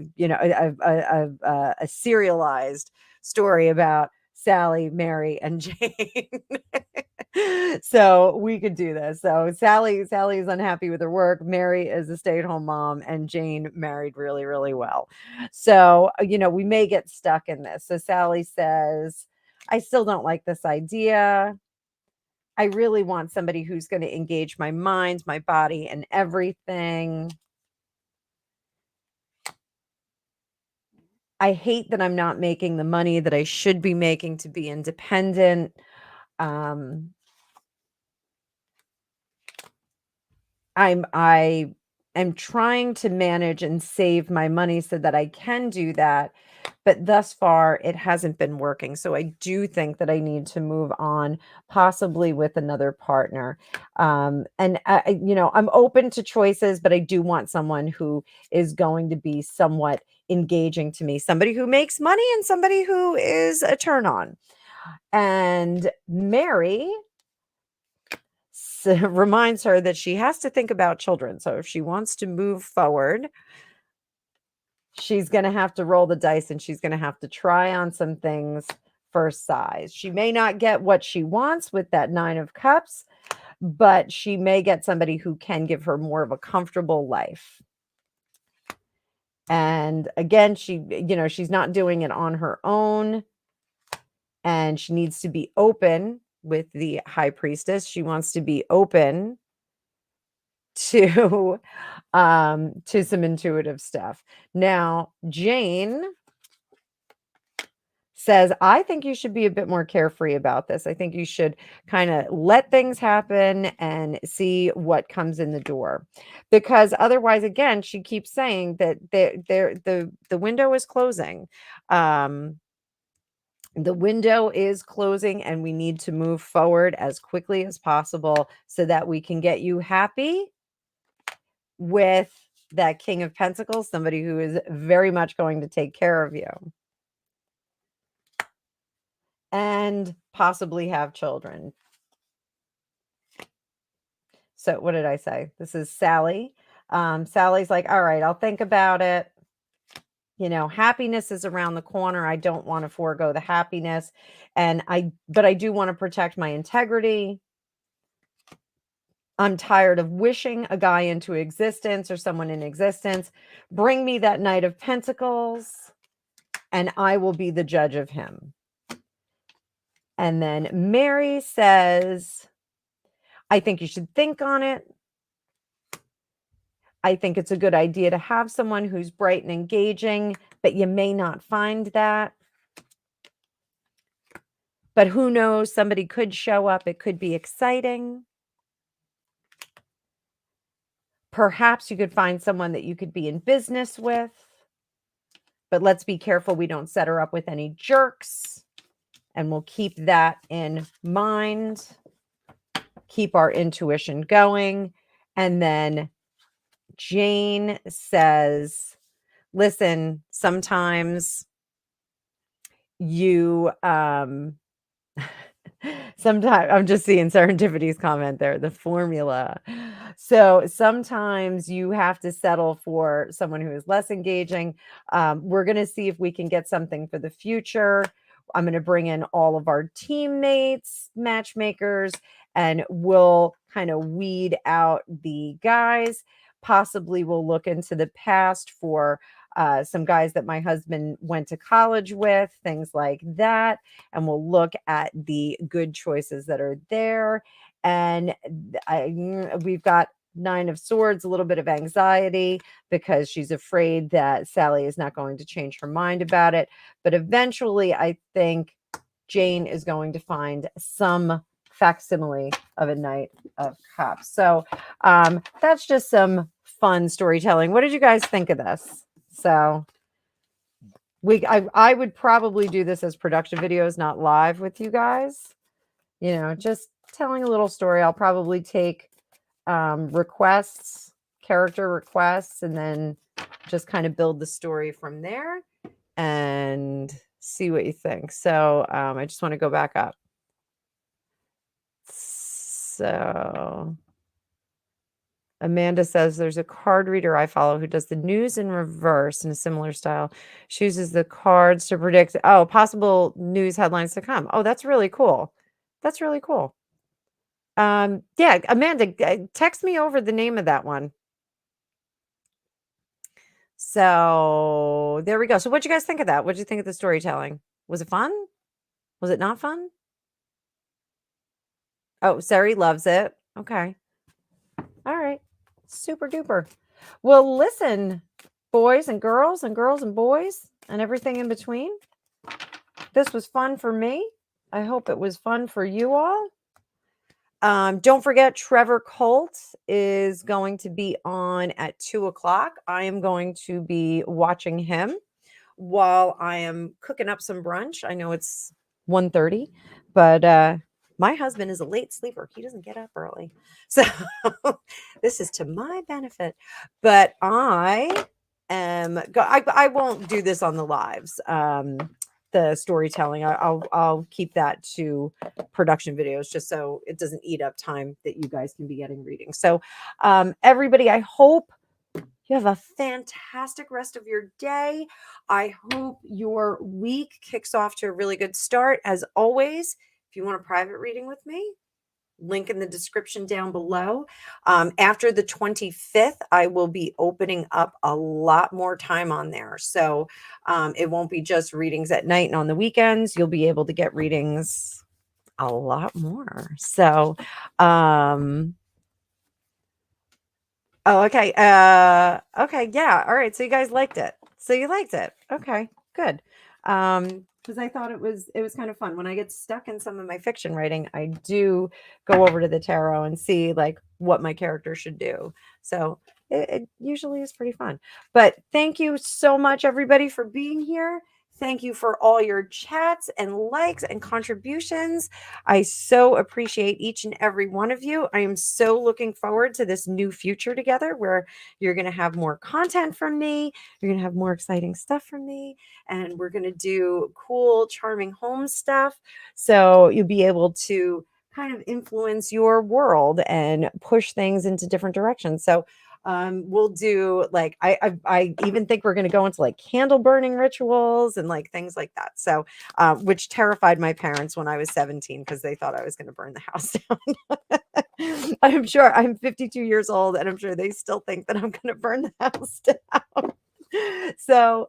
serialized story about Sally, Mary, and Jane. So we could do this. So Sally is unhappy with her work. Mary is a stay-at-home mom, and Jane married really, really well. So, we may get stuck in this. So Sally says, I still don't like this idea. I really want somebody who's going to engage my mind, my body, and everything. I hate that I'm not making the money that I should be making to be independent. Um, I am trying to manage and save my money so that I can do that, but thus far it hasn't been working. So I do think that I need to move on, possibly with another partner. And I'm open to choices, but I do want someone who is going to be somewhat engaging to me, somebody who makes money and somebody who is a turn on. And Mary reminds her that she has to think about children. So if she wants to move forward, she's going to have to roll the dice, and she's going to have to try on some things for size. She may not get what she wants with that 9 of Cups, but she may get somebody who can give her more of a comfortable life. And again, she's not doing it on her own, and she needs to be open with the High Priestess. She wants to be open to some intuitive stuff. Now, Jane says, I think you should be a bit more carefree about this. I think you should kind of let things happen and see what comes in the door. Because otherwise, again, she keeps saying that the window is closing. The window is closing, and we need to move forward as quickly as possible so that we can get you happy with that King of Pentacles, somebody who is very much going to take care of you and possibly have children. So what did I say? This is Sally. Sally's like, all right, I'll think about it. You know, happiness is around the corner. I don't want to forego the happiness. But I do want to protect my integrity. I'm tired of wishing a guy into existence or someone in existence. Bring me that Knight of Pentacles, and I will be the judge of him. And then Mary says, I think you should think on it. I think it's a good idea to have someone who's bright and engaging, but you may not find that. But who knows? Somebody could show up. It could be exciting. Perhaps you could find someone that you could be in business with. But let's be careful we don't set her up with any jerks. And we'll keep that in mind. Keep our intuition going. And then Jane says, listen, sometimes you sometimes I'm just seeing Serendipity's comment there, the formula. So sometimes you have to settle for someone who is less engaging. We're going to see if we can get something for the future. I'm going to bring in all of our teammates, matchmakers, and we'll kind of weed out the guys. Possibly we'll look into the past for some guys that my husband went to college with, things like that. And we'll look at the good choices that are there. And we've got Nine of Swords, a little bit of anxiety because she's afraid that Sally is not going to change her mind about it. But eventually, I think Jane is going to find some facsimile of a Knight of Cups. So that's just some fun storytelling. What did you guys think of this? So I would probably do this as production videos, not live with you guys. You know, just telling a little story. I'll probably take requests, character requests, and then just kind of build the story from there and see what you think. So I just want to go back up. So Amanda says there's a card reader I follow who does the news in reverse in a similar style. She uses the cards to predict, possible news headlines to come. Oh, that's really cool. That's really cool. Yeah, Amanda, text me over the name of that one. So there we go. So what'd you guys think of that? What'd you think of the storytelling? Was it fun? Was it not fun? Oh, Sari loves it. Okay. All right. Super duper. Well, listen, boys and girls and boys and everything in between. This was fun for me. I hope it was fun for you all. Don't forget, Trevor Colt is going to be on at 2:00. I am going to be watching him while I am cooking up some brunch. I know it's 1:30, but my husband is a late sleeper. He doesn't get up early. So this is to my benefit. But I won't do this on the lives. The storytelling. I'll keep that to production videos just so it doesn't eat up time that you guys can be getting readings. So everybody, I hope you have a fantastic rest of your day. I hope your week kicks off to a really good start. As always, if you want a private reading with me, link in the description down below. After the 25th, I will be opening up a lot more time on there. So it won't be just readings at night and on the weekends. You'll be able to get readings a lot more. So, oh, okay. Okay. Yeah. All right. So you guys liked it. So you liked it. Okay. Good. Because I thought it was kind of fun. When I get stuck in some of my fiction writing, I do go over to the tarot and see like what my character should do. So it usually is pretty fun. But thank you so much, everybody, for being here. Thank you for all your chats and likes and contributions. I so appreciate each and every one of you. I am so looking forward to this new future together where you're going to have more content from me. You're going to have more exciting stuff from me. And we're going to do cool, charming home stuff. So you'll be able to kind of influence your world and push things into different directions. So We'll do like I even think we're going to go into like candle burning rituals and like things like that. So, which terrified my parents when I was 17 because they thought I was going to burn the house down. I'm sure I'm 52 years old, and I'm sure they still think that I'm going to burn the house down. So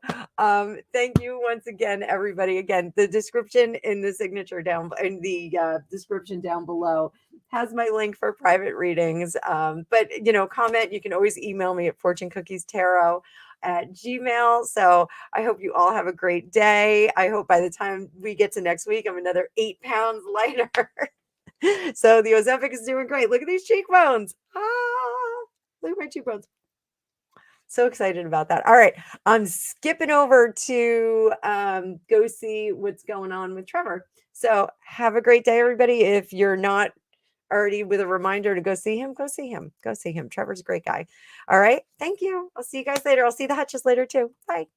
thank you once again, everybody. Again, the description in the signature down in the description down below has my link for private readings. But comment. You can always email me at fortunecookiestarot@gmail. So I hope you all have a great day. I hope by the time we get to next week, I'm another 8 pounds lighter. So the Ozempic is doing great. Look at these cheekbones. Look at my cheekbones. So excited about that. All right. I'm skipping over to go see what's going on with Trevor. So have a great day, everybody. If you're not already with a reminder to go see him, go see him. Go see him. Trevor's a great guy. All right. Thank you. I'll see you guys later. I'll see the Hutches later too. Bye.